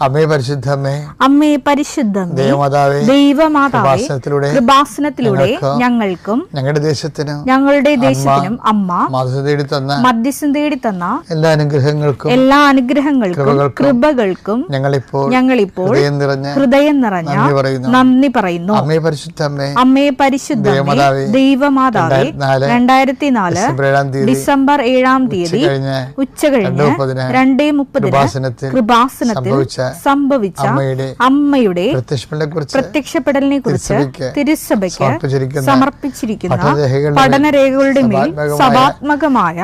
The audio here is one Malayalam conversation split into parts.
അമ്മേ പരിശുദ്ധമേ, അമ്മേ പരിശുദ്ധമേ, ദൈവമാതാവേ, കൃപാസനത്തിലൂടെ ഞങ്ങൾക്കും ഞങ്ങളുടെ ദേശത്തിനും അമ്മ മധ്യസ്ഥം തേടി തന്ന എല്ലാ അനുഗ്രഹങ്ങൾക്കും കൃപകൾക്കും ഞങ്ങളിപ്പോൾ ഹൃദയം നിറഞ്ഞ നന്ദി പറയുന്നു. അമ്മേ പരിശുദ്ധമേ, ദൈവമാതാവേ, 2004 ഡിസംബർ 7-ാം തീയതി ഉച്ചകഴിഞ്ഞ് 2:30 കൃപാസനത്തിൽ സംഭവിച്ച അമ്മയുടെ പ്രത്യക്ഷപ്പെടലിനെ കുറിച്ച് തിരുസഭയ്ക്ക് സമർപ്പിച്ചിരിക്കുന്ന പഠനരേഖകളുടെ മേൽ സഭാത്മകമായ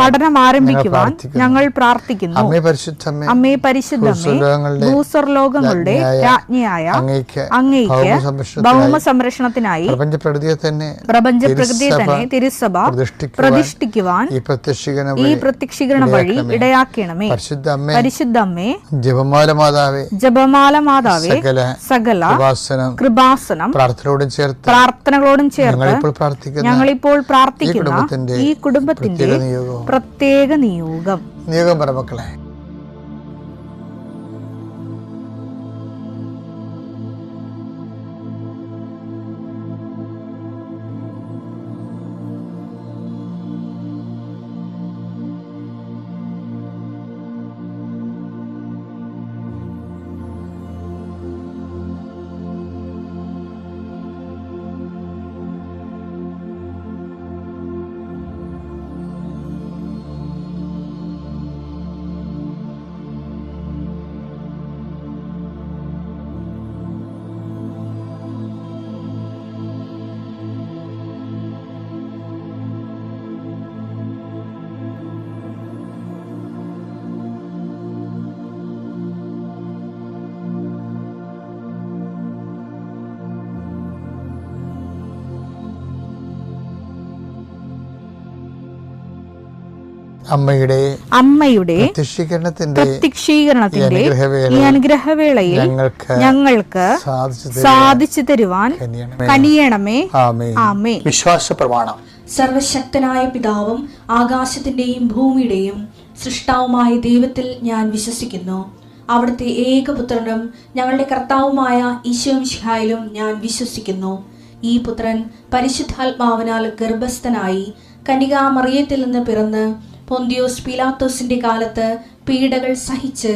പഠനം ആരംഭിക്കുവാൻ ഞങ്ങൾ പ്രാർത്ഥിക്കുന്നു. അമ്മേ പരിശുദ്ധമേ, ഭൂസ്വർലോകങ്ങളുടെ രാജ്ഞിയായ അങ്ങേയ്ക്ക് ഭൗമ സംരക്ഷണത്തിനായി പ്രപഞ്ചപ്രകൃതിയെ തന്നെ തിരുസഭ പ്രതിഷ്ഠിക്കുവാൻ ഈ പ്രത്യക്ഷീകരണ വഴി ഇടയാക്കണമേ. പരിശുദ്ധമ്മേ, ജപമാല മാതാവേ, സകല കൃപാസനം പ്രാർത്ഥനകളോടും ചേർത്ത് ഞങ്ങളിപ്പോൾ പ്രാർത്ഥിക്കുന്ന ഈ കുടുംബത്തിന്റെ പ്രത്യേക നിയോഗം പറമക്കളെ. അമ്മയുടെ പ്രത്യക്ഷീകരണത്തിന്റെ ഈ അനുഗ്രഹവേളയിൽ ഞങ്ങൾക്ക് സാധിച്ചു തരുവാൻ കനിയണമേ. ആമേൻ. വിശ്വാസ പ്രമാണം. സർവശക്തനായ പിതാവും ആകാശത്തിന്റെയും ഭൂമിയുടെയും സൃഷ്ടാവുമായ ദൈവത്തിൽ ഞാൻ വിശ്വസിക്കുന്നു. അവിടുത്തെ ഏകപുത്രനും ഞങ്ങളുടെ കർത്താവുമായ ഈശോമിശിഹായിലും ഞാൻ വിശ്വസിക്കുന്നു. ഈ പുത്രൻ പരിശുദ്ധാത്മാവിനാൽ ഗർഭസ്ഥനായി കന്യകാമറിയത്തിൽ നിന്ന് പിറന്ന് പൊന്തിയോസ് പീലാത്തോസിന്റെ കാലത്ത് പീഡകൾ സഹിച്ച്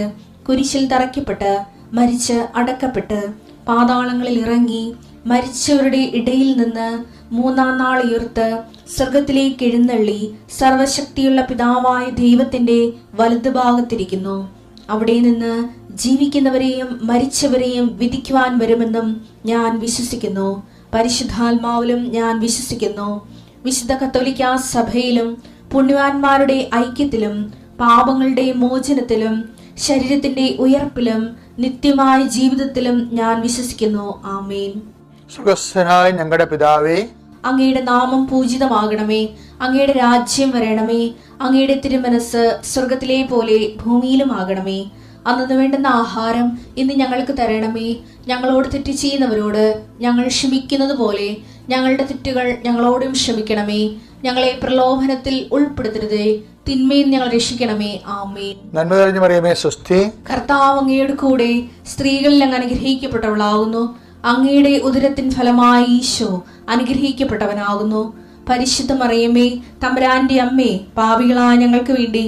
കുരിശിൽ തറയ്ക്കപ്പെട്ട് മരിച്ച് അടക്കപ്പെട്ട് പാതാളങ്ങളിൽ ഇറങ്ങി മരിച്ചവരുടെ ഇടയിൽ നിന്ന് 3-ാം നാൾ ഉയർത്ത് സ്വർഗത്തിലേക്ക് എഴുന്നള്ളി സർവശക്തിയുള്ള പിതാവായ ദൈവത്തിന്റെ വലതുഭാഗത്തിരിക്കുന്നു. അവിടെ നിന്ന് ജീവിക്കുന്നവരെയും മരിച്ചവരെയും വിധിക്കുവാൻ വരുമെന്നും ഞാൻ വിശ്വസിക്കുന്നു. പരിശുദ്ധാത്മാവിലും ഞാൻ വിശ്വസിക്കുന്നു. വിശുദ്ധ കത്തോലിക്കാ സഭയിലും പുണ്യവാന്മാരുടെ ഐക്യത്തിലും പാപങ്ങളുടെ മോചനത്തിലും ശരീരത്തിന്റെ ഉയർപ്പിലും നിത്യമായ ജീവിതത്തിലും ഞാൻ വിശ്വസിക്കുന്നു. ആമേൻ. സ്വർഗ്ഗസ്ഥനായ ഞങ്ങളുടെ പിതാവേ, അങ്ങയുടെ നാമം പൂജിതമാകണമേ. അങ്ങയുടെ രാജ്യം വരണമേ. അങ്ങയുടെ തിരുമനസ് സ്വർഗത്തിലെ പോലെ ഭൂമിയിലും ആകണമേ. അന്നു വേണ്ടുന്ന ആഹാരം ഇന്ന് ഞങ്ങൾക്ക് തരണമേ. ഞങ്ങളോട് തെറ്റ് ചെയ്യുന്നവരോട് ഞങ്ങൾ ക്ഷമിക്കുന്നത് പോലെ ഞങ്ങളുടെ തെറ്റുകൾ ഞങ്ങളോടും ക്ഷമിക്കണമേ. ഞങ്ങളെ പ്രലോഭനത്തിൽ ഉൾപ്പെടുത്തരുതേ, തിന്മയിൽ ഞങ്ങൾ രക്ഷിക്കണമേ. ആമേൻ. നന്മ നിറഞ്ഞ മറിയമേ, സ്വസ്തി. കർത്താവ് അങ്ങയുടെ കൂടെ സ്ത്രീകളിൽ അങ്ങ് അനുഗ്രഹിക്കപ്പെട്ടവളാകുന്നു. അങ്ങയുടെ ഉദരത്തിൻ ഫലമായി ഈശോ അനുഗ്രഹിക്കപ്പെട്ടവനാകുന്നു. പരിശുദ്ധ മറിയമേ, തമ്പുരാന്റെ അമ്മേ, പാപികളായ ഞങ്ങൾക്ക് വേണ്ടി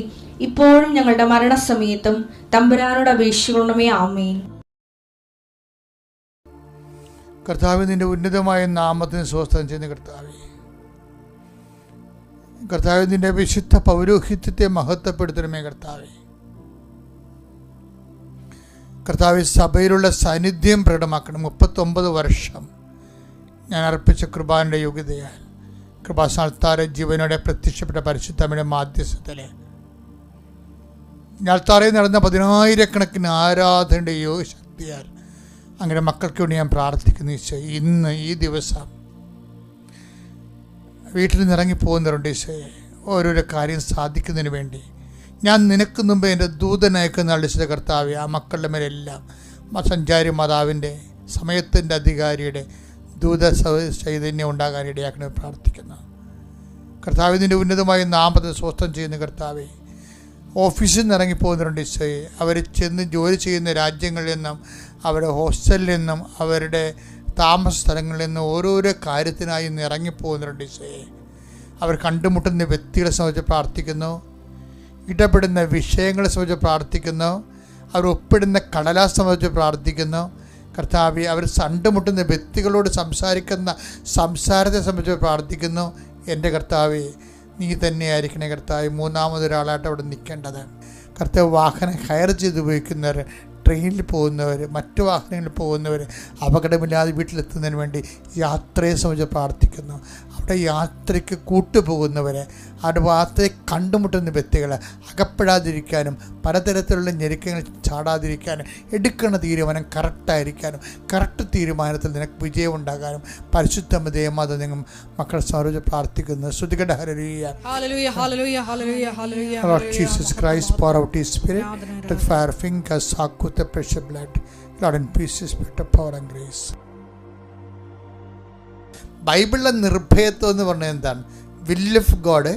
ഇപ്പോഴും ഞങ്ങളുടെ മരണസമയത്തും തമ്പുരാനോട് അപേക്ഷിക്കണമേ. ആമേൻ. കർത്താവേ, നിന്റെ ഉന്നതമായ നാമത്തിന് സ്വസ്ഥം ചെയ്യുന്ന കർത്താവേ, നിന്റെ വിശുദ്ധ പൗരോഹിത്യത്തെ മഹത്വപ്പെടുത്തണമേ. കർത്താവേ, സഭയിലുള്ള സാന്നിധ്യം പ്രകടമാക്കണം. 39 വർഷം ഞാൻ അർപ്പിച്ച കൃപാന്റെ യോഗ്യതയാൽ കൃപാസ്ഥാനത്താരെ ജീവനോടെ പ്രത്യക്ഷപ്പെട്ട പരിശുദ്ധമ്മയുടെ മാധ്യസ്ഥത്തിലെ ഞാൽത്താറയിൽ നടന്ന 10,000-കണക്കിന് ആരാധനയുടെ യോഗശക്തിയാൽ അങ്ങനെ മക്കൾക്ക് വേണ്ടി ഞാൻ പ്രാർത്ഥിക്കുന്നു. ഈശോ, ഇന്ന് ഈ ദിവസം വീട്ടിൽ നിന്ന് ഇറങ്ങിപ്പോകുന്നവരുണ്ട് ഈശോയെ, ഓരോരോ കാര്യം സാധിക്കുന്നതിന് വേണ്ടി ഞാൻ നിനക്ക് മുമ്പ് എൻ്റെ ദൂതനയക്കുന്ന അളിച്ചത് കർത്താവെ, ആ മക്കളുടെ മേലെല്ലാം സഞ്ചാരി മാതാവിൻ്റെ സമയത്തിൻ്റെ അധികാരിയുടെ ദൂത ചൈതന്യം ഉണ്ടാകാൻ ഇടയാക്കണമെന്ന് പ്രാർത്ഥിക്കുന്നു. കർത്താവിൻ്റെ ഉന്നതമായ നാമത്തെ സ്വസ്ഥം ചെയ്യുന്ന കർത്താവെ, ഓഫീസിൽ നിന്ന് ഇറങ്ങിപ്പോകുന്നവരുണ്ട് ഈശോയെ. അവർ ചെന്ന് ജോലി ചെയ്യുന്ന രാജ്യങ്ങളിൽ നിന്നും അവരുടെ ഹോസ്റ്റലിൽ നിന്നും അവരുടെ താമസ സ്ഥലങ്ങളിൽ നിന്നും ഓരോരോ കാര്യത്തിനായി ഇന്ന് ഇറങ്ങിപ്പോകുന്നവരുണ്ട് ഈശോയെ. അവർ കണ്ടുമുട്ടുന്ന വ്യക്തികളെ സംബന്ധിച്ച് പ്രാർത്ഥിക്കുന്നു, ഇടപെടുന്ന വിഷയങ്ങളെ സംബന്ധിച്ച് പ്രാർത്ഥിക്കുന്നു, അവർ ഒപ്പിടുന്ന കടലാസ് സംബന്ധിച്ച് പ്രാർത്ഥിക്കുന്നു. കർത്താവേ, അവർ കണ്ടുമുട്ടുന്ന വ്യക്തികളോട് സംസാരിക്കുന്ന സംസാരത്തെ സംബന്ധിച്ച് പ്രാർത്ഥിക്കുന്നു. എൻ്റെ കർത്താവേ, നീ തന്നെയായിരിക്കണേ കർത്താവ് മൂന്നാമതൊരാളായിട്ട് അവിടെ നിൽക്കേണ്ടത്. കർത്താവ്, വാഹനം ഹയർ ചെയ്ത് ഉപയോഗിക്കുന്നവർ, ട്രെയിനിൽ പോകുന്നവർ, മറ്റു വാഹനങ്ങളിൽ പോകുന്നവർ, അപകടമില്ലാതെ വീട്ടിലെത്തുന്നതിന് വേണ്ടി യാത്രയെ സംബന്ധിച്ച് പ്രാർത്ഥിക്കുന്നു. അവിടെ യാത്രയ്ക്ക് കൂട്ടുപോകുന്നവരെ, അവിടെ യാത്രയെ കണ്ടുമുട്ടുന്ന വ്യക്തികളെ അകപ്പെടാതിരിക്കാനും പലതരത്തിലുള്ള ഞെരുക്കങ്ങൾ ചാടാതിരിക്കാനും എടുക്കുന്ന തീരുമാനം കറക്റ്റായിരിക്കാനും കറക്റ്റ് തീരുമാനത്തിൽ നിനക്ക് വിജയം ഉണ്ടാകാനും പരിശുദ്ധ ദൈവമാത നിങ്ങൾ മക്കളെ സംബന്ധിച്ച് പ്രാർത്ഥിക്കുന്നു. ശ്രുതികട hallelujah Lord Jesus Christ, pour out His Spirit, touch fire fingers, soak with the precious blood. Lord, in peace, Spirit of power and grace. ബൈബിളിലെ നിർഭയത്വം എന്ന് പറഞ്ഞാൽ എന്താണ്? വിൽ ഓഫ് ഗോഡ്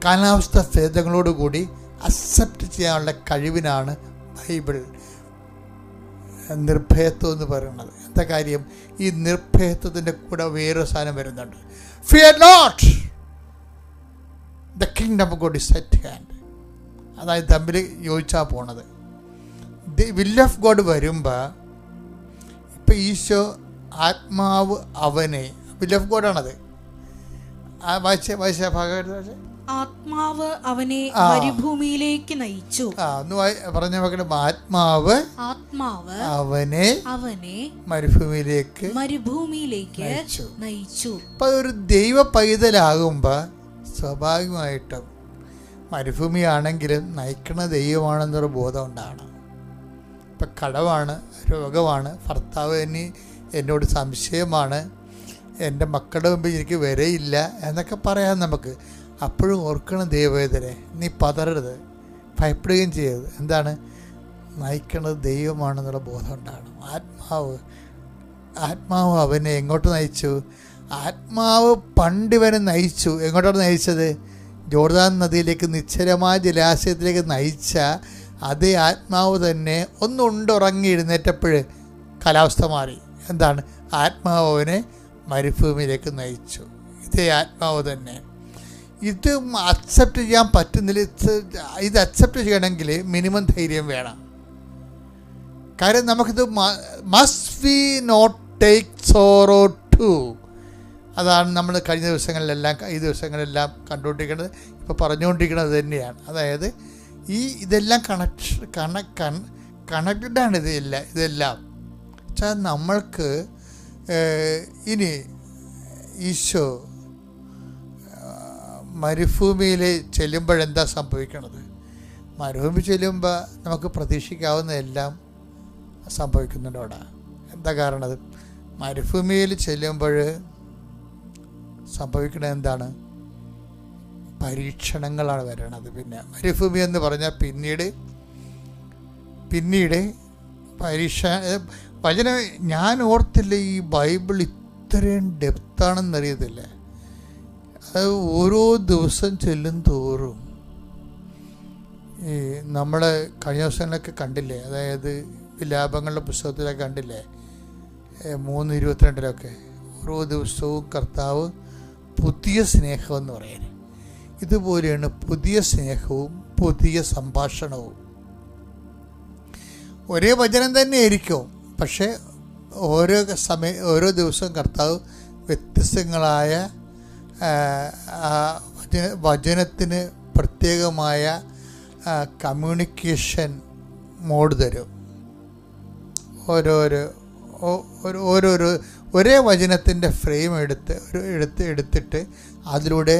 കാലാവസ്ഥ ഭേദങ്ങളോടുകൂടി അക്സെപ്റ്റ് ചെയ്യാനുള്ള കഴിവിനാണ് ബൈബിൾ നിർഭയത്വം എന്ന് പറയുന്നത്. എന്താ കാര്യം? ഈ നിർഭയത്വത്തിൻ്റെ കൂടെ വേറൊരു സാധനം വരുന്നുണ്ട്. Fear not, the kingdom of God is at hand. അതായത് തമ്മിൽ യോജിച്ചാൽ പോണത്. വിൽ ഓഫ് ഗോഡ് വരുമ്പോൾ ഇപ്പം ഈശോ ആത്മാവ് അവനെ, വിൽ ഓഫ് ഗോഡാണത്. വായിച്ച ഭാഗം ആത്മാവ് അവനെ മരുഭൂമിയിലേക്ക് നയിച്ചു. ഒന്ന് പറഞ്ഞ മക്കളെ, ആത്മാവ് അവനെ മരുഭൂമിയിലേക്ക് നയിച്ചു. അപ്പൊ ഒരു ദൈവ പൈതലാകുമ്പോ സ്വാഭാവികമായിട്ടും മരുഭൂമിയാണെങ്കിലും നയിക്കണ ദൈവമാണെന്നൊരു ബോധം ഉണ്ടാകണം. ഇപ്പം കടവാണ്, രോഗമാണ്, ഭർത്താവ് എന്നോട് സംശയമാണ്, എൻ്റെ മക്കളുടെ മുമ്പിൽ എനിക്ക് വരയില്ല എന്നൊക്കെ പറയാം നമുക്ക്. അപ്പോഴും ഓർക്കണം, ദൈവവേദനെ നീ പതറരുത്, ഭയപ്പെടുകയും ചെയ്യരുത്. എന്താണ്? നയിക്കണത് ദൈവമാണെന്നുള്ള ബോധം ഉണ്ടാകണം. ആത്മാവ് അവനെ എങ്ങോട്ട് നയിച്ചു? ആത്മാവ് പണ്ടിവനെ നയിച്ചു. എങ്ങോട്ടാണ് നയിച്ചത്? ജോർദാൻ നദിയിലേക്ക്, നിശ്ചലമായ ജലാശയത്തിലേക്ക് നയിച്ച അതേ ആത്മാവ് തന്നെ ഒന്നുറങ്ങി എഴുന്നേറ്റപ്പോൾ കാലാവസ്ഥ മാറി. എന്താണ്? ആത്മാവ് അവനെ മരുഭൂമിയിലേക്ക് നയിച്ചു. ഇതേ ആത്മാവ് തന്നെ. ഇത് അക്സെപ്റ്റ് ചെയ്യാൻ പറ്റുന്നില്ല. ഇത് അക്സെപ്റ്റ് ചെയ്യണമെങ്കിൽ മിനിമം ധൈര്യം വേണം. കാര്യം നമുക്കിത് must we not take sorrow too. അതാണ് നമ്മൾ കഴിഞ്ഞ ദിവസങ്ങളിലെല്ലാം ഈ ദിവസങ്ങളെല്ലാം കണ്ടുകൊണ്ടിരിക്കുന്നത്, ഇപ്പോൾ പറഞ്ഞുകൊണ്ടിരിക്കുന്നത് തന്നെയാണ്. അതായത് ഇതെല്ലാം കണക്റ്റഡാണ്. ഇതെല്ലാം വെച്ചാൽ നമ്മൾക്ക് ഇനി ഈശോ മരുഭൂമിയിൽ ചെല്ലുമ്പോഴെന്താ സംഭവിക്കണത്? മരുഭൂമി ചെല്ലുമ്പോൾ നമുക്ക് പ്രതീക്ഷിക്കാവുന്നതെല്ലാം സംഭവിക്കുന്നുണ്ട് അവിടെ. എന്താ കാരണത്? മരുഭൂമിയിൽ ചെല്ലുമ്പോൾ സംഭവിക്കുന്നത് എന്താണ്? പരീക്ഷണങ്ങളാണ് വരണത്. പിന്നെ മരുഭൂമി എന്ന് പറഞ്ഞാൽ പിന്നീട് വചനം ഞാൻ ഓർത്തില്ല, ഈ ബൈബിൾ ഇത്രയും ഡെപ്താണെന്നറിയത്തില്ല. അത് ഓരോ ദിവസം ചെല്ലും തോറും ഈ നമ്മൾ കഴിഞ്ഞ ദിവസങ്ങളിലൊക്കെ കണ്ടില്ലേ, അതായത് വിലാപങ്ങളുടെ പുസ്തകത്തിലൊക്കെ കണ്ടില്ലേ, 3:22 ഓരോ ദിവസവും കർത്താവ് പുതിയ സ്നേഹമെന്ന് പറയുന്നത്. ഇതുപോലെയാണ് പുതിയ സ്നേഹവും പുതിയ സംഭാഷണവും. ഒരേ വചനം തന്നെ ആയിരിക്കും, പക്ഷേ ഓരോ ദിവസവും കർത്താവ് വ്യത്യസ്തങ്ങളായ വചനത്തിന് പ്രത്യേകമായ കമ്മ്യൂണിക്കേഷൻ മോഡ് തരും. ഓരോരോ ഒരേ വചനത്തിൻ്റെ ഫ്രെയിം എടുത്തിട്ട് അതിലൂടെ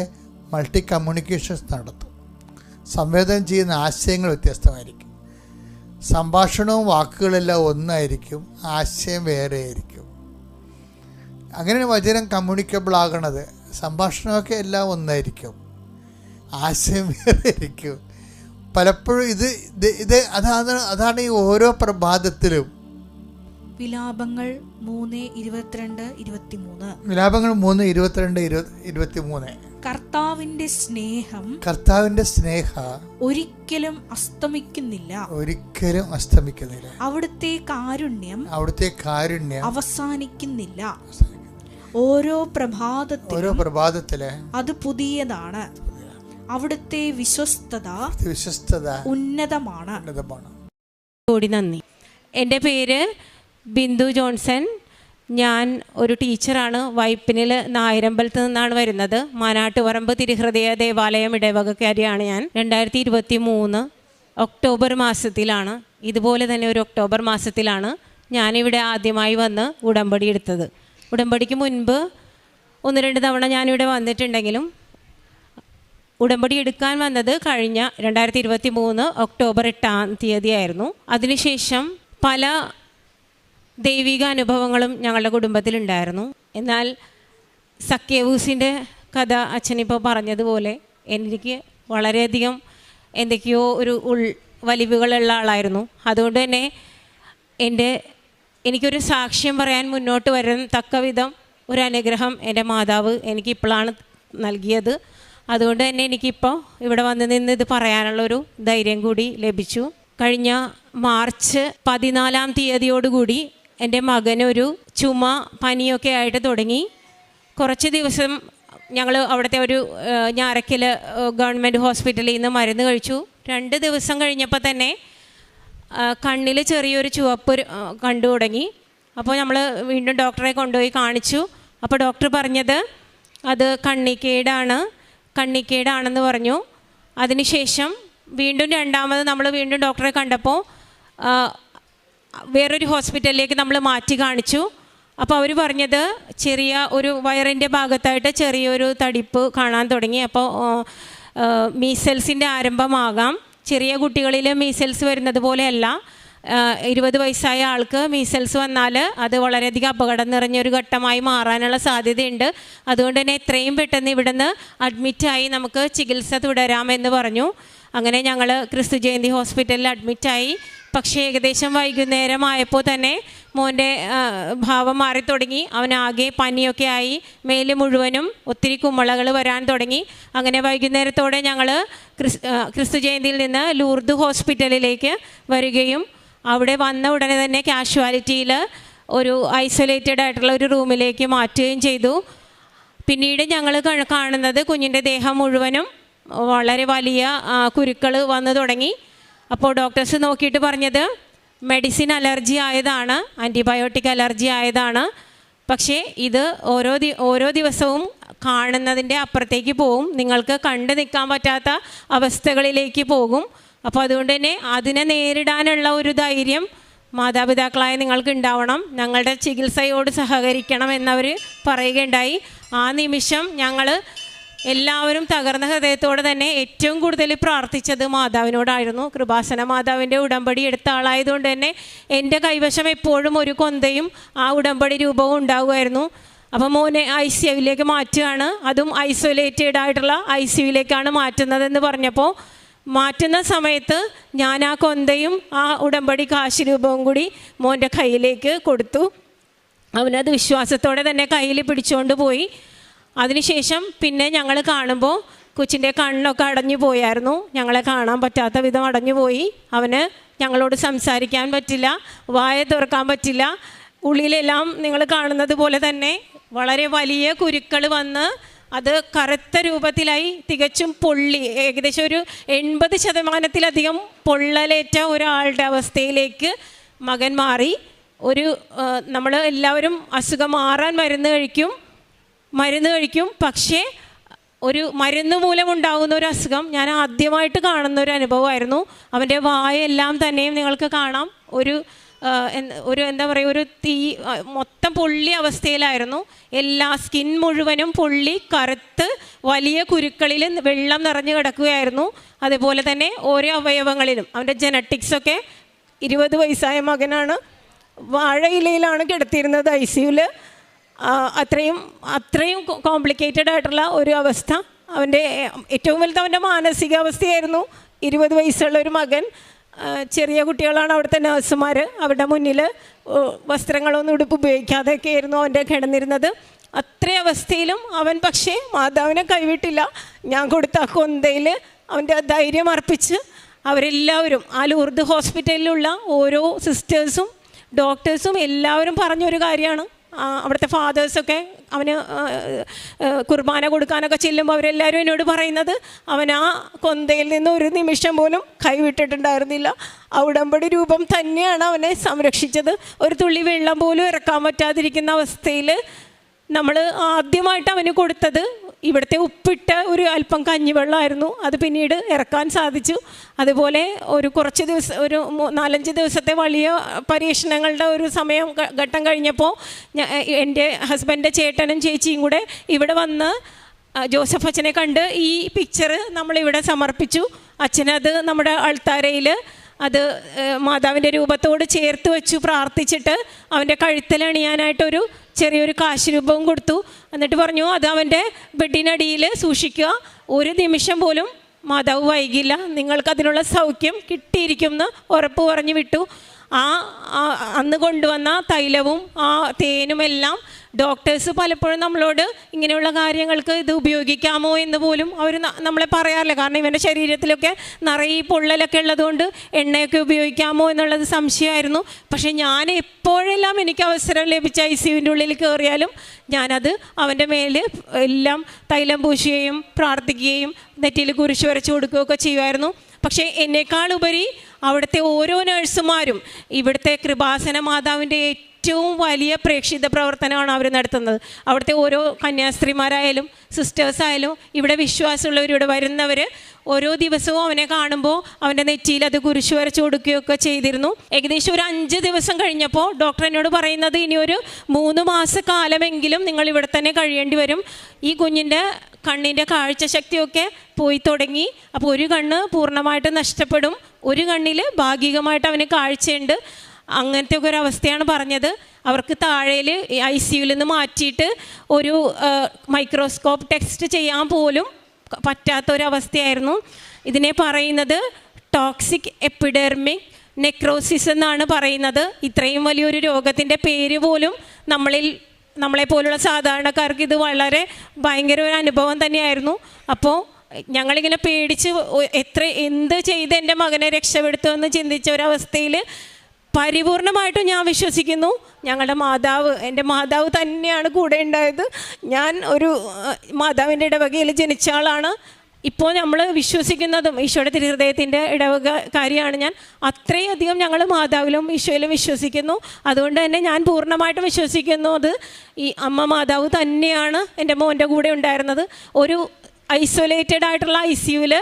മൾട്ടി കമ്മ്യൂണിക്കേഷൻസ് നടത്തും. സംവേദനം ചെയ്യുന്ന ആശയങ്ങൾ വ്യത്യസ്തമായിരിക്കും. സംഭാഷണവും വാക്കുകളെല്ലാം ഒന്നായിരിക്കും, ആശയം വേറെ ആയിരിക്കും. അങ്ങനെ വചനം കമ്മ്യൂണിക്കബിൾ ആകണത്. സംഭാഷണമൊക്കെ എല്ലാം ഒന്നായിരിക്കും, ആശയം വേറെ ആയിരിക്കും. പലപ്പോഴും അതാണ് ഈ ഓരോ പ്രഭാതത്തിലും. വിലാപങ്ങൾ 3:22-23. വിലാപങ്ങൾ 3:22-23. കർത്താവിന്റെ സ്നേഹം ഒരിക്കലും അസ്തമിക്കുന്നില്ല. അവിടുത്തെ കാരുണ്യം അവസാനിക്കുന്നില്ല. ഓരോ പ്രഭാതത്തിലെ അത് പുതിയതാണ്. അവിടുത്തെ വിശ്വസ്തത ഉന്നതമാണ്. കൂടി നന്ദി. എൻ്റെ പേര് ബിന്ദു ജോൺസൺ. ഞാൻ ഒരു ടീച്ചറാണ്. വൈപ്പിനിൽ നായരമ്പലത്ത് നിന്നാണ് വരുന്നത്. മാനാട്ടുപറമ്പ് തിരുഹൃദയ ദേവാലയം ഇടവകക്കാരിയാണ് ഞാൻ. 2023 ഒക്ടോബർ മാസത്തിലാണ്, ഇതുപോലെ തന്നെ ഒരു ഒക്ടോബർ മാസത്തിലാണ് ഞാനിവിടെ ആദ്യമായി വന്ന് ഉടമ്പടി എടുത്തത്. ഉടമ്പടിക്ക് മുൻപ് 1-2 തവണ ഞാനിവിടെ വന്നിട്ടുണ്ടെങ്കിലും ഉടമ്പടി എടുക്കാൻ വന്നത് കഴിഞ്ഞ 2023 ഒക്ടോബർ 8 ആയിരുന്നു. അതിനുശേഷം പല ദൈവിക അനുഭവങ്ങളും ഞങ്ങളുടെ കുടുംബത്തിലുണ്ടായിരുന്നു. എന്നാൽ സക്കേവൂസിൻ്റെ കഥ അച്ഛനിപ്പോൾ പറഞ്ഞതുപോലെ എനിക്ക് വളരെയധികം എന്തൊക്കെയോ ഒരു വലിവുകളുള്ള ആളായിരുന്നു. അതുകൊണ്ട് തന്നെ എനിക്കൊരു സാക്ഷ്യം പറയാൻ മുന്നോട്ട് വരാൻ തക്ക വിധം ഒരു അനുഗ്രഹം എൻ്റെ മാതാവ് എനിക്കിപ്പോഴാണ് നൽകിയത്. അതുകൊണ്ട് തന്നെ എനിക്കിപ്പോൾ ഇവിടെ വന്ന് നിന്ന് ഇത് പറയാനുള്ളൊരു ധൈര്യം കൂടി ലഭിച്ചു. കഴിഞ്ഞ മാർച്ച് 14 എൻ്റെ മകനൊരു ചുമ പനിയൊക്കെ ആയിട്ട് തുടങ്ങി. കുറച്ച് ദിവസം ഞങ്ങൾ അവിടുത്തെ ഒരു ഞാറക്കൽ ഗവൺമെൻറ് ഹോസ്പിറ്റലിൽ നിന്ന് മരുന്ന് കഴിച്ചു. 2 ദിവസം കഴിഞ്ഞപ്പോൾ തന്നെ കണ്ണിൽ ചെറിയൊരു ചുവപ്പ് കണ്ടു തുടങ്ങി. അപ്പോൾ നമ്മൾ വീണ്ടും ഡോക്ടറെ കൊണ്ടുപോയി കാണിച്ചു. അപ്പോൾ ഡോക്ടർ പറഞ്ഞത് അത് കണ്ണിക്കേടാണെന്ന് പറഞ്ഞു. അതിനുശേഷം വീണ്ടും രണ്ടാമത് നമ്മൾ വീണ്ടും ഡോക്ടറെ കണ്ടപ്പോൾ വേറൊരു ഹോസ്പിറ്റലിലേക്ക് നമ്മൾ മാറ്റി കാണിച്ചു. അപ്പോൾ അവർ പറഞ്ഞത് ചെറിയ ഒരു വയറിൻ്റെ ഭാഗത്തായിട്ട് ചെറിയൊരു തടിപ്പ് കാണാൻ തുടങ്ങി. അപ്പോൾ മീസൽസിൻ്റെ ആരംഭമാകാം. ചെറിയ കുട്ടികളിൽ മീസൽസ് വരുന്നത് പോലെയല്ല. 20 വയസ്സായ ആൾക്ക് മീസൽസ് വന്നാൽ അത് വളരെയധികം അപകടം നിറഞ്ഞൊരു ഘട്ടമായി മാറാനുള്ള സാധ്യതയുണ്ട്. അതുകൊണ്ട് തന്നെ എത്രയും പെട്ടെന്ന് ഇവിടുന്ന് അഡ്മിറ്റായി നമുക്ക് ചികിത്സ തുടരാമെന്ന് പറഞ്ഞു. അങ്ങനെ ഞങ്ങൾ ക്രിസ്തു ജയന്തി ഹോസ്പിറ്റലിൽ അഡ്മിറ്റായി. പക്ഷേ ഏകദേശം വൈകുന്നേരമായപ്പോൾ തന്നെ മോൻ്റെ ഭാവം മാറി തുടങ്ങി. അവനാകെ പനിയൊക്കെ ആയി, മേല് മുഴുവനും ഒത്തിരി കുമ്മളകൾ വരാൻ തുടങ്ങി. അങ്ങനെ വൈകുന്നേരത്തോടെ ഞങ്ങൾ ക്രിസ്തു ജയന്തിയിൽ നിന്ന് ലൂർദ് ഹോസ്പിറ്റലിലേക്ക് വരികയും അവിടെ വന്ന ഉടനെ തന്നെ കാഷ്വാലിറ്റിയിൽ ഒരു ഐസൊലേറ്റഡ് ആയിട്ടുള്ള ഒരു റൂമിലേക്ക് മാറ്റുകയും ചെയ്തു. പിന്നീട് ഞങ്ങൾ കാണുന്നത് കുഞ്ഞിൻ്റെ ദേഹം മുഴുവനും വളരെ വലിയ കുരുക്കൾ വന്നു തുടങ്ങി. അപ്പോൾ ഡോക്ടേഴ്സ് നോക്കിയിട്ട് പറഞ്ഞത് മെഡിസിൻ അലർജി ആയതാണ്, ആൻറ്റിബയോട്ടിക് അലർജി ആയതാണ്. പക്ഷേ ഇത് ഓരോ ദിവസവും കാണുന്നതിൻ്റെ അപ്പുറത്തേക്ക് പോകും, നിങ്ങൾക്ക് കണ്ടു നിൽക്കാൻ പറ്റാത്ത അവസ്ഥകളിലേക്ക് പോകും. അപ്പോൾ അതുകൊണ്ട് തന്നെ അതിനെ നേരിടാനുള്ള ഒരു ധൈര്യം മാതാപിതാക്കളായ നിങ്ങൾക്ക് ഉണ്ടാവണം. ഞങ്ങളുടെ ചികിത്സയോട് സഹകരിക്കണം എന്നവർ പറയുകയുണ്ടായി. ആ നിമിഷം ഞങ്ങൾ എല്ലാവരും തകർന്ന ഹൃദയത്തോടെ തന്നെ ഏറ്റവും കൂടുതൽ പ്രാർത്ഥിച്ചത് മാതാവിനോടായിരുന്നു. കൃപാസന മാതാവിൻ്റെ ഉടമ്പടി എടുത്ത ആളായതുകൊണ്ട് തന്നെ എൻ്റെ കൈവശം എപ്പോഴും ഒരു കൊന്തയും ആ ഉടമ്പടി രൂപവും ഉണ്ടാകുമായിരുന്നു. അപ്പോൾ മോനെ ICUവിലേക്ക് മാറ്റുകയാണ്, അതും ഐസൊലേറ്റഡ് ആയിട്ടുള്ള ICUവിലേക്കാണ് മാറ്റുന്നതെന്ന് പറഞ്ഞപ്പോൾ മാറ്റുന്ന സമയത്ത് ഞാൻ ആ കൊന്തയും ആ ഉടമ്പടി കാശ് രൂപവും കൂടി മോൻ്റെ കയ്യിലേക്ക് കൊടുത്തു. അവനത് വിശ്വാസത്തോടെ തന്നെ കയ്യിൽ പിടിച്ചുകൊണ്ട് പോയി. അതിനുശേഷം പിന്നെ ഞങ്ങൾ കാണുമ്പോൾ കൊച്ചിൻ്റെ കണ്ണൊക്കെ അടഞ്ഞു പോയായിരുന്നു. ഞങ്ങളെ കാണാൻ പറ്റാത്ത വിധം അടഞ്ഞു പോയി. അവന് ഞങ്ങളോട് സംസാരിക്കാൻ പറ്റില്ല, വായ തുറക്കാൻ പറ്റില്ല. ഉള്ളിലെല്ലാം നിങ്ങൾ കാണുന്നത് പോലെ തന്നെ വളരെ വലിയ കുരുക്കൾ വന്ന് അത് കറുത്ത രൂപത്തിലായി തികച്ചും പൊള്ളി, ഏകദേശം ഒരു 80% പൊള്ളലേറ്റ ഒരാളുടെ അവസ്ഥയിലേക്ക് മകൻ മാറി. നമ്മൾ എല്ലാവരും അസുഖം മാറാൻ മരുന്ന് കഴിക്കും. പക്ഷേ ഒരു മരുന്ന് മൂലമുണ്ടാകുന്ന ഒരു അസുഖം ഞാൻ ആദ്യമായിട്ട് കാണുന്ന ഒരു അനുഭവമായിരുന്നു. അവൻ്റെ വായെല്ലാം തന്നെയും നിങ്ങൾക്ക് കാണാം, ഒരു എന്താ പറയുക, ഒരു തീ മൊത്തം പൊള്ളിയ അവസ്ഥയിലായിരുന്നു. എല്ലാ സ്കിൻ മുഴുവനും പൊള്ളി കറുത്ത് വലിയ കുരുക്കളിൽ വെള്ളം നിറഞ്ഞു കിടക്കുകയായിരുന്നു. അതുപോലെ തന്നെ ഓരോ അവയവങ്ങളിലും അവൻ്റെ ജനറ്റിക്സൊക്കെ 20 വയസ്സായ മകനാണ്. വാഴയിലയിലാണ് കിടത്തിയിരുന്നത് ICUവിൽ. അത്രയും കോംപ്ലിക്കേറ്റഡ് ആയിട്ടുള്ള ഒരു അവസ്ഥ. അവൻ്റെ ഏറ്റവും വലുത് അവൻ്റെ മാനസികാവസ്ഥയായിരുന്നു. 20 വയസ്സുള്ള ഒരു മകൻ, ചെറിയ കുട്ടികളാണ് അവിടുത്തെ നഴ്സുമാർ, അവരുടെ മുന്നിൽ വസ്ത്രങ്ങളൊന്നും ഉടുപ്പ് ഉപയോഗിക്കാതെയൊക്കെ ആയിരുന്നു അവൻ്റെ കിടന്നിരുന്നത്. അത്ര അവസ്ഥയിലും അവൻ പക്ഷേ മാതാവിനെ കൈവിട്ടില്ല. ഞാൻ കൊടുത്ത ആ കൊന്തയിൽ അവൻ്റെ ധൈര്യം അർപ്പിച്ച് അവരെല്ലാവരും ആ ലൂർദ് ഹോസ്പിറ്റലിലുള്ള ഓരോ സിസ്റ്റേഴ്സും ഡോക്ടേഴ്സും എല്ലാവരും പറഞ്ഞൊരു കാര്യമാണ്. അവിടുത്തെ ഫാദേഴ്സൊക്കെ അവന് കുർബാന കൊടുക്കാനൊക്കെ ചെല്ലുമ്പോൾ അവരെല്ലാവരും എന്നോട് പറയുന്നത് അവൻ ആ കൊന്തയിൽ നിന്ന് ഒരു നിമിഷം പോലും കൈവിട്ടിട്ടുണ്ടായിരുന്നില്ല. ആ ഉടമ്പടി രൂപം തന്നെയാണ് അവനെ സംരക്ഷിച്ചത്. ഒരു തുള്ളി വെള്ളം പോലും ഇറക്കാൻ പറ്റാതിരിക്കുന്ന അവസ്ഥയിൽ നമ്മൾ ആദ്യമായിട്ട് അവന് കൊടുത്തത് ഇവിടുത്തെ ഉപ്പിട്ട ഒരു അല്പം കഞ്ഞിവെള്ളമായിരുന്നു. അത് പിന്നീട് ഇറക്കാൻ സാധിച്ചു. അതുപോലെ കുറച്ച് ദിവസം 4-5 ദിവസത്തെ വലിയ പരീക്ഷണങ്ങളുടെ ഒരു ഘട്ടം കഴിഞ്ഞപ്പോൾ എൻ്റെ ഹസ്ബൻഡിൻ്റെ ചേട്ടനും ചേച്ചിയും കൂടെ ഇവിടെ വന്ന് ജോസഫ് അച്ഛനെ കണ്ട് ഈ പിക്ചർ നമ്മളിവിടെ സമർപ്പിച്ചു. അച്ഛനത് നമ്മുടെ അൾത്താരയിൽ അത് മാതാവിൻ്റെ രൂപത്തോട് ചേർത്ത് വെച്ചു പ്രാർത്ഥിച്ചിട്ട് അവൻ്റെ കഴുത്തിലണിയാനായിട്ടൊരു ചെറിയൊരു കാശ് രൂപവും കൊടുത്തു. എന്നിട്ട് പറഞ്ഞു അത് അവൻ്റെ ബെഡിനടിയിൽ സൂക്ഷിക്കുക, ഒരു നിമിഷം പോലും മാതാവ് വൈകില്ല, നിങ്ങൾക്കതിനുള്ള സൗഖ്യം കിട്ടിയിരിക്കുമെന്ന് ഉറപ്പ് പറഞ്ഞു വിട്ടു. അന്ന് കൊണ്ടുവന്ന തൈലവും ആ തേനുമെല്ലാം ഡോക്ടേഴ്സ് പലപ്പോഴും നമ്മളോട് ഇങ്ങനെയുള്ള കാര്യങ്ങൾക്ക് ഇത് ഉപയോഗിക്കാമോ എന്ന് പോലും അവർ നമ്മളെ പറയാറില്ല. കാരണം ഇവൻ്റെ ശരീരത്തിലൊക്കെ നിറയെ പൊള്ളലൊക്കെ ഉള്ളതുകൊണ്ട് എണ്ണയൊക്കെ ഉപയോഗിക്കാമോ എന്നുള്ളത് സംശയമായിരുന്നു. പക്ഷേ ഞാൻ എപ്പോഴെല്ലാം എനിക്ക് അവസരം ലഭിച്ച ICUവിൻ്റെ ഉള്ളിൽ കയറിയാലും ഞാനത് അവൻ്റെ മേൽ എല്ലാം തൈലം പൂശുകയും പ്രാർത്ഥിക്കുകയും നെറ്റിയിൽ കുരിശ് വരച്ചു കൊടുക്കുകയൊക്കെ ചെയ്യുമായിരുന്നു. പക്ഷേ എന്നേക്കാളുപരി അവിടുത്തെ ഓരോ നഴ്സുമാരും ഇവിടുത്തെ കൃപാസന മാതാവിൻ്റെ ഏറ്റവും വലിയ പ്രേക്ഷിത പ്രവർത്തനമാണ് അവർ നടത്തുന്നത്. അവിടുത്തെ ഓരോ കന്യാസ്ത്രീമാരായാലും സിസ്റ്റേഴ്സായാലും ഇവിടെ വിശ്വാസമുള്ളവരിവിടെ വരുന്നവർ ഓരോ ദിവസവും അവനെ കാണുമ്പോൾ അവൻ്റെ നെറ്റിയിൽ അത് കുരിശ് വരച്ചു കൊടുക്കുകയൊക്കെ ചെയ്തിരുന്നു. ഏകദേശം ഒരു 5 ദിവസം കഴിഞ്ഞപ്പോൾ ഡോക്ടർ എന്നോട് പറയുന്നത് ഇനി ഒരു 3 മാസക്കാലമെങ്കിലും നിങ്ങൾ ഇവിടെ തന്നെ കഴിയേണ്ടി വരും. ഈ കുഞ്ഞിൻ്റെ കണ്ണിൻ്റെ കാഴ്ചശക്തിയൊക്കെ പോയി തുടങ്ങി. അപ്പോൾ ഒരു കണ്ണ് പൂർണ്ണമായിട്ട് നഷ്ടപ്പെടും, ഒരു കണ്ണിൽ ഭാഗികമായിട്ട് അവന് കാഴ്ചയുണ്ട്. അങ്ങനത്തെ ഒക്കെ ഒരു അവസ്ഥയാണ് പറഞ്ഞത്. അവർക്ക് താഴേൽ ICUവിൽ നിന്ന് മാറ്റിയിട്ട് ഒരു മൈക്രോസ്കോപ്പ് ടെസ്റ്റ് ചെയ്യാൻ പോലും പറ്റാത്തൊരവസ്ഥയായിരുന്നു. ഇതിനെ പറയുന്നത് ടോക്സിക് എപ്പിഡെർമിക് നെക്രോസിസ് എന്നാണ് പറയുന്നത്. ഇത്രയും വലിയൊരു രോഗത്തിൻ്റെ പേര് പോലും നമ്മളെപ്പോലുള്ള സാധാരണക്കാർക്ക് ഇത് വളരെ ഭയങ്കര ഒരു അനുഭവം തന്നെയായിരുന്നു. അപ്പോൾ ഞങ്ങളിങ്ങനെ പേടിച്ച് എന്ത് ചെയ്ത് എൻ്റെ മകനെ രക്ഷപ്പെടുത്തുമെന്ന് ചിന്തിച്ച ഒരവസ്ഥയിൽ പരിപൂർണമായിട്ടും ഞാൻ വിശ്വസിക്കുന്നു എൻ്റെ മാതാവ് തന്നെയാണ് കൂടെ ഉണ്ടായത്. ഞാൻ ഒരു മാതാവിൻ്റെ ഇടവകയിൽ ജനിച്ച ആളാണ്. ഇപ്പോൾ നമ്മൾ വിശ്വസിക്കുന്നതും ഈശോയുടെ തിരുഹൃദയത്തിൻ്റെ ഇടവകക്കാരിയാണ് ഞാൻ. അത്രയധികം ഞങ്ങൾ മാതാവിലും ഈശോയിലും വിശ്വസിക്കുന്നു. അതുകൊണ്ട് തന്നെ ഞാൻ പൂർണ്ണമായിട്ടും വിശ്വസിക്കുന്നത് ഈ അമ്മ മാതാവ് തന്നെയാണ് എൻ്റെ മോൻ്റെ കൂടെ ഉണ്ടായിരുന്നത്. ഒരു ഐസൊലേറ്റഡ് ആയിട്ടുള്ള ICUവിൽ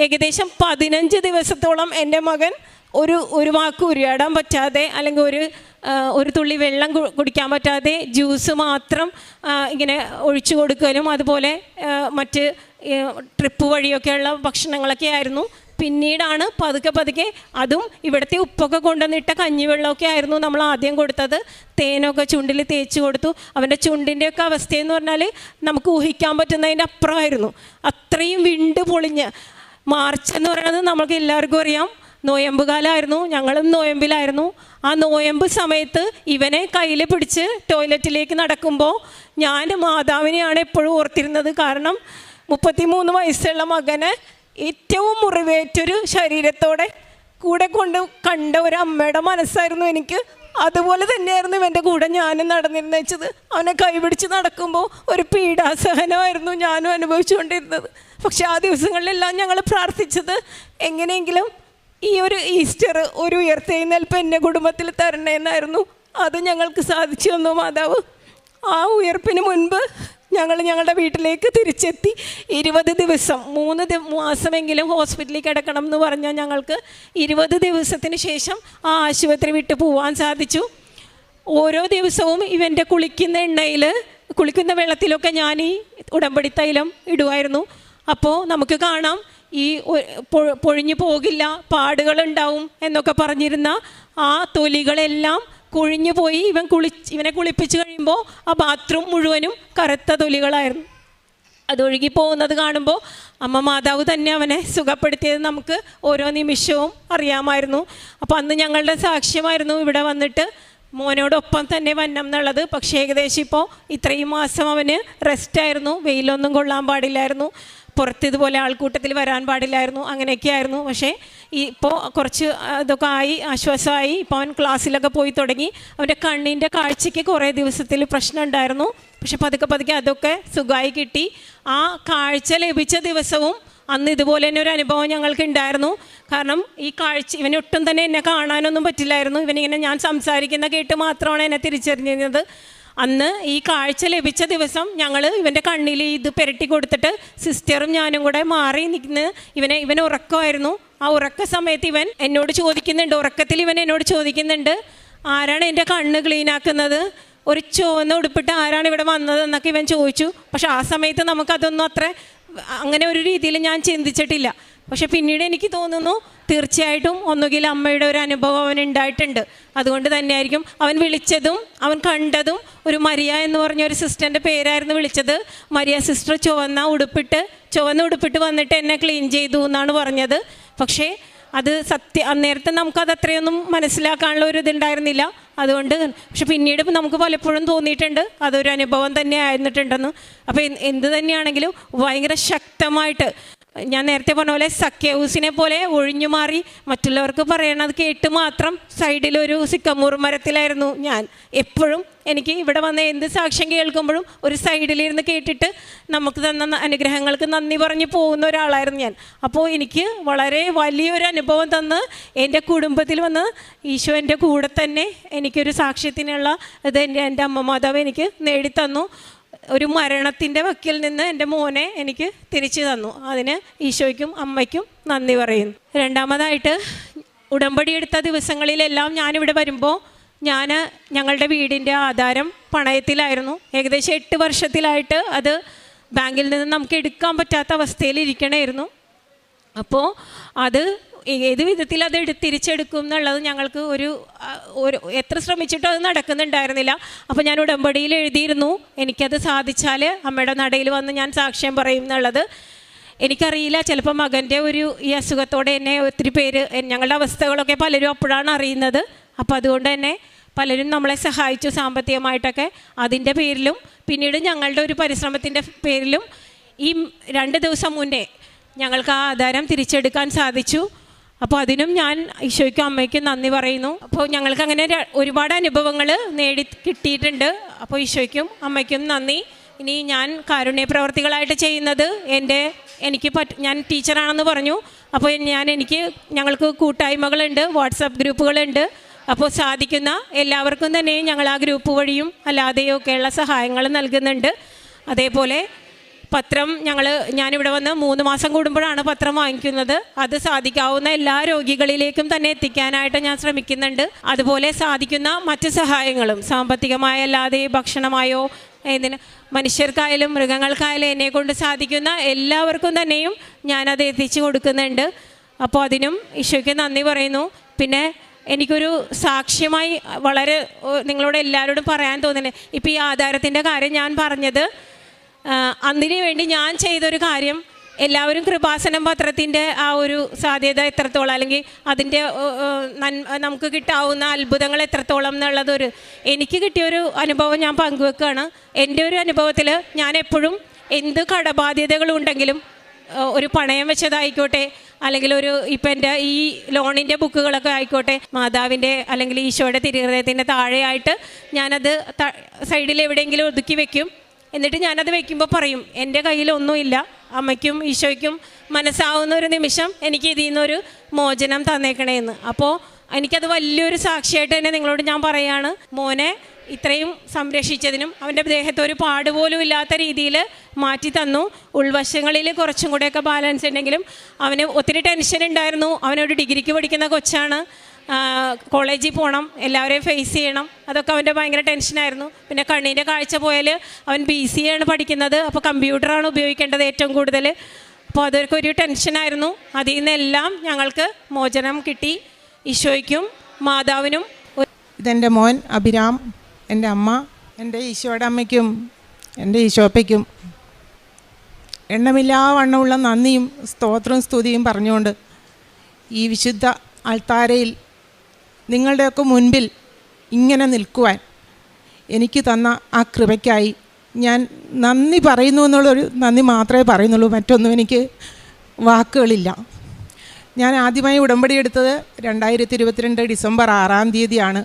ഏകദേശം 15 ദിവസത്തോളം എൻ്റെ മകൻ ഒരു വാക്ക് ഉരിയാടാൻ പറ്റാതെ അല്ലെങ്കിൽ ഒരു തുള്ളി വെള്ളം കുടിക്കാൻ പറ്റാതെ ജ്യൂസ് മാത്രം ഇങ്ങനെ ഒഴിച്ചു കൊടുക്കലും അതുപോലെ മറ്റ് ട്രിപ്പ് വഴിയൊക്കെയുള്ള ഭക്ഷണങ്ങളൊക്കെ ആയിരുന്നു. പിന്നീടാണ് പതുക്കെ അതും ഇവിടുത്തെ ഉപ്പൊക്കെ കൊണ്ടുവന്നിട്ട കഞ്ഞിവെള്ളമൊക്കെ ആയിരുന്നു നമ്മൾ ആദ്യം കൊടുത്തത്. തേനൊക്കെ ചുണ്ടിൽ തേച്ച് കൊടുത്തു. അവൻ്റെ ചുണ്ടിൻ്റെയൊക്കെ അവസ്ഥയെന്ന് പറഞ്ഞാൽ നമുക്ക് ഊഹിക്കാൻ പറ്റുന്നതിൻ്റെ അപ്പുറമായിരുന്നു. അത്രയും വിണ്ട് പൊളിഞ്ഞ്. മാർച്ച് എന്ന് പറയുന്നത് നമുക്ക് എല്ലാവർക്കും അറിയാം, നോയമ്പ് കാലമായിരുന്നു. ഞങ്ങളും നോയമ്പിലായിരുന്നു. ആ നോയമ്പ് സമയത്ത് ഇവനെ കയ്യിൽ പിടിച്ച് ടോയ്ലറ്റിലേക്ക് നടക്കുമ്പോൾ ഞാൻ മാതാവിനെയാണ് എപ്പോഴും ഓർത്തിരുന്നത്. കാരണം 33 വയസ്സുള്ള മകനെ ഏറ്റവും മുറിവേറ്റൊരു ശരീരത്തോടെ കൂടെ കണ്ട ഒരു അമ്മയുടെ മനസ്സായിരുന്നു എനിക്ക്. അതുപോലെ തന്നെയായിരുന്നു ഇവൻ്റെ കൂടെ ഞാനും നടന്നിരുന്നു വെച്ചത്. അവനെ കൈപിടിച്ച് നടക്കുമ്പോൾ ഒരു പീഡാസഹനമായിരുന്നു ഞാനും അനുഭവിച്ചുകൊണ്ടിരുന്നത്. പക്ഷെ ആ ദിവസങ്ങളിലെല്ലാം ഞങ്ങൾ പ്രാർത്ഥിച്ചത് എങ്ങനെയെങ്കിലും ഈ ഒരു ഈസ്റ്റർ ഒരു ഉയർത്തെഴുന്നേൽപ്പ് എൻ്റെ കുടുംബത്തിൽ തരണേന്നായിരുന്നു. അത് ഞങ്ങൾക്ക് സാധിച്ചു തന്നു മാതാവ്. ആ ഉയർപ്പിന് മുൻപ് ഞങ്ങളുടെ വീട്ടിലേക്ക് തിരിച്ചെത്തി. 20 ദിവസം 3 മാസമെങ്കിലും ഹോസ്പിറ്റലിൽ കിടക്കണം എന്ന് പറഞ്ഞാൽ ഞങ്ങൾക്ക് 20 ദിവസത്തിന് ശേഷം ആ ആശുപത്രി വിട്ട് പോകാൻ സാധിച്ചു. ഓരോ ദിവസവും ഇവൻ്റെ കുളിക്കുന്ന വെള്ളത്തിലൊക്കെ ഞാൻ ഈ ഉടമ്പടി തൈലം ഇടുമായിരുന്നു. അപ്പോൾ നമുക്ക് കാണാം ഈ പൊഴിഞ്ഞു പോകില്ല, പാടുകളുണ്ടാവും എന്നൊക്കെ പറഞ്ഞിരുന്ന ആ തൊലികളെല്ലാം കൊഴിഞ്ഞു പോയി. ഇവനെ കുളിപ്പിച്ച് കഴിയുമ്പോൾ ആ ബാത്റൂം മുഴുവനും കറുത്ത തൊലികളായിരുന്നു. അതൊഴുകി പോകുന്നത് കാണുമ്പോൾ അമ്മ മാതാവ് തന്നെ അവനെ സുഖപ്പെടുത്തിയത് നമുക്ക് ഓരോ നിമിഷവും അറിയാമായിരുന്നു. അപ്പോൾ അന്ന് ഞങ്ങളുടെ സാക്ഷ്യമായിരുന്നു ഇവിടെ വന്നിട്ട് മോനോടൊപ്പം തന്നെ വന്നം എന്നുള്ളത്. പക്ഷേ ഏകദേശം ഇപ്പോൾ ഇത്രയും മാസം അവന് റെസ്റ്റായിരുന്നു, വെയിലൊന്നും കൊള്ളാൻ പാടില്ലായിരുന്നു, പുറത്ത് ഇതുപോലെ ആൾക്കൂട്ടത്തിൽ വരാൻ പാടില്ലായിരുന്നു, അങ്ങനെയൊക്കെ ആയിരുന്നു. പക്ഷേ ഇപ്പോൾ കുറച്ച് ഇതൊക്കെ ആയി, ആശ്വാസമായി. ഇപ്പോൾ അവൻ ക്ലാസ്സിലൊക്കെ പോയി തുടങ്ങി. അവൻ്റെ കണ്ണിൻ്റെ കാഴ്ചയ്ക്ക് കുറേ ദിവസത്തിൽ പ്രശ്നം ഉണ്ടായിരുന്നു. പക്ഷെ പതുക്കെ അതൊക്കെ സുഖമായി കിട്ടി. ആ കാഴ്ച ലഭിച്ച ദിവസവും അന്ന് ഇതുപോലെ തന്നെ ഒരു അനുഭവം ഞങ്ങൾക്ക് ഉണ്ടായിരുന്നു. കാരണം ഈ കാഴ്ച ഇവനൊട്ടും തന്നെ എന്നെ കാണാനൊന്നും പറ്റില്ലായിരുന്നു. ഇവനിങ്ങനെ ഞാൻ സംസാരിക്കുന്ന കേട്ട് മാത്രമാണ് എന്നെ തിരിച്ചറിഞ്ഞത്. അന്ന് ഈ കാഴ്ച ലഭിച്ച ദിവസം ഞങ്ങൾ ഇവൻ്റെ കണ്ണിൽ ഇത് പുരട്ടി കൊടുത്തിട്ട് സിസ്റ്ററും ഞാനും കൂടെ മാറി നിന്ന് ഇവൻ ഉറക്കമായിരുന്നു. ആ ഉറക്ക സമയത്ത് ഇവൻ എന്നോട് ചോദിക്കുന്നുണ്ട്, ഉറക്കത്തിൽ ഇവൻ എന്നോട് ചോദിക്കുന്നുണ്ട്, ആരാണ് എൻ്റെ കണ്ണ് ക്ലീനാക്കുന്നത്, ഒരു ചുവന്ന ഉടുപ്പിട്ട് ആരാണ് ഇവിടെ വന്നതെന്നൊക്കെ ഇവൻ ചോദിച്ചു. പക്ഷെ ആ സമയത്ത് നമുക്കതൊന്നും അത്ര അങ്ങനെ ഒരു രീതിയിൽ ഞാൻ ചിന്തിച്ചിട്ടില്ല. പക്ഷെ പിന്നീട് എനിക്ക് തോന്നുന്നു തീർച്ചയായിട്ടും ഒന്നുകിൽ അമ്മയുടെ ഒരു അനുഭവം അവൻ ഉണ്ടായിട്ടുണ്ട്. അതുകൊണ്ട് തന്നെയായിരിക്കും അവൻ വിളിച്ചതും അവൻ കണ്ടതും ഒരു മരിയ എന്ന് പറഞ്ഞ ഒരു സിസ്റ്ററിൻ്റെ പേരായിരുന്നു വിളിച്ചത്. മരിയ സിസ്റ്റർ ചുവന്ന ഉടുപ്പിട്ട് വന്നിട്ട് എന്നെ ക്ലീൻ ചെയ്തു എന്നാണ് പറഞ്ഞത്. പക്ഷേ അത് അന്നേരത്തെ നമുക്കത് അത്രയൊന്നും മനസ്സിലാക്കാനുള്ള ഒരു ഇതുണ്ടായിരുന്നില്ല. അതുകൊണ്ട് പക്ഷെ പിന്നീട് നമുക്ക് പലപ്പോഴും തോന്നിയിട്ടുണ്ട് അതൊരു അനുഭവം തന്നെ ആയിരുന്നിട്ടുണ്ടെന്ന്. അപ്പോൾ എന്ത് തന്നെയാണെങ്കിലും ഭയങ്കര ശക്തമായിട്ട് ഞാൻ നേരത്തെ പറഞ്ഞ പോലെ സക്കേവൂസിനെ പോലെ ഒഴിഞ്ഞു മാറി മറ്റുള്ളവർക്ക് പറയണത് കേട്ട് മാത്രം സൈഡിലൊരു സിക്കമൂർ മരത്തിലായിരുന്നു ഞാൻ എപ്പോഴും. എനിക്ക് ഇവിടെ വന്ന എന്ത് സാക്ഷ്യം കേൾക്കുമ്പോഴും ഒരു സൈഡിലിരുന്ന് കേട്ടിട്ട് നമുക്ക് തന്ന അനുഗ്രഹങ്ങൾക്ക് നന്ദി പറഞ്ഞ് പോകുന്ന ഒരാളായിരുന്നു ഞാൻ. അപ്പോൾ എനിക്ക് വളരെ വലിയൊരു അനുഭവം തന്ന് എൻ്റെ കുടുംബത്തിൽ വന്ന് ഈശോ എൻ്റെ കൂടെ തന്നെ എനിക്കൊരു സാക്ഷ്യത്തിനുള്ള ഇത് എൻ്റെ അമ്മ മാതാവ് എനിക്ക് നേടിത്തന്നു. ഒരു മരണത്തിൻ്റെ വക്കിൽ നിന്ന് എൻ്റെ മോനെ എനിക്ക് തിരിച്ചു തന്നു. അതിന് ഈശോയ്ക്കും അമ്മയ്ക്കും നന്ദി പറയുന്നു. രണ്ടാമതായിട്ട് ഉടമ്പടി എടുത്ത ദിവസങ്ങളിലെല്ലാം ഞാനിവിടെ വരുമ്പോൾ ഞങ്ങളുടെ വീടിൻ്റെ ആധാരം പണയത്തിലായിരുന്നു. ഏകദേശം 8 വർഷത്തിലായിട്ട് അത് ബാങ്കിൽ നിന്ന് നമുക്ക് എടുക്കാൻ പറ്റാത്ത അവസ്ഥയിൽ ഇരിക്കണമായിരുന്നു. അപ്പോൾ അത് ഏത് വിധത്തിൽ അത് തിരിച്ചെടുക്കും എന്നുള്ളത് ഞങ്ങൾക്ക് ഒരു എത്ര ശ്രമിച്ചിട്ടും അത് നടക്കുന്നുണ്ടായിരുന്നില്ല. അപ്പോൾ ഞാൻ ഉടമ്പടിയിൽ എഴുതിയിരുന്നു എനിക്കത് സാധിച്ചാൽ അമ്മയുടെ നടയിൽ വന്ന് ഞാൻ സാക്ഷ്യം പറയും എന്നുള്ളത്. എനിക്കറിയില്ല, ചിലപ്പോൾ മകൻ്റെ ഈ അസുഖത്തോടെ എന്നെ ഒത്തിരി പേര് ഞങ്ങളുടെ അവസ്ഥകളൊക്കെ പലരും അപ്പോഴാണ് അറിയുന്നത്. അപ്പോൾ അതുകൊണ്ട് തന്നെ പലരും നമ്മളെ സഹായിച്ചു സാമ്പത്തികമായിട്ടൊക്കെ. അതിൻ്റെ പേരിലും പിന്നീട് ഞങ്ങളുടെ ഒരു പരിശ്രമത്തിൻ്റെ പേരിലും ഈ 2 ദിവസം മുന്നേ ഞങ്ങൾക്ക് ആ ആധാരം തിരിച്ചെടുക്കാൻ സാധിച്ചു. അപ്പോൾ അതിനും ഞാൻ ഈശോയ്ക്കും അമ്മയ്ക്കും നന്ദി പറയുന്നു. അപ്പോൾ ഞങ്ങൾക്ക് അങ്ങനെ ഒരുപാട് അനുഭവങ്ങൾ കിട്ടിയിട്ടുണ്ട്. അപ്പോൾ ഈശോയ്ക്കും അമ്മയ്ക്കും നന്ദി. ഇനി ഞാൻ കാരുണ്യ പ്രവർത്തികളായിട്ട് ചെയ്യുന്നത് ഞാൻ ടീച്ചറാണെന്ന് പറഞ്ഞു. അപ്പോൾ ഞങ്ങൾക്ക് കൂട്ടായ്മകളുണ്ട്, വാട്സാപ്പ് ഗ്രൂപ്പുകളുണ്ട്. അപ്പോൾ സാധിക്കുന്ന എല്ലാവർക്കും തന്നെ ഞങ്ങൾ ആ ഗ്രൂപ്പ് വഴിയും അല്ലാതെയും ഒക്കെയുള്ള സഹായങ്ങൾ നൽകുന്നുണ്ട്. അതേപോലെ പത്രം ഞാനിവിടെ വന്ന് 3 മാസം കൂടുമ്പോഴാണ് പത്രം വാങ്ങിക്കുന്നത്. അത് സാധിക്കാവുന്ന എല്ലാ രോഗികളിലേക്കും തന്നെ എത്തിക്കാനായിട്ട് ഞാൻ ശ്രമിക്കുന്നുണ്ട്. അതുപോലെ സാധിക്കുന്ന മറ്റ് സഹായങ്ങളും സാമ്പത്തികമായ അല്ലാതെ ഭക്ഷണമായോ മനുഷ്യർക്കായാലും മൃഗങ്ങൾക്കായാലും എന്നെക്കൊണ്ട് സാധിക്കുന്ന എല്ലാവർക്കും തന്നെയും ഞാനത് എത്തിച്ചു കൊടുക്കുന്നുണ്ട്. അപ്പോൾ അതിനും ഈശോയ്ക്ക് നന്ദി പറയുന്നു. പിന്നെ എനിക്കൊരു സാക്ഷ്യമായി വളരെ നിങ്ങളോട് എല്ലാവരോടും പറയാൻ തോന്നുന്നത്, ഇപ്പോൾ ഈ ആധാരത്തിൻ്റെ കാര്യം ഞാൻ പറഞ്ഞത് അതിനു വേണ്ടി ഞാൻ ചെയ്തൊരു കാര്യം, എല്ലാവരും കൃപാസനം പത്രത്തിൻ്റെ ആ ഒരു സാധ്യത എത്രത്തോളം അല്ലെങ്കിൽ അതിൻ്റെ നമുക്ക് കിട്ടാവുന്ന അത്ഭുതങ്ങൾ എത്രത്തോളം എന്നുള്ളതൊരു എനിക്ക് കിട്ടിയൊരു അനുഭവം ഞാൻ പങ്കുവെക്കുകയാണ്. എൻ്റെ ഒരു അനുഭവത്തിൽ ഞാൻ എപ്പോഴും എന്ത് കടബാധ്യതകളുണ്ടെങ്കിലും ഒരു പണയം വെച്ചതായിക്കോട്ടെ അല്ലെങ്കിൽ ഇപ്പം എൻ്റെ ഈ ലോണിൻ്റെ ബുക്കുകളൊക്കെ ആയിക്കോട്ടെ, മാതാവിൻ്റെ അല്ലെങ്കിൽ ഈശോയുടെ തിരുഹൃദയത്തിൻ്റെ താഴെയായിട്ട് ഞാനത് സൈഡിൽ എവിടെയെങ്കിലും ഒതുക്കി വെക്കും. എന്നിട്ട് ഞാനത് വെക്കുമ്പോൾ പറയും, എൻ്റെ കയ്യിലൊന്നുമില്ല, അമ്മയ്ക്കും ഈശോയ്ക്കും മനസ്സാവുന്ന ഒരു നിമിഷം എനിക്ക് ഇതിൽ നിന്നൊരു മോചനം തന്നേക്കണേന്ന്. അപ്പോൾ എനിക്കത് വലിയൊരു സാക്ഷിയായിട്ട് തന്നെ നിങ്ങളോട് ഞാൻ പറയുകയാണ്. മോനെ ഇത്രയും സംരക്ഷിച്ചതിനും അവൻ്റെ ദേഹത്ത് ഒരു പാടുപോലും ഇല്ലാത്ത രീതിയിൽ മാറ്റി തന്നു. ഉൾവശങ്ങളിൽ കുറച്ചും കൂടെയൊക്കെ ബാലൻസ് ഉണ്ടെങ്കിലും അവന് ഒത്തിരി ടെൻഷൻ ഉണ്ടായിരുന്നു. അവനൊരു ഡിഗ്രിക്ക് പഠിക്കുന്ന കൊച്ചാണ്, കോളേജിൽ പോകണം, എല്ലാവരെയും ഫേസ് ചെയ്യണം, അതൊക്കെ അവൻ്റെ ഭയങ്കര ടെൻഷനായിരുന്നു. പിന്നെ കണ്ണിൻ്റെ കാഴ്ച പോയാൽ അവൻ BCA ആണ് പഠിക്കുന്നത്. അപ്പോൾ കമ്പ്യൂട്ടറാണ് ഉപയോഗിക്കേണ്ടത് ഏറ്റവും കൂടുതൽ. അപ്പോൾ അതൊക്കെ ഒരു ടെൻഷനായിരുന്നു. അതിൽ നിന്നെല്ലാം ഞങ്ങൾക്ക് മോചനം കിട്ടി. ഈശോയ്ക്കും മാതാവിനും. ഇതെൻ്റെ മോൻ അഭിരാം, എൻ്റെ അമ്മ, എൻ്റെ ഈശോയുടെ അമ്മയ്ക്കും എൻ്റെ ഈശോപ്പയ്ക്കും എണ്ണമില്ലാവണ്ണമുള്ള നന്ദിയും സ്തോത്രവും സ്തുതിയും പറഞ്ഞുകൊണ്ട് ഈ വിശുദ്ധ അൾത്താരയിൽ നിങ്ങളുടെയൊക്കെ മുൻപിൽ ഇങ്ങനെ നിൽക്കുവാൻ എനിക്ക് തന്ന ആ കൃപയ്ക്കായി ഞാൻ നന്ദി പറയുന്നു എന്നുള്ളൊരു നന്ദി മാത്രമേ പറയുന്നുള്ളൂ. മറ്റൊന്നും എനിക്ക് വാക്കുകളില്ല. ഞാൻ ആദ്യമായി ഉടമ്പടി എടുത്തത് 2022 ഡിസംബർ 6-ാം തീയതിയാണ്.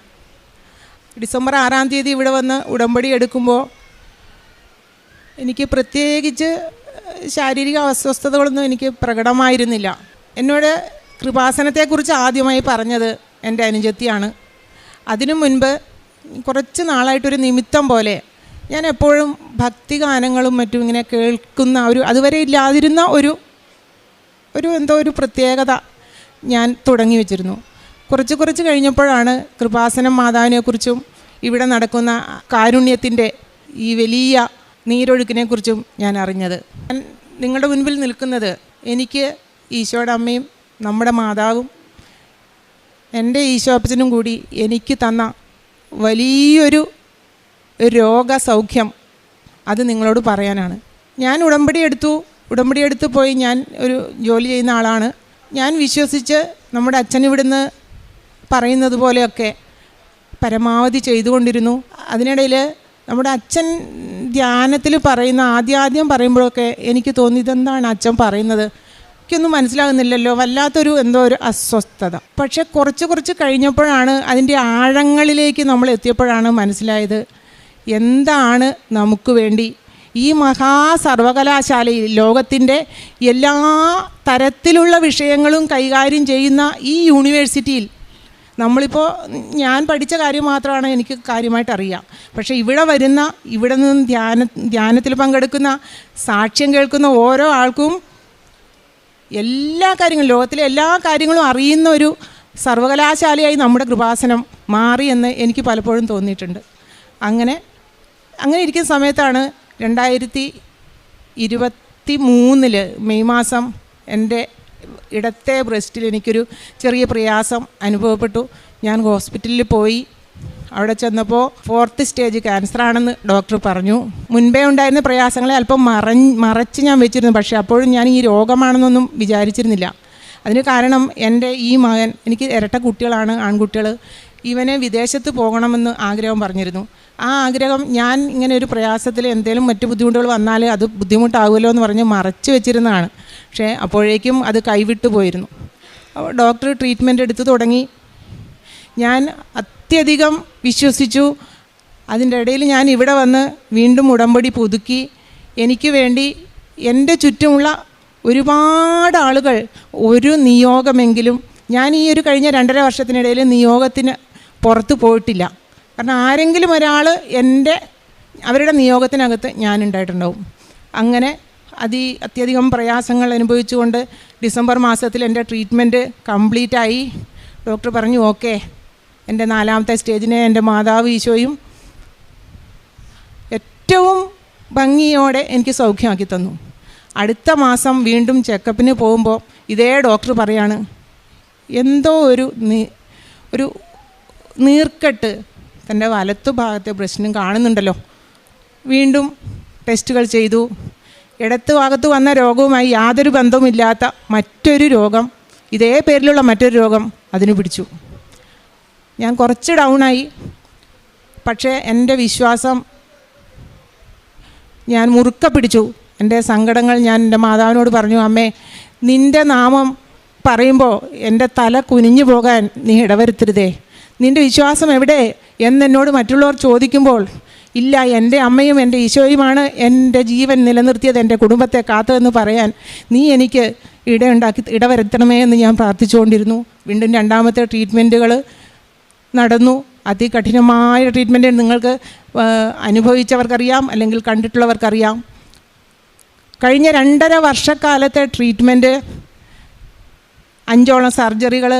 ഡിസംബർ 6-ാം തീയതി ഇവിടെ വന്ന് ഉടമ്പടി എടുക്കുമ്പോൾ എനിക്ക് പ്രത്യേകിച്ച് ശാരീരിക അസ്വസ്ഥതകളൊന്നും എനിക്ക് പ്രകടമായിരുന്നില്ല. എന്നോട് കൃപാസനത്തെക്കുറിച്ച് ആദ്യമായി പറഞ്ഞത് എൻ്റെ അനുജത്തിയാണ്. അതിനു മുൻപ് കുറച്ച് നാളായിട്ടൊരു നിമിത്തം പോലെ ഞാൻ എപ്പോഴും ഭക്തിഗാനങ്ങളും മറ്റും ഇങ്ങനെ കേൾക്കുന്ന അതുവരെ ഇല്ലാതിരുന്ന ഒരു പ്രത്യേകത ഞാൻ തുടങ്ങി വെച്ചിരുന്നു. കുറച്ച് കഴിഞ്ഞപ്പോഴാണ് കൃപാസനം മാതാവിനെക്കുറിച്ചും ഇവിടെ നടക്കുന്ന കാരുണ്യത്തിൻ്റെ ഈ വലിയ നീരൊഴുക്കിനെക്കുറിച്ചും ഞാൻ അറിഞ്ഞത്. ഞാൻ നിങ്ങളുടെ മുൻപിൽ നിൽക്കുന്നത് എനിക്ക് ഈശോയുടെ അമ്മയും നമ്മുടെ മാതാവും എൻ്റെ ഈശോപ്പച്ചനും കൂടി എനിക്ക് തന്ന വലിയൊരു രോഗസൗഖ്യം അത് നിങ്ങളോട് പറയാനാണ്. ഞാൻ ഉടമ്പടി എടുത്ത് പോയി ഞാൻ ഒരു ജോലി ചെയ്യുന്ന ആളാണ്. ഞാൻ വിശ്വസിച്ച് നമ്മുടെ അച്ഛൻ ഇവിടുന്ന് പറയുന്നത് പോലെയൊക്കെ പരമാവധി ചെയ്തുകൊണ്ടിരുന്നു. അതിനിടയിൽ നമ്മുടെ അച്ഛൻ ധ്യാനത്തിൽ പറയുന്ന ആദ്യം പറയുമ്പോഴൊക്കെ എനിക്ക് തോന്നി, ഇതെന്താണ് അച്ഛൻ പറയുന്നത്, എനിക്കൊന്നും മനസ്സിലാകുന്നില്ലല്ലോ, വല്ലാത്തൊരു ഒരു അസ്വസ്ഥത. പക്ഷെ കുറച്ച് കഴിഞ്ഞപ്പോഴാണ് അതിൻ്റെ ആഴങ്ങളിലേക്ക് നമ്മൾ എത്തിയപ്പോഴാണ് മനസ്സിലായത് എന്താണ് നമുക്ക് വേണ്ടി ഈ മഹാസർവകലാശാലയിൽ ലോകത്തിൻ്റെ എല്ലാ തരത്തിലുള്ള വിഷയങ്ങളും കൈകാര്യം ചെയ്യുന്ന ഈ യൂണിവേഴ്സിറ്റിയിൽ നമ്മളിപ്പോൾ ഞാൻ പഠിച്ച കാര്യം മാത്രമാണ് എനിക്ക് കാര്യമായിട്ട് അറിയാം. പക്ഷേ ഇവിടെ നിന്ന് ധ്യാനത്തിൽ പങ്കെടുക്കുന്ന സാക്ഷ്യം കേൾക്കുന്ന ഓരോ ആൾക്കും എല്ലാ കാര്യങ്ങളും ലോകത്തിലെ എല്ലാ കാര്യങ്ങളും അറിയുന്ന ഒരു സർവകലാശാലയായി നമ്മുടെ കൃപാസനം മാറിയെന്ന് എനിക്ക് പലപ്പോഴും തോന്നിയിട്ടുണ്ട്. അങ്ങനെ ഇരിക്കുന്ന സമയത്താണ് 2023 മെയ് മാസം എൻ്റെ ഇടത്തെ ബ്രസ്റ്റിൽ എനിക്കൊരു ചെറിയ പ്രയാസം അനുഭവപ്പെട്ടു. ഞാൻ ഹോസ്പിറ്റലിൽ പോയി. അവിടെ ചെന്നപ്പോൾ 4th സ്റ്റേജ് ക്യാൻസറാണെന്ന് ഡോക്ടർ പറഞ്ഞു. മുൻപേ ഉണ്ടായിരുന്ന പ്രയാസങ്ങളെ അല്പം മറച്ച് ഞാൻ വെച്ചിരുന്നു. പക്ഷേ അപ്പോഴും ഞാൻ ഈ രോഗമാണെന്നൊന്നും വിചാരിച്ചിരുന്നില്ല. അതിന് കാരണം എൻ്റെ ഈ മകൻ, എനിക്ക് ഇരട്ട കുട്ടികളാണ്, ആൺകുട്ടികൾ, ഇവനെ വിദേശത്ത് പോകണമെന്ന് ആഗ്രഹം പറഞ്ഞിരുന്നു. ആ ആഗ്രഹം ഞാൻ ഇങ്ങനെ ഒരു പ്രയാസത്തിൽ എന്തെങ്കിലും മറ്റു ബുദ്ധിമുട്ടുകൾ വന്നാൽ അത് ബുദ്ധിമുട്ടാകുമല്ലോ എന്ന് പറഞ്ഞ് മറച്ച് വെച്ചിരുന്നതാണ്. പക്ഷേ അപ്പോഴേക്കും അത് കൈവിട്ടു പോയിരുന്നു. ഡോക്ടർ ട്രീറ്റ്മെൻറ്റ് എടുത്തു തുടങ്ങി. ഞാൻ അത്യധികം വിശ്വസിച്ചു. അതിൻ്റെ ഇടയിൽ ഞാൻ ഇവിടെ വന്ന് വീണ്ടും ഉടമ്പടി പുതുക്കി. എനിക്ക് വേണ്ടി എൻ്റെ ചുറ്റുമുള്ള ഒരുപാട് ആളുകൾ ഒരു നിയോഗമെങ്കിലും, ഞാൻ ഈ ഒരു കഴിഞ്ഞ 2.5 വർഷത്തിനിടയിൽ നിയോഗത്തിന് പുറത്ത് പോയിട്ടില്ല. കാരണം ആരെങ്കിലും ഒരാൾ അവരുടെ നിയോഗത്തിനകത്ത് ഞാനുണ്ടായിട്ടുണ്ടാവും. അങ്ങനെ അത്യധികം പ്രയാസങ്ങൾ അനുഭവിച്ചുകൊണ്ട് ഡിസംബർ മാസത്തിൽ എൻ്റെ ട്രീറ്റ്മെൻറ്റ് കംപ്ലീറ്റായി. ഡോക്ടർ പറഞ്ഞു ഓക്കെ, എൻ്റെ 4ാമത്തെ സ്റ്റേജിനെ എൻ്റെ മാതാവ് ഈശോയും ഏറ്റവും ഭംഗിയോടെ എനിക്ക് സൗഖ്യമാക്കി തന്നു. അടുത്ത മാസം വീണ്ടും ചെക്കപ്പിന് പോകുമ്പോൾ ഇതേ ഡോക്ടർ പറയാണ്, എന്തോ ഒരു നീർക്കെട്ട് തൻ്റെ വലത്തു ഭാഗത്തെ ബ്രസ്റ്റിനും കാണുന്നുണ്ടല്ലോ. വീണ്ടും ടെസ്റ്റുകൾ ചെയ്തു. ഇടത്ത് ഭാഗത്ത് വന്ന രോഗവുമായി യാതൊരു ബന്ധവുമില്ലാത്ത മറ്റൊരു രോഗം, ഇതേ പേരിലുള്ള മറ്റൊരു രോഗം അതിന് പിടിച്ചു. ഞാൻ കുറച്ച് ഡൗണായി. പക്ഷേ എൻ്റെ വിശ്വാസം ഞാൻ മുറുക്ക പിടിച്ചു. എൻ്റെ സങ്കടങ്ങൾ ഞാൻ എൻ്റെ മാതാവിനോട് പറഞ്ഞു, അമ്മേ, നിൻ്റെ നാമം പറയുമ്പോൾ എൻ്റെ തല കുനിഞ്ഞു പോകാൻ നീ ഇടവരുത്തരുതേ. നിൻ്റെ വിശ്വാസം എവിടെ എന്നെന്നോട് മറ്റുള്ളവർ ചോദിക്കുമ്പോൾ, ഇല്ല, എൻ്റെ അമ്മയും എൻ്റെ ഈശോയുമാണ് എൻ്റെ ജീവൻ നിലനിർത്തിയത്, എൻ്റെ കുടുംബത്തെ കാത്തതെന്ന് പറയാൻ നീ എനിക്ക് ഇടവരുത്തണമേ എന്ന് ഞാൻ പ്രാർത്ഥിച്ചുകൊണ്ടിരുന്നു. വീണ്ടും 2ാമത്തെ ട്രീറ്റ്മെൻറ്റുകൾ നടന്നു. അതികഠിനമായ ട്രീറ്റ്മെൻറ്റ് നിങ്ങൾക്ക് അനുഭവിച്ചവർക്കറിയാം, അല്ലെങ്കിൽ കണ്ടിട്ടുള്ളവർക്കറിയാം. കഴിഞ്ഞ 2.5 വർഷക്കാലത്തെ ട്രീറ്റ്മെൻറ്റ്, 5ഓളം സർജറികൾ,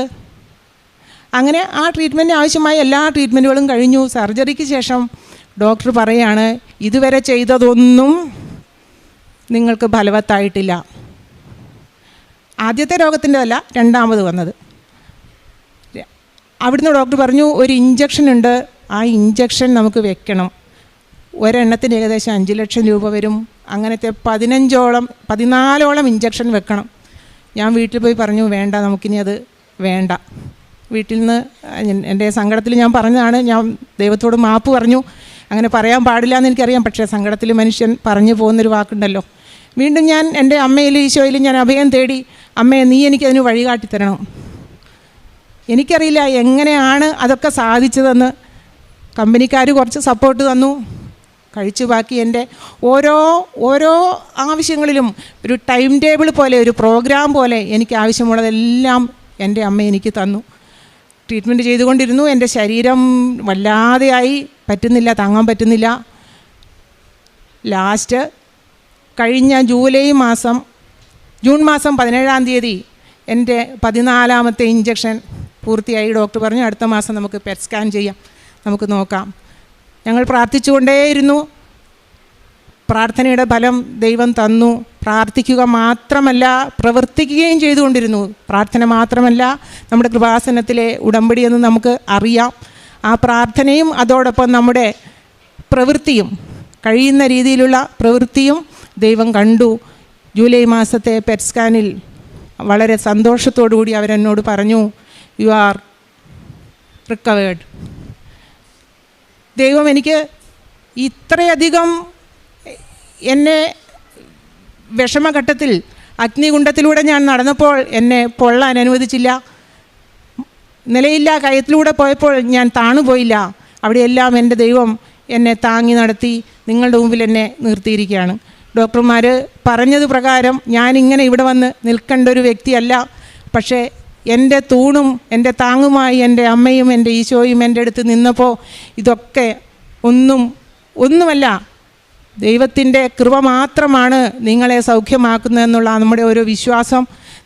അങ്ങനെ ആ ട്രീറ്റ്മെൻറ്റിന് ആവശ്യമായ എല്ലാ ട്രീറ്റ്മെൻറ്റുകളും കഴിഞ്ഞു. സർജറിക്ക് ശേഷം ഡോക്ടർ പറയാണ്, ഇതുവരെ ചെയ്തതൊന്നും നിങ്ങൾക്ക് ഫലവത്തായിട്ടില്ല. ആദ്യത്തെ രോഗത്തിൻ്റെതല്ല, 2ാമത് വന്നത്. അവിടുന്ന് ഡോക്ടർ പറഞ്ഞു, ഒരു ഇഞ്ചക്ഷൻ ഉണ്ട്, ആ ഇഞ്ചക്ഷൻ നമുക്ക് വെക്കണം. ഒരെണ്ണത്തിന് ഏകദേശം 5 ലക്ഷം രൂപ വരും. അങ്ങനത്തെ 14ഓളം ഇഞ്ചക്ഷൻ വെക്കണം. ഞാൻ വീട്ടിൽ പോയി പറഞ്ഞു, വേണ്ട, നമുക്കിനി അത് വേണ്ട, വീട്ടിൽ നിന്ന് എൻ്റെ സങ്കടത്തിൽ ഞാൻ പറഞ്ഞതാണ്. ഞാൻ ദൈവത്തോട് മാപ്പ് പറഞ്ഞു. അങ്ങനെ പറയാൻ പാടില്ല എന്ന് എനിക്കറിയാം, പക്ഷേ സങ്കടത്തിൽ മനുഷ്യൻ പറഞ്ഞു പോകുന്നൊരു വാക്കുണ്ടല്ലോ. വീണ്ടും ഞാൻ എൻ്റെ അമ്മയിലും ഈശോയിലും ഞാൻ അഭയം തേടി, അമ്മയെ നീ എനിക്കതിന് വഴികാട്ടി തരണം. എനിക്കറിയില്ല എങ്ങനെയാണ് അതൊക്കെ സാധിച്ചതെന്ന്. കമ്പനിക്കാർ കുറച്ച് സപ്പോർട്ട് തന്നു. കഴിച്ചു ബാക്കി എൻ്റെ ഓരോ ആവശ്യങ്ങളിലും ഒരു ടൈം ടേബിൾ പോലെ, ഒരു പ്രോഗ്രാം പോലെ എനിക്ക് ആവശ്യമുള്ളതെല്ലാം എൻ്റെ അമ്മ എനിക്ക് തന്നു. ട്രീറ്റ്മെൻറ്റ് ചെയ്തുകൊണ്ടിരുന്നു. എൻ്റെ ശരീരം വല്ലാതെയായി, പറ്റുന്നില്ല, താങ്ങാൻ പറ്റുന്നില്ല. ലാസ്റ്റ് കഴിഞ്ഞ ജൂൺ മാസം 17-ാം തീയതി എൻ്റെ 14-ാമത്തെ ഇഞ്ചക്ഷൻ പൂർത്തിയായി. ഡോക്ടർ പറഞ്ഞു അടുത്ത മാസം നമുക്ക് പെറ്റ് സ്കാൻ ചെയ്യാം, നമുക്ക് നോക്കാം. ഞങ്ങൾ പ്രാർത്ഥിച്ചുകൊണ്ടേയിരുന്നു. പ്രാർത്ഥനയുടെ ഫലം ദൈവം തന്നു. പ്രാർത്ഥിക്കുക മാത്രമല്ല, പ്രവർത്തിക്കുകയും ചെയ്തുകൊണ്ടിരുന്നു. പ്രാർത്ഥന മാത്രമല്ല, നമ്മുടെ കൃപാസനത്തിലെ ഉടമ്പടിയെന്ന് നമുക്ക് അറിയാം. ആ പ്രാർത്ഥനയും അതോടൊപ്പം നമ്മുടെ പ്രവൃത്തിയും, കഴിയുന്ന രീതിയിലുള്ള പ്രവൃത്തിയും ദൈവം കണ്ടു. ജൂലൈ മാസത്തെ പെറ്റ് സ്കാനിൽ വളരെ സന്തോഷത്തോടു കൂടി അവരെന്നോട് പറഞ്ഞു, യു ആർ റിക്കവേർഡ്. ദൈവം എനിക്ക് ഇത്രയധികം എന്നെ വിഷമഘട്ടത്തിൽ അഗ്നികുണ്ഡത്തിലൂടെ ഞാൻ നടന്നപ്പോൾ എന്നെ പൊള്ളാൻ അനുവദിച്ചില്ല. നിലയില്ല കയത്തിലൂടെ പോയപ്പോൾ ഞാൻ താണുപോയില്ല. അവിടെയെല്ലാം എൻ്റെ ദൈവം എന്നെ താങ്ങി നടത്തി നിങ്ങളുടെ മുമ്പിൽ എന്നെ നിർത്തിയിരിക്കുകയാണ്. ഡോക്ടർമാർ പറഞ്ഞത് പ്രകാരം ഞാനിങ്ങനെ ഇവിടെ വന്ന് നിൽക്കേണ്ട ഒരു വ്യക്തിയല്ല. പക്ഷേ എൻ്റെ തൂണും എൻ്റെ താങ്ങുമായി എൻ്റെ അമ്മയും എൻ്റെ ഈശോയും എൻ്റെ അടുത്ത് നിന്നപ്പോൾ ഇതൊക്കെ ഒന്നുമല്ല, ദൈവത്തിൻ്റെ കൃപ മാത്രമാണ് നിങ്ങളെ സൗഖ്യമാക്കുന്നതെന്നുള്ള നമ്മുടെ ഒരു വിശ്വാസം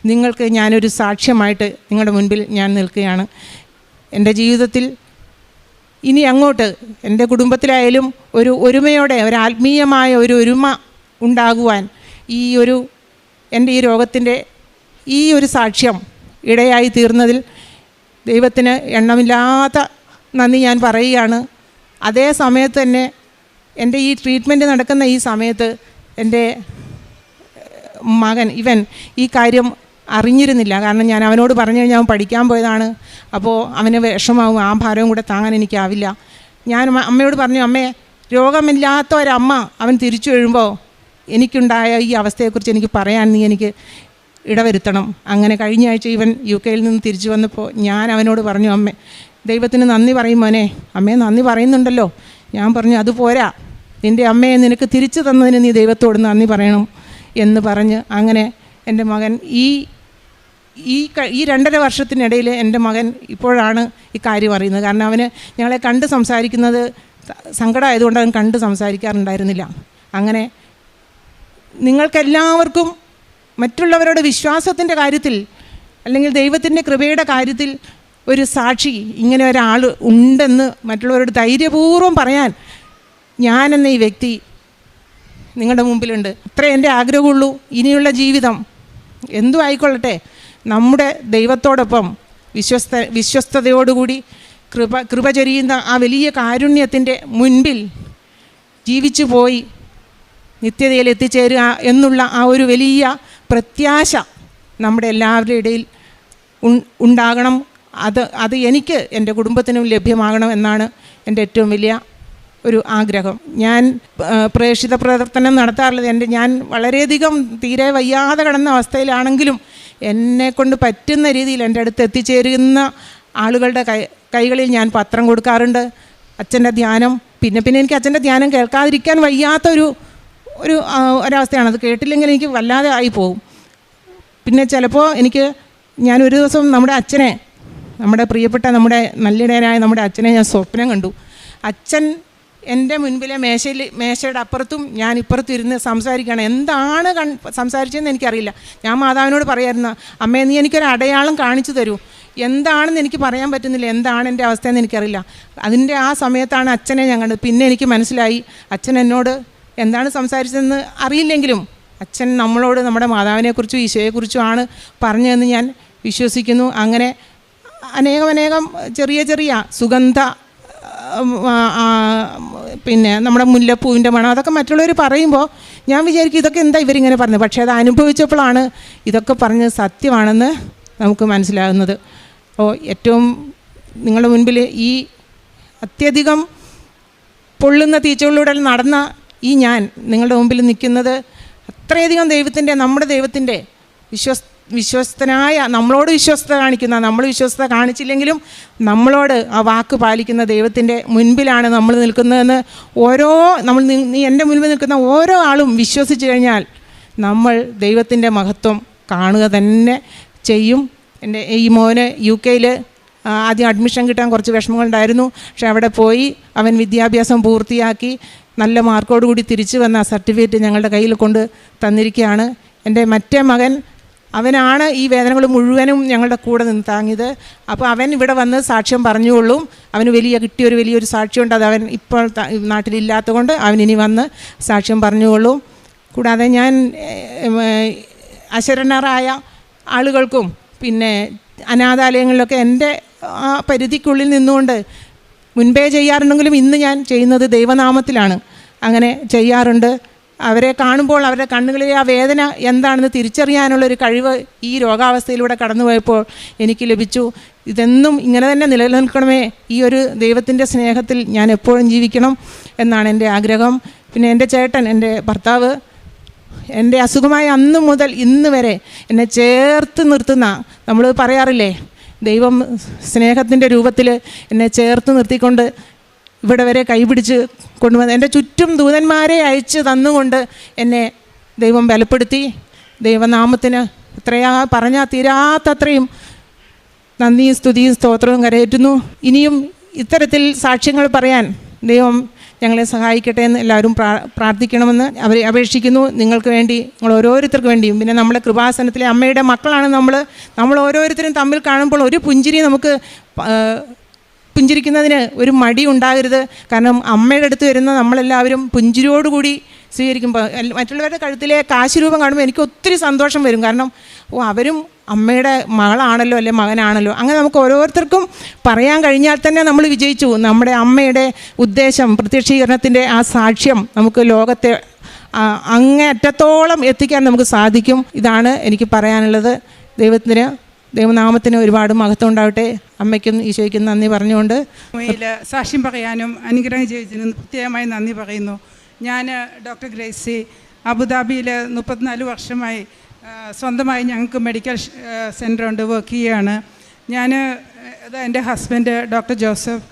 നിങ്ങൾക്ക് ഞാനൊരു സാക്ഷ്യമായിട്ട് നിങ്ങളുടെ മുൻപിൽ ഞാൻ നിൽക്കുകയാണ്. എൻ്റെ ജീവിതത്തിൽ ഇനി അങ്ങോട്ട് എൻ്റെ കുടുംബത്തിലായാലും ഒരു ഒരുമയോടെ, ഒരു ആത്മീയമായ ഒരു ഒരുമ ഉണ്ടാകുവാൻ എൻ്റെ ഈ രോഗത്തിൻ്റെ ഈ ഒരു സാക്ഷ്യം ഇടയായി തീർന്നതിൽ ദൈവത്തിന് എണ്ണമില്ലാത്ത നന്ദി ഞാൻ പറയുകയാണ്. അതേ സമയത്ത് തന്നെ എൻ്റെ ഈ ട്രീറ്റ്മെൻറ്റ് നടക്കുന്ന ഈ സമയത്ത് എൻ്റെ മകൻ ഈ കാര്യം അറിഞ്ഞിരുന്നില്ല. കാരണം ഞാൻ അവനോട് പറഞ്ഞു കഴിഞ്ഞാൽ അവൻ പഠിക്കാൻ പോയതാണ്. അപ്പോൾ അവന് വിഷമാവും, ആ ഭാരവും കൂടെ താങ്ങാൻ എനിക്കാവില്ല. ഞാൻ അമ്മയോട് പറഞ്ഞു, അമ്മേ, രോഗമില്ലാത്ത ഒരമ്മ അവൻ തിരിച്ചു വരുമ്പോൾ എനിക്കുണ്ടായ ഈ അവസ്ഥയെക്കുറിച്ച് എനിക്ക് പറയാൻ നീ എനിക്ക് ഇടവരുത്തണം. അങ്ങനെ കഴിഞ്ഞ ആഴ്ച ഇവൻ UK നിന്ന് തിരിച്ചു വന്നപ്പോൾ ഞാൻ അവനോട് പറഞ്ഞു, അമ്മേ, ദൈവത്തിന് നന്ദി പറയും മോനെ. അമ്മയെ നന്ദി പറയുന്നുണ്ടല്ലോ. ഞാൻ പറഞ്ഞു, അതുപോരാ, നിൻ്റെ അമ്മയെ നിനക്ക് തിരിച്ചു തന്നതിന് നീ ദൈവത്തോട് നന്ദി പറയണം എന്ന് പറഞ്ഞ് അങ്ങനെ എൻ്റെ മകൻ ഈ 2.5 വർഷത്തിനിടയിൽ എൻ്റെ മകൻ ഇപ്പോഴാണ് ഈ കാര്യം അറിയുന്നത്. കാരണം അവന് ഞങ്ങളെ കണ്ട് സംസാരിക്കുന്നത് സങ്കടമായതുകൊണ്ട് അവൻ കണ്ട് സംസാരിക്കാറുണ്ടായിരുന്നില്ല. അങ്ങനെ നിങ്ങൾക്കെല്ലാവർക്കും മറ്റുള്ളവരുടെ വിശ്വാസത്തിൻ്റെ കാര്യത്തിൽ അല്ലെങ്കിൽ ദൈവത്തിൻ്റെ കൃപയുടെ കാര്യത്തിൽ ഒരു സാക്ഷി, ഇങ്ങനെ ഒരാൾ ഉണ്ടെന്ന് മറ്റുള്ളവരോട് ധൈര്യപൂർവ്വം പറയാൻ ഞാനെന്ന ഈ വ്യക്തി നിങ്ങളുടെ മുമ്പിലുണ്ട്. അത്രേ എൻ്റെ ആഗ്രഹമുള്ളൂ. ഇനിയുള്ള ജീവിതം എന്തും ആയിക്കൊള്ളട്ടെ, നമ്മുടെ ദൈവത്തോടൊപ്പം വിശ്വസ്തയോടുകൂടി കൃപ ചൊരിയുന്ന ആ വലിയ കാരുണ്യത്തിൻ്റെ മുൻപിൽ ജീവിച്ചു പോയി നിത്യതയിൽ എത്തിച്ചേരുക എന്നുള്ള ആ ഒരു വലിയ പ്രത്യാശ നമ്മുടെ എല്ലാവരുടെ ഇടയിൽ ഉണ്ടാകണം. അത് എനിക്ക് എൻ്റെ കുടുംബത്തിനും ലഭ്യമാകണം എന്നാണ് എൻ്റെ ഏറ്റവും വലിയ ഒരു ആഗ്രഹം. ഞാൻ പ്രേക്ഷിത പ്രവർത്തനം നടത്താറുള്ളത് ഞാൻ വളരെയധികം തീരെ വയ്യാതെ കിടന്ന അവസ്ഥയിലാണെങ്കിലും എന്നെക്കൊണ്ട് പറ്റുന്ന രീതിയിൽ എൻ്റെ അടുത്ത് എത്തിച്ചേരുന്ന ആളുകളുടെ കൈകളിൽ ഞാൻ പത്രം കൊടുക്കാറുണ്ട്. അച്ഛൻ്റെ ധ്യാനം പിന്നെ എനിക്ക് അച്ഛൻ്റെ ധ്യാനം കേൾക്കാതിരിക്കാൻ വയ്യാത്ത ഒരവസ്ഥയാണ്. അത് കേട്ടില്ലെങ്കിൽ എനിക്ക് വല്ലാതെ ആയിപ്പോവും. പിന്നെ ചിലപ്പോൾ ഞാനൊരു ദിവസം നമ്മുടെ പ്രിയപ്പെട്ട നമ്മുടെ നല്ലിടയനായ നമ്മുടെ അച്ഛനെ ഞാൻ സ്വപ്നം കണ്ടു. അച്ഛൻ എൻ്റെ മുൻപിലെ മേശയുടെ അപ്പുറത്തും ഞാൻ ഇപ്പുറത്തും ഇരുന്ന് സംസാരിക്കുകയാണ്. എന്താണ് സംസാരിച്ചതെന്ന് എനിക്കറിയില്ല. ഞാൻ മാതാവിനോട് പറയായിരുന്നു, അമ്മേ, നീ എനിക്കൊരു അടയാളം കാണിച്ചു തരൂ, എന്താണെന്ന് എനിക്ക് പറയാൻ പറ്റുന്നില്ല, എന്താണ് എൻ്റെ അവസ്ഥയെന്ന് എനിക്കറിയില്ല. അതിൻ്റെ ആ സമയത്താണ് അച്ഛനെ ഞാൻ കണ്ടത്. പിന്നെ എനിക്ക് മനസ്സിലായി അച്ഛൻ എന്നോട് എന്താണ് സംസാരിച്ചതെന്ന് അറിയില്ലെങ്കിലും അച്ഛൻ നമ്മളോട് നമ്മുടെ മാതാവിനെക്കുറിച്ചും ഈശോയെക്കുറിച്ചുമാണ് പറഞ്ഞതെന്ന് ഞാൻ വിശ്വസിക്കുന്നു. അങ്ങനെ അനേകം ചെറിയ സുഗന്ധ പിന്നെ നമ്മുടെ മുല്ലപ്പൂവിൻ്റെ മണം അതൊക്കെ മറ്റുള്ളവർ പറയുമ്പോൾ ഞാൻ വിചാരിക്കും ഇതൊക്കെ എന്താ ഇവരിങ്ങനെ പറഞ്ഞത്. പക്ഷേ അത് അനുഭവിച്ചപ്പോഴാണ് ഇതൊക്കെ പറഞ്ഞത് സത്യമാണെന്ന് നമുക്ക് മനസ്സിലാകുന്നത്. അപ്പോൾ ഏറ്റവും നിങ്ങളുടെ മുൻപിൽ ഈ അത്യധികം പൊള്ളുന്ന തീച്ചകളിലൂടെ നടന്ന ഈ ഞാൻ നിങ്ങളുടെ മുമ്പിൽ നിൽക്കുന്നത് അത്രയധികം നമ്മുടെ ദൈവത്തിൻ്റെ വിശ്വസ്തനായ, നമ്മളോട് വിശ്വസ്തത കാണിക്കുന്ന, നമ്മൾ വിശ്വസ്തത കാണിച്ചില്ലെങ്കിലും നമ്മളോട് ആ വാക്ക് പാലിക്കുന്ന ദൈവത്തിൻ്റെ മുൻപിലാണ് നമ്മൾ നിൽക്കുന്നതെന്ന് നീ എൻ്റെ മുൻപിൽ നിൽക്കുന്ന ഓരോ ആളും വിശ്വസിച്ച് കഴിഞ്ഞാൽ നമ്മൾ ദൈവത്തിൻ്റെ മഹത്വം കാണുക തന്നെ ചെയ്യും. എൻ്റെ ഈ മോന് UK ആദ്യം അഡ്മിഷൻ കിട്ടാൻ കുറച്ച് വിഷമങ്ങളുണ്ടായിരുന്നു. പക്ഷെ അവിടെ പോയി അവൻ വിദ്യാഭ്യാസം പൂർത്തിയാക്കി നല്ല മാർക്കോടുകൂടി തിരിച്ചു വന്ന സർട്ടിഫിക്കറ്റ് ഞങ്ങളുടെ കയ്യിൽ കൊണ്ട് തന്നിരിക്കുകയാണ്. എൻ്റെ മറ്റേ മകൻ, അവനാണ് ഈ വേദനകൾ മുഴുവനും ഞങ്ങളുടെ കൂടെ നിന്ന് താങ്ങിയത്. അപ്പോൾ അവൻ ഇവിടെ വന്ന് സാക്ഷ്യം പറഞ്ഞുകൊള്ളും. അവന് കിട്ടിയൊരു വലിയൊരു സാക്ഷ്യമുണ്ട്. അത് അവൻ ഇപ്പോൾ നാട്ടിലില്ലാത്തത് കൊണ്ട് അവൻ ഇനി വന്ന് സാക്ഷ്യം പറഞ്ഞുകൊള്ളും. കൂടാതെ ഞാൻ അശരണരായ ആളുകൾക്കും പിന്നെ അനാഥാലയങ്ങളിലൊക്കെ എൻ്റെ ആ പരിധിക്കുള്ളിൽ നിന്നുകൊണ്ട് മുൻപേ ചെയ്യാറുണ്ടെങ്കിലും ഇന്ന് ഞാൻ ചെയ്യുന്നത് ദൈവനാമത്തിലാണ്. അങ്ങനെ ചെയ്യാറുണ്ട്. അവരെ കാണുമ്പോൾ അവരുടെ കണ്ണുകളിലെ ആ വേദന എന്താണെന്ന് തിരിച്ചറിയാനുള്ളൊരു കഴിവ് ഈ രോഗാവസ്ഥയിലൂടെ കടന്നുപോയപ്പോൾ എനിക്ക് ലഭിച്ചു. ഇതെന്നും ഇങ്ങനെ തന്നെ നിലനിൽക്കണമേ, ഈ ഒരു ദൈവത്തിൻ്റെ സ്നേഹത്തിൽ ഞാൻ എപ്പോഴും ജീവിക്കണം എന്നാണ് എൻ്റെ ആഗ്രഹം. പിന്നെ എൻ്റെ ചേട്ടൻ, എൻ്റെ ഭർത്താവ്, എൻ്റെ അസുഖമായ അന്ന് മുതൽ ഇന്ന് വരെ എന്നെ ചേർത്ത് നിർത്തുന്ന, നമ്മൾ പറയാറില്ലേ, ദൈവം സ്നേഹത്തിൻ്റെ രൂപത്തിൽ എന്നെ ചേർത്ത് നിർത്തിക്കൊണ്ട് ഇവിടെ വരെ കൈപിടിച്ച് കൊണ്ടുവന്ന് എൻ്റെ ചുറ്റും ദൂതന്മാരെ അയച്ച് തന്നുകൊണ്ട് എന്നെ ദൈവം ബലപ്പെടുത്തി. ദൈവനാമത്തിന് പറഞ്ഞാൽ തീരാത്തത്രയും നന്ദിയും സ്തുതിയും സ്തോത്രവും കരയേറ്റുന്നു. ഇനിയും ഇത്തരത്തിൽ സാക്ഷ്യങ്ങൾ പറയാൻ ദൈവം ഞങ്ങളെ സഹായിക്കട്ടെ എന്ന് എല്ലാവരും പ്രാർത്ഥിക്കണമെന്ന് അവരെ അപേക്ഷിക്കുന്നു. നിങ്ങൾക്ക് വേണ്ടി, നിങ്ങൾ ഓരോരുത്തർക്ക് വേണ്ടിയും. പിന്നെ നമ്മുടെ കൃപാസനത്തിലെ അമ്മയുടെ മക്കളാണ് നമ്മൾ ഓരോരുത്തരും തമ്മിൽ കാണുമ്പോൾ ഒരു പുഞ്ചിരി നമുക്ക് പുഞ്ചിരിക്കുന്നതിന് ഒരു മടി ഉണ്ടാകരുത്. കാരണം അമ്മയുടെ അടുത്ത് വരുന്ന നമ്മളെല്ലാവരും പുഞ്ചിരിയോടുകൂടി സ്വീകരിക്കുമ്പോൾ മറ്റുള്ളവരുടെ കഴുത്തിലെ കാശ് രൂപം കാണുമ്പോൾ എനിക്ക് ഒത്തിരി സന്തോഷം വരും. കാരണം അവരും അമ്മയുടെ മകളാണല്ലോ അല്ലെ മകനാണല്ലോ. അങ്ങനെ നമുക്ക് ഓരോരുത്തർക്കും പറയാൻ കഴിഞ്ഞാൽ തന്നെ നമ്മൾ വിജയിച്ചു. നമ്മുടെ അമ്മയുടെ ഉദ്ദേശം, പ്രത്യക്ഷീകരണത്തിൻ്റെ ആ സാക്ഷ്യം നമുക്ക് ലോകത്തെ അങ്ങേയറ്റത്തോളം എത്തിക്കാൻ നമുക്ക് സാധിക്കും. ഇതാണ് എനിക്ക് പറയാനുള്ളത്. ദൈവനാമത്തിന് ഒരുപാട് മഹത്വം ഉണ്ടാവട്ടെ. അമ്മയ്ക്കും ഈശോയ്ക്കും നന്ദി പറഞ്ഞുകൊണ്ട് സാക്ഷ്യം പറയാനും അനുഗ്രഹം ചെയ്തതിനും പ്രത്യേകമായി നന്ദി പറയുന്നു. ഞാൻ ഡോക്ടർ ഗ്രേസി, അബുദാബിയിൽ 34 വർഷമായി സ്വന്തമായി ഞങ്ങൾക്ക് മെഡിക്കൽ സെൻ്ററുണ്ട്, വർക്ക് ചെയ്യുകയാണ്. എൻ്റെ ഹസ്ബൻഡ് ഡോക്ടർ ജോസഫ്.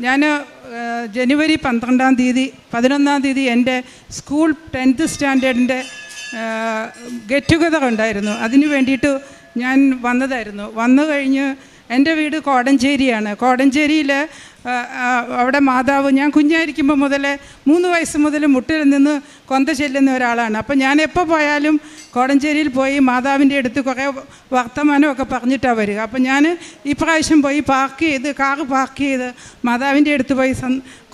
ഞാൻ ജനുവരി 11 തീയതി എൻ്റെ സ്കൂൾ 10th സ്റ്റാൻഡേർഡിൻ്റെ ഗെറ്റ് ടുഗദർ ഉണ്ടായിരുന്നു. അതിന് വേണ്ടിയിട്ട് ഞാൻ വന്നു കഴിഞ്ഞ് എൻ്റെ വീട് കോടഞ്ചേരിയാണ്. കോടഞ്ചേരിയിൽ അവിടെ മാതാവ്, ഞാൻ കുഞ്ഞായിരിക്കുമ്പോൾ മുതലേ 3 വയസ്സ് മുതൽ മുട്ടിൽ നിന്ന് കൊന്ത ചെല്ലുന്ന ഒരാളാണ്. അപ്പോൾ ഞാൻ എപ്പോൾ പോയാലും കോടഞ്ചേരിയിൽ പോയി മാതാവിൻ്റെ അടുത്ത് കുറേ വർത്തമാനമൊക്കെ പറഞ്ഞിട്ടാണ് വരിക. അപ്പോൾ ഞാൻ ഈ പ്രാവശ്യം പോയി കാറ് പാർക്ക് ചെയ്ത് മാതാവിൻ്റെ അടുത്ത് പോയി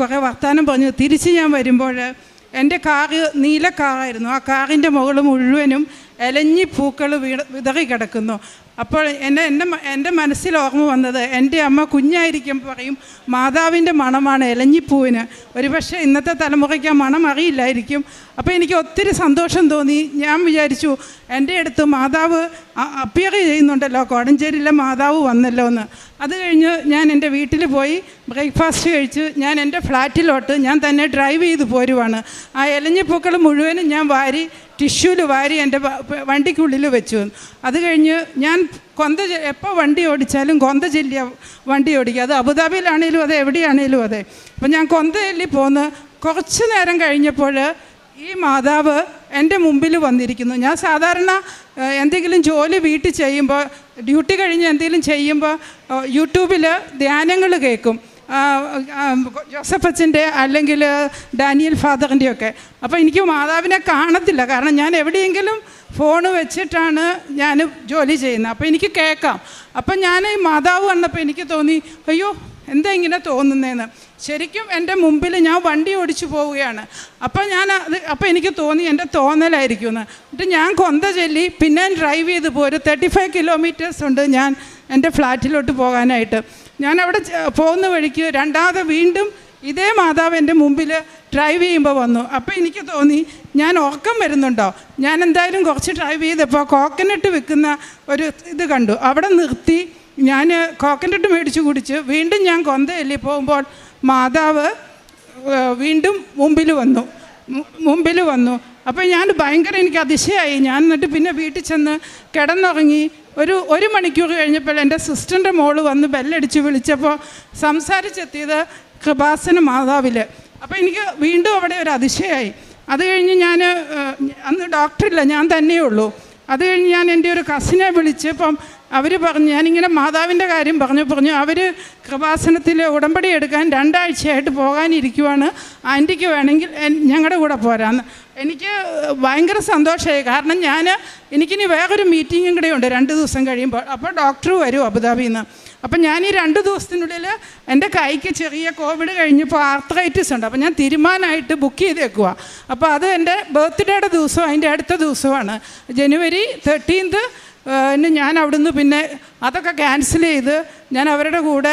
കുറേ വർത്തമാനം പറഞ്ഞു. തിരിച്ച് ഞാൻ വരുമ്പോൾ എൻ്റെ കാറ് നീല കാറായിരുന്നു. ആ കാറിൻ്റെ മുകളിൽ മുഴുവനും ഇലഞ്ഞി പൂക്കൾ വിതറി കിടക്കുന്നു. അപ്പോൾ എൻ്റെ മനസ്സിൽ ഓർമ്മ വന്നത്, എൻ്റെ അമ്മ കുഞ്ഞായിരിക്കും പറയും മാതാവിൻ്റെ മണമാണ് ഇലഞ്ഞിപ്പൂവിന്. ഒരുപക്ഷെ ഇന്നത്തെ തലമുറയ്ക്ക് ആ മണം അറിയില്ലായിരിക്കും. അപ്പോൾ എനിക്ക് ഒത്തിരി സന്തോഷം തോന്നി. ഞാൻ വിചാരിച്ചു എൻ്റെ അടുത്ത് മാതാവ് അപ്പിയർ ചെയ്യുന്നുണ്ടല്ലോ, കോടഞ്ചേരിയിലെ മാതാവ് വന്നല്ലോ എന്ന്. അത് കഴിഞ്ഞ് ഞാൻ എൻ്റെ വീട്ടിൽ പോയി ബ്രേക്ക്ഫാസ്റ്റ് കഴിച്ച് ഞാൻ എൻ്റെ ഫ്ലാറ്റിലോട്ട് ഞാൻ തന്നെ ഡ്രൈവ് ചെയ്ത് പോരുവാണ്. ആ ഇലഞ്ഞിപ്പൂക്കൾ മുഴുവനും ഞാൻ ടിഷ്യൂല് വാരി എൻ്റെ വണ്ടിക്കുള്ളിൽ വെച്ചു. അത് കഴിഞ്ഞ് ഞാൻ എപ്പോൾ വണ്ടി ഓടിച്ചാലും കൊന്ത ചൊല്ലിയ വണ്ടി ഓടിക്കുക. അത് അബുദാബിയിലാണേലും അതെ, എവിടെയാണേലും അതെ. അപ്പം ഞാൻ കൊന്ത ചൊല്ലി പോന്ന് കുറച്ച് നേരം കഴിഞ്ഞപ്പോൾ ഈ മാതാവ് എൻ്റെ മുമ്പിൽ വന്നിരിക്കുന്നു. ഞാൻ സാധാരണ എന്തെങ്കിലും ജോലി വീട്ടിൽ ചെയ്യുമ്പോൾ, ഡ്യൂട്ടി കഴിഞ്ഞ് എന്തെങ്കിലും ചെയ്യുമ്പോൾ യൂട്യൂബിൽ ധ്യാനങ്ങൾ കേൾക്കും, ജോസഫ് അച്ഛൻ്റെ അല്ലെങ്കിൽ ഡാനിയൽ ഫാദറിൻ്റെയൊക്കെ. അപ്പോൾ എനിക്ക് മാതാവിനെ കാണത്തില്ല, കാരണം ഞാൻ എവിടെയെങ്കിലും ഫോണ് വെച്ചിട്ടാണ് ഞാൻ ജോലി ചെയ്യുന്നത്. അപ്പോൾ എനിക്ക് കേൾക്കാം. അപ്പം ഞാൻ ഈ മാതാവ് കണ്ടപ്പോൾ എനിക്ക് തോന്നി, അയ്യോ എന്താ ഇങ്ങനെ തോന്നുന്നതെന്ന്. ശരിക്കും എൻ്റെ മുമ്പിൽ ഞാൻ വണ്ടി ഓടിച്ചു പോവുകയാണ്. അപ്പോൾ എനിക്ക് തോന്നി എൻ്റെ തോന്നലായിരിക്കും എന്ന്. എന്നിട്ട് ഞാൻ കൊന്ത ചൊല്ലി പിന്നെ ഡ്രൈവ് ചെയ്ത് ഒരു 35 കിലോമീറ്റേഴ്സ് ഉണ്ട് ഞാൻ എൻ്റെ ഫ്ലാറ്റിലോട്ട് പോകാനായിട്ട്. ഞാൻ അവിടെ പോകുന്ന വഴിക്ക് രണ്ടാമത് വീണ്ടും ഇതേ മാതാവ് എൻ്റെ മുമ്പിൽ ഡ്രൈവ് ചെയ്യുമ്പോൾ വന്നു. അപ്പോൾ എനിക്ക് തോന്നി ഞാൻ ഉറക്കം വരുന്നുണ്ടോ. ഞാൻ എന്തായാലും കുറച്ച് ഡ്രൈവ് ചെയ്തപ്പോൾ കോക്കനട്ട് വിൽക്കുന്ന ഒരു ഇത് കണ്ടു. അവിടെ നിർത്തി ഞാൻ കോക്കനട്ട് മേടിച്ച് കുടിച്ച് വീണ്ടും ഞാൻ കൊന്തയല്ലി പോകുമ്പോൾ മാതാവ് വീണ്ടും മുമ്പിൽ വന്നു. അപ്പോൾ ഞാൻ ഭയങ്കര എനിക്ക് അതിശയമായി. ഞാൻ എന്നിട്ട് പിന്നെ വീട്ടിൽ ചെന്ന് കിടന്നുറങ്ങി. ഒരു മണിക്കൂർ കഴിഞ്ഞപ്പോൾ എൻ്റെ സിസ്റ്ററിൻ്റെ മോള് വന്ന് ബെല്ലടിച്ച് വിളിച്ചപ്പോൾ സംസാരിച്ചെത്തിയത് കൃപാസന മാതാവിൽ. അപ്പോൾ എനിക്ക് വീണ്ടും അവിടെ ഒരു അതിശയമായി. അത് കഴിഞ്ഞ് ഞാൻ അന്ന് ഡോക്ടറില്ല, ഞാൻ തന്നെയേ ഉള്ളൂ. അത് കഴിഞ്ഞ് ഞാൻ എൻ്റെ ഒരു കസിനെ വിളിച്ചപ്പം അവർ പറഞ്ഞു, ഞാനിങ്ങനെ മാതാവിൻ്റെ കാര്യം പറഞ്ഞു അവർ കൃപാസനത്തിൽ ഉടമ്പടി എടുക്കാൻ 2 ആഴ്ചയായിട്ട് പോകാനിരിക്കുവാണ്, ആൻറ്റിക്ക് വേണമെങ്കിൽ ഞങ്ങളുടെ കൂടെ പോരാന്ന്. എനിക്ക് ഭയങ്കര സന്തോഷമായി. കാരണം എനിക്കിനി വേറൊരു മീറ്റിങ്ങും കൂടെ ഉണ്ട് 2 ദിവസം കഴിയുമ്പോൾ. അപ്പോൾ ഡോക്ടർ വരും അബുദാബിയിൽ നിന്ന്. അപ്പം ഞാൻ ഈ 2 ദിവസത്തിനുള്ളിൽ എൻ്റെ കൈക്ക് ചെറിയ കോവിഡ് കഴിഞ്ഞപ്പോൾ ആർത്രൈറ്റിസ് ഉണ്ട്. അപ്പോൾ ഞാൻ തീരുമാനമായിട്ട് ബുക്ക് ചെയ്തേക്കുക. അപ്പോൾ അത് എൻ്റെ ബർത്ത്ഡേയുടെ ദിവസം, അതിൻ്റെ അടുത്ത ദിവസമാണ് ജനുവരി 13th. ഞാൻ അവിടുന്ന് പിന്നെ അതൊക്കെ ക്യാൻസൽ ചെയ്ത് ഞാൻ അവരുടെ കൂടെ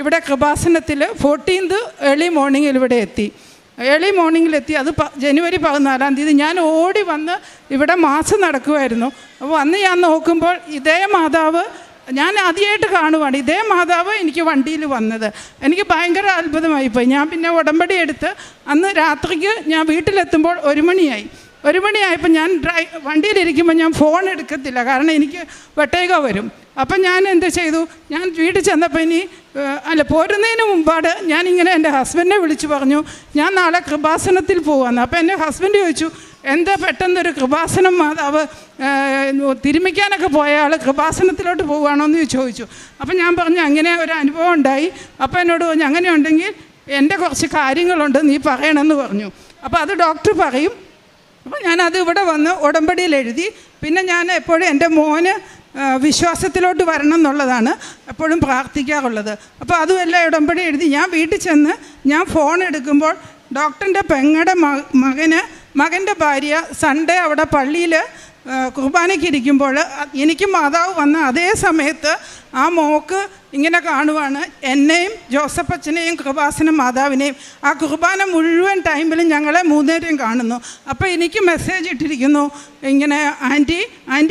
ഇവിടെ കൃപാസനത്തിൽ 14th ഏർലി മോർണിംഗിൽ ഇവിടെ എത്തി. അത് ജനുവരി 14-ാം തീയതി ഞാൻ ഓടി വന്ന് ഇവിടെ മാസം നടക്കുമായിരുന്നു. അപ്പോൾ അന്ന് ഞാൻ നോക്കുമ്പോൾ ഇതേ മാതാവ് ഞാൻ ആദ്യമായിട്ട് കാണുവാണ്. ഇതേ മാതാവ് എനിക്ക് വണ്ടിയിൽ വന്നത്. എനിക്ക് ഭയങ്കര അത്ഭുതമായിപ്പോയി. ഞാൻ പിന്നെ ഉടമ്പടി എടുത്ത് അന്ന് രാത്രിക്ക് ഞാൻ വീട്ടിലെത്തുമ്പോൾ 1 മണിയായി. 1 മണിയായപ്പോൾ ഞാൻ വണ്ടിയിലിരിക്കുമ്പോൾ ഞാൻ ഫോൺ എടുക്കത്തില്ല, കാരണം എനിക്ക് വെട്ടേക വരും. അപ്പം ഞാൻ എന്ത് ചെയ്തു, ഞാൻ വീട്ടിൽ ചെന്നപ്പോൾ പോരുന്നതിന് മുമ്പാട് ഞാനിങ്ങനെ എൻ്റെ ഹസ്ബൻഡിനെ വിളിച്ച് പറഞ്ഞു, ഞാൻ നാളെ കൃപാസനത്തിൽ പോവാന്ന്. അപ്പോൾ എൻ്റെ ഹസ്ബൻഡ് ചോദിച്ചു, എന്താ പെട്ടെന്നൊരു കൃപാസനം മാതാവ് തിരുമിക്കാനൊക്കെ പോയ ആൾ കൃപാസനത്തിലോട്ട് പോവുകയാണോ എന്ന് ചോദിച്ചു. അപ്പം ഞാൻ പറഞ്ഞു, അങ്ങനെ ഒരു അനുഭവം ഉണ്ടായി. അപ്പോൾ എന്നോട് പറഞ്ഞു, അങ്ങനെ ഉണ്ടെങ്കിൽ എൻ്റെ കുറച്ച് കാര്യങ്ങളുണ്ട്, നീ പറയണമെന്ന് പറഞ്ഞു. അപ്പോൾ അത് ഡോക്ടർ പറയും. അപ്പോൾ ഞാനത് ഇവിടെ വന്ന് ഉടമ്പടിയിൽ എഴുതി. പിന്നെ ഞാൻ എപ്പോഴും എൻ്റെ മോന് വിശ്വാസത്തിലോട്ട് വരണം എന്നുള്ളതാണ് എപ്പോഴും പ്രാർത്ഥിക്കാറുള്ളത്. അപ്പോൾ അതുമെല്ലാം ഉടമ്പടി എഴുതി. ഞാൻ വീട്ടിൽ ചെന്ന് ഞാൻ ഫോൺ എടുക്കുമ്പോൾ ഡോക്ടറിൻ്റെ പെങ്ങളുടെ മകൻ്റെ ഭാര്യ സൺഡേ അവിടെ പള്ളിയിൽ കുർബാനയ്ക്ക് ഇരിക്കുമ്പോൾ എനിക്ക് മാതാവ് വന്ന അതേ സമയത്ത് ആ മോക്ക് ഇങ്ങനെ കാണുവാണ്, എന്നെയും ജോസഫച്ചനെയും കൃപാസന മാതാവിനെയും. ആ കുർബാന മുഴുവൻ ടൈമിലും ഞങ്ങളെ 3 നേരം കാണുന്നു. അപ്പോൾ എനിക്ക് മെസ്സേജ് ഇട്ടിരിക്കുന്നു, ഇങ്ങനെ ആൻറ്റി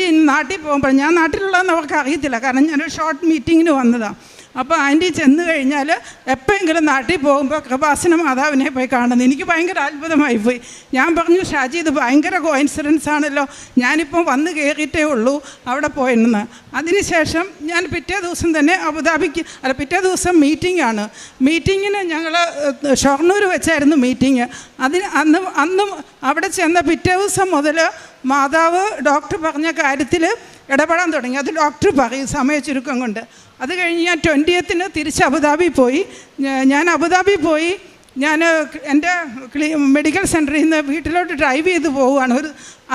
ഇന്ന് നാട്ടിൽ പോകുമ്പോൾ, ഞാൻ നാട്ടിലുള്ളതെന്ന് അവർക്ക് അറിയത്തില്ല, കാരണം ഞാനൊരു ഷോർട്ട് മീറ്റിങ്ങിന് വന്നതാണ്. അപ്പോൾ ആൻറ്റി ചെന്ന് കഴിഞ്ഞാൽ എപ്പോഴെങ്കിലും നാട്ടിൽ പോകുമ്പോൾ കൃപാസന മാതാവിനെ പോയി കാണുന്നു. എനിക്ക് ഭയങ്കര അത്ഭുതമായിപ്പോയി. ഞാൻ പറഞ്ഞു, ഷാജി ഇത് ഭയങ്കര കോയിൻസിഡൻസ് ആണല്ലോ, ഞാനിപ്പം വന്ന് കയറിയിട്ടേ ഉള്ളൂ അവിടെ പോയെന്ന്. അതിനുശേഷം ഞാൻ പിറ്റേ ദിവസം തന്നെ പിറ്റേ ദിവസം മീറ്റിങ്ങിന് ഞങ്ങൾ ഷൊർണൂർ വെച്ചായിരുന്നു മീറ്റിംഗ്. അന്നും അവിടെ ചെന്ന പിറ്റേ ദിവസം മുതൽ മാതാവ് ഡോക്ടർ പറഞ്ഞ കാര്യത്തിൽ ഇടപെടാൻ തുടങ്ങി. അത് ഡോക്ടർ പറയും സമയ ചുരുക്കം കൊണ്ട്. അത് കഴിഞ്ഞ് ഞാൻ 20th തിരിച്ച് അബുദാബി പോയി. ഞാൻ എൻ്റെ മെഡിക്കൽ സെൻറ്ററിൽ നിന്ന് വീട്ടിലോട്ട് ഡ്രൈവ് ചെയ്ത് പോവുകയാണ്.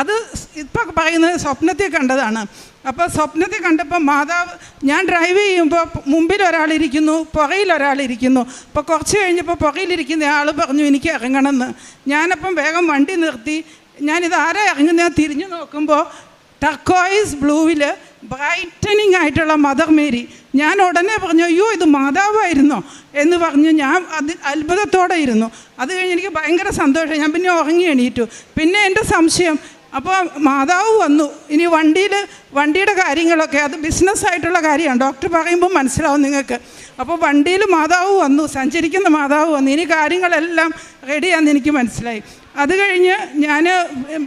അത് ഇപ്പം പറയുന്നത് സ്വപ്നത്തിൽ കണ്ടതാണ്. അപ്പോൾ സ്വപ്നത്തിൽ കണ്ടപ്പോൾ മാതാവ്, ഞാൻ ഡ്രൈവ് ചെയ്യുമ്പോൾ മുമ്പിൽ ഒരാളിരിക്കുന്നു, പുറയിൽ ഒരാളിരിക്കുന്നു. അപ്പോൾ കുറച്ച് കഴിഞ്ഞപ്പോൾ പുറയിലിരിക്കുന്ന ആൾ പറഞ്ഞു എനിക്ക് ഇറങ്ങണമെന്ന്. ഞാനപ്പം വേഗം വണ്ടി നിർത്തി. ഞാനിത് ആരാ ഇറങ്ങുന്നത് തിരിഞ്ഞു നോക്കുമ്പോൾ ടർക്കോയിസ് ബ്ലൂവിൽ ബ്രൈറ്റനിങ് ആയിട്ടുള്ള മദർ മേരി. ഞാൻ ഉടനെ പറഞ്ഞു, അയ്യോ ഇത് മാതാവായിരുന്നോ എന്ന് പറഞ്ഞ് ഞാൻ അത്ഭുതത്തോടെ ഇരുന്നു. അത് കഴിഞ്ഞ് എനിക്ക് ഭയങ്കര സന്തോഷം. ഞാൻ പിന്നെ ഉറങ്ങി എണീറ്റു. പിന്നെ എൻ്റെ സംശയം, അപ്പോൾ മാതാവ് വന്നു. ഇനി വണ്ടിയുടെ കാര്യങ്ങളൊക്കെ അത് ബിസിനസ്സായിട്ടുള്ള കാര്യമാണ്, ഡോക്ടർ പറയുമ്പോൾ മനസ്സിലാവും നിങ്ങൾക്ക്. അപ്പോൾ വണ്ടിയിൽ മാതാവ് വന്നു, സഞ്ചരിക്കുന്ന മാതാവ് വന്നു. ഇനി കാര്യങ്ങളെല്ലാം റെഡിയാണെന്ന് എനിക്ക് മനസ്സിലായി. അത് കഴിഞ്ഞ് ഞാൻ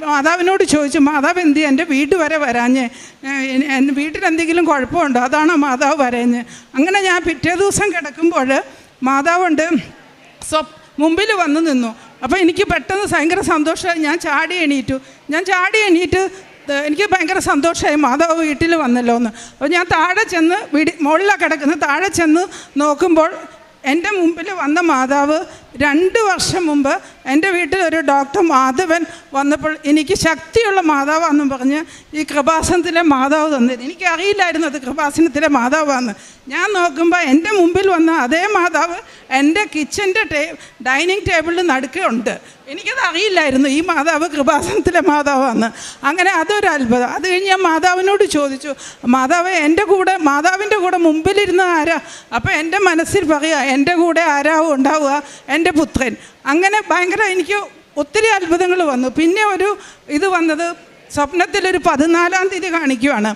മാതാവിനോട് ചോദിച്ചു, മാതാവ് എന്ത് എൻ്റെ വീട് വരെ വരാഞ്ഞ്, വീട്ടിലെന്തെങ്കിലും കുഴപ്പമുണ്ടോ, അതാണോ മാതാവ് വരഞ്ഞ്. അങ്ങനെ ഞാൻ പിറ്റേ ദിവസം കിടക്കുമ്പോൾ മാതാവുണ്ട് മുമ്പിൽ വന്ന് നിന്നു. അപ്പോൾ എനിക്ക് പെട്ടെന്ന് ഭയങ്കര സന്തോഷമായി. ഞാൻ ചാടി എണീറ്റ് എനിക്ക് ഭയങ്കര സന്തോഷമായി, മാതാവ് വീട്ടിൽ വന്നല്ലോ എന്ന്. അപ്പോൾ ഞാൻ താഴെ ചെന്ന് മുകളിലാണ് കിടക്കുന്നത്, താഴെ ചെന്ന് നോക്കുമ്പോൾ എൻ്റെ മുമ്പിൽ വന്ന മാതാവ് 2 വർഷം മുമ്പ് എൻ്റെ വീട്ടിൽ ഒരു ഡോക്ടർ മാധവൻ വന്നപ്പോൾ എനിക്ക് ശക്തിയുള്ള മാതാവാണെന്നും പറഞ്ഞ് ഈ കൃപാസനത്തിലെ മാതാവ് തന്നത്. എനിക്കറിയില്ലായിരുന്നു അത് കൃപാസനത്തിലെ മാതാവാണെന്ന്. ഞാൻ നോക്കുമ്പോൾ എൻ്റെ മുമ്പിൽ വന്ന അതേ മാതാവ് എൻ്റെ കിച്ചൻ്റെ ഡൈനിങ് ടേബിളിൽ നടുക്കുണ്ട്. എനിക്കത് അറിയില്ലായിരുന്നു ഈ മാതാവ് കൃപാസനത്തിലെ മാതാവാന്ന്. അങ്ങനെ അതൊരു അത്ഭുതം. അത് കഴിഞ്ഞ് ഞാൻ മാതാവിനോട് ചോദിച്ചു, മാതാവിൻ്റെ കൂടെ മുമ്പിലിരുന്ന ആരാ? അപ്പോൾ എൻ്റെ മനസ്സിൽ പറയുക, എൻ്റെ കൂടെ ആരാവും ഉണ്ടാവുക, എൻ്റെ പുത്രൻ. അങ്ങനെ ഭയങ്കര എനിക്ക് ഒത്തിരി അത്ഭുതങ്ങൾ വന്നു. പിന്നെ ഇത് വന്നത് സ്വപ്നത്തിലൊരു 14-ാം തീയതി കാണിക്കുവാണ്.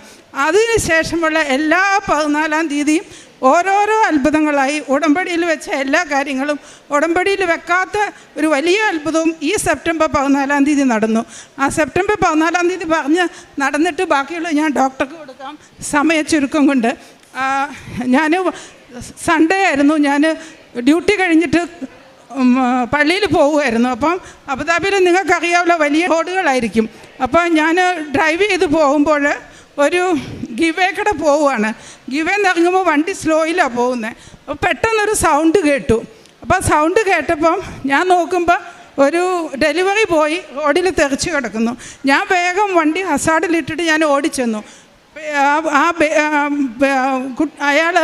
അതിന് ശേഷമുള്ള എല്ലാ 14-ാം തീയതിയും ഓരോരോ അത്ഭുതങ്ങളായി. ഉടമ്പടിയിൽ വെച്ച എല്ലാ കാര്യങ്ങളും ഉടമ്പടിയിൽ വെക്കാത്ത ഒരു വലിയ അത്ഭുതവും ഈ സെപ്റ്റംബർ 14-ാം തീയതി നടന്നു. ആ സെപ്റ്റംബർ 14-ാം തീയതി പറഞ്ഞ് നടന്നിട്ട് ബാക്കിയുള്ള ഞാൻ ഡോക്ടർക്ക് കൊടുക്കാം സമയ ചുരുക്കം കൊണ്ട്. ഞാൻ സൺഡേ ആയിരുന്നു, ഞാൻ ഡ്യൂട്ടി കഴിഞ്ഞിട്ട് പള്ളിയിൽ പോകുമായിരുന്നു. അപ്പം അബുദാബിയിൽ നിങ്ങൾക്കറിയാമല്ലോ വലിയ റോഡുകളായിരിക്കും. അപ്പോൾ ഞാൻ ഡ്രൈവ് ചെയ്ത് പോകുമ്പോൾ ഒരു ഗിവേ കൂടെ പോവുകയാണ്. ഗിവേന്ന് ഇറങ്ങുമ്പോൾ വണ്ടി സ്ലോയിലാണ് പോകുന്നത്. അപ്പോൾ പെട്ടെന്നൊരു സൗണ്ട് കേട്ടു. അപ്പോൾ സൗണ്ട് കേട്ടപ്പം ഞാൻ നോക്കുമ്പോൾ ഒരു ഡെലിവറി ബോയ് റോഡിൽ തെറിച്ച് കിടക്കുന്നു. ഞാൻ വേഗം വണ്ടി ഹസാർഡിലിട്ടിട്ട് ഞാൻ ഓടിച്ചെന്നു. അയാൾ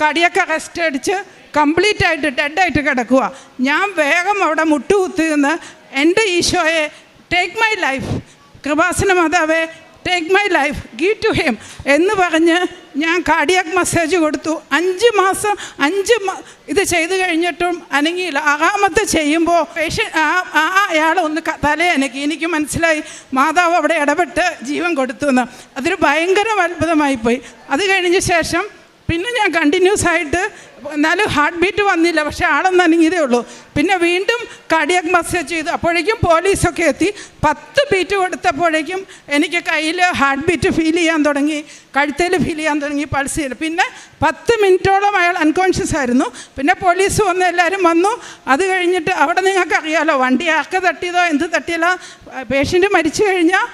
കടിയൊക്കെ റെസ്റ്റ് അടിച്ച് കംപ്ലീറ്റ് ആയിട്ട് ഡെഡായിട്ട് കിടക്കുക. ഞാൻ വേഗം അവിടെ മുട്ടുകുത്തി നിന്ന് എൻ്റെ ഈശോയെ ടേക്ക് മൈ ലൈഫ്, കൃപാസന മാതാവേ take my life, give to him എന്ന് പറഞ്ഞ് ഞാൻ കാർഡിയാക് മസാജ് കൊടുത്തു. 5 മാസം ഇത് ചെയ്ത് കഴിഞ്ഞിട്ടും അനങ്ങിയില്ല. 6ാമത്തെ ചെയ്യുമ്പോൾ അയാളൊന്ന് തലയനക്കി. എനിക്ക് മനസ്സിലായി മാതാവ് അവിടെ ഇടപെട്ട് ജീവൻ കൊടുത്തു എന്ന്. അതൊരു ഭയങ്കര അത്ഭുതമായിപ്പോയി. അത് കഴിഞ്ഞ ശേഷം പിന്നെ ഞാൻ കണ്ടിന്യൂസ് ആയിട്ട്, എന്നാലും ഹാർട്ട് ബീറ്റ് വന്നില്ല, പക്ഷേ ആളൊന്നും അനങ്ങിയതേ ഉള്ളൂ. പിന്നെ വീണ്ടും കാർഡിയാക് മസാജ് ചെയ്തു. അപ്പോഴേക്കും പോലീസൊക്കെ എത്തി. 10 ബീറ്റ് കൊടുത്തപ്പോഴേക്കും എനിക്ക് കയ്യിൽ ഹാർട്ട് ബീറ്റ് ഫീൽ ചെയ്യാൻ തുടങ്ങി, കഴുത്തേൽ ഫീൽ ചെയ്യാൻ തുടങ്ങി, പൾസ് ചെയ്തു. പിന്നെ 10 മിനിറ്റോളം അയാൾ അൺകോൺഷ്യസ് ആയിരുന്നു. പിന്നെ പോലീസ് വന്ന് എല്ലാവരും വന്നു. അത് കഴിഞ്ഞിട്ട് അവിടെ നിങ്ങൾക്കറിയാമല്ലോ വണ്ടി ആർക്ക് തട്ടിയതോ എന്ത് തട്ടിയല്ലോ, പേഷ്യൻ്റ് മരിച്ചു കഴിഞ്ഞാൽ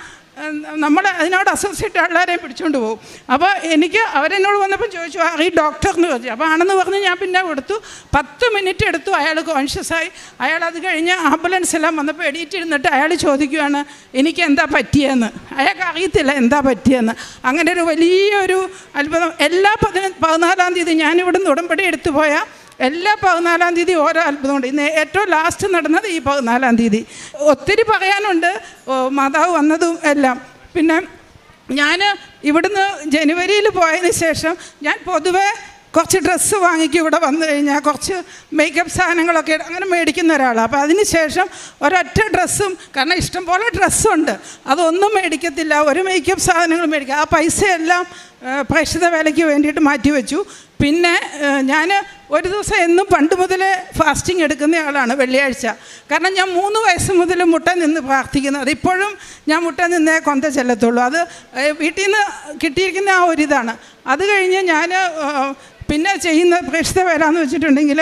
നമ്മൾ അതിനോട് അസോസിയേറ്റ് ആൾക്കാരെയും പിടിച്ചുകൊണ്ട് പോകും. അപ്പോൾ എനിക്ക് അവരെന്നോട് വന്നപ്പോൾ ചോദിച്ചു ഈ ഡോക്ടറിന് ചോദിച്ചു. അപ്പോൾ ആണെന്ന് പറഞ്ഞ് ഞാൻ പിന്നെ കൊടുത്തു. 10 മിനിറ്റ് എടുത്തു, അയാൾ കോൺഷ്യസായി. അയാൾ അത് കഴിഞ്ഞ് ആംബുലൻസ് എല്ലാം വന്നപ്പോൾ എണീറ്റിരുന്നിട്ട് അയാൾ ചോദിക്കുകയാണ് എനിക്ക് എന്താ പറ്റിയെന്ന്. അയാൾക്ക് അറിയത്തില്ല എന്താ പറ്റിയെന്ന്. അങ്ങനെ ഒരു വലിയൊരു അത്ഭുതം. എല്ലാ 14-ാം തീയതി ഞാനിവിടുന്ന് ഉടമ്പടി എടുത്തു പോയാൽ എല്ലാ 14-ാം തീയതി ഓരോ അത്ഭുതമുണ്ട്. ഇന്ന് ഏറ്റവും ലാസ്റ്റ് നടന്നത് ഈ 14-ാം തീയതി. ഒത്തിരി പറയാനുണ്ട്, മാതാവ് വന്നതും എല്ലാം. പിന്നെ ഞാൻ ഇവിടുന്ന് ജനുവരിയിൽ പോയതിന് ശേഷം ഞാൻ പൊതുവേ കുറച്ച് ഡ്രസ്സ് വാങ്ങിക്കും. ഇവിടെ വന്നു കഴിഞ്ഞാൽ കുറച്ച് മേക്കപ്പ് സാധനങ്ങളൊക്കെ അങ്ങനെ മേടിക്കുന്ന ഒരാളാണ്. അപ്പോൾ അതിന് ശേഷം ഒരൊറ്റ ഡ്രസ്സും, കാരണം ഇഷ്ടംപോലെ ഡ്രസ്സുണ്ട്, അതൊന്നും മേടിക്കത്തില്ല. ഒരു മേക്കപ്പ് സാധനങ്ങൾ മേടിക്കുക. ആ പൈസയെല്ലാം പ്രേക്ഷിത വേലയ്ക്ക് വേണ്ടിയിട്ട് മാറ്റിവെച്ചു. പിന്നെ ഞാൻ ഒരു ദിവസം എന്നും പണ്ട് മുതലേ ഫാസ്റ്റിംഗ് എടുക്കുന്ന ആളാണ്, വെള്ളിയാഴ്ച. കാരണം ഞാൻ 3 വയസ്സ് മുതൽ മുട്ട നിന്ന് പ്രാർത്ഥിക്കുന്നത്. ഇപ്പോഴും ഞാൻ മുട്ട നിന്നേ കൊന്ത ചെല്ലത്തുള്ളൂ. അത് വീട്ടിൽ നിന്ന് കിട്ടിയിരിക്കുന്ന ആ ഒരിതാണ്. അത് കഴിഞ്ഞ് ഞാൻ പിന്നെ ചെയ്യുന്ന പ്രേക്ഷിത വേല എന്ന് വെച്ചിട്ടുണ്ടെങ്കിൽ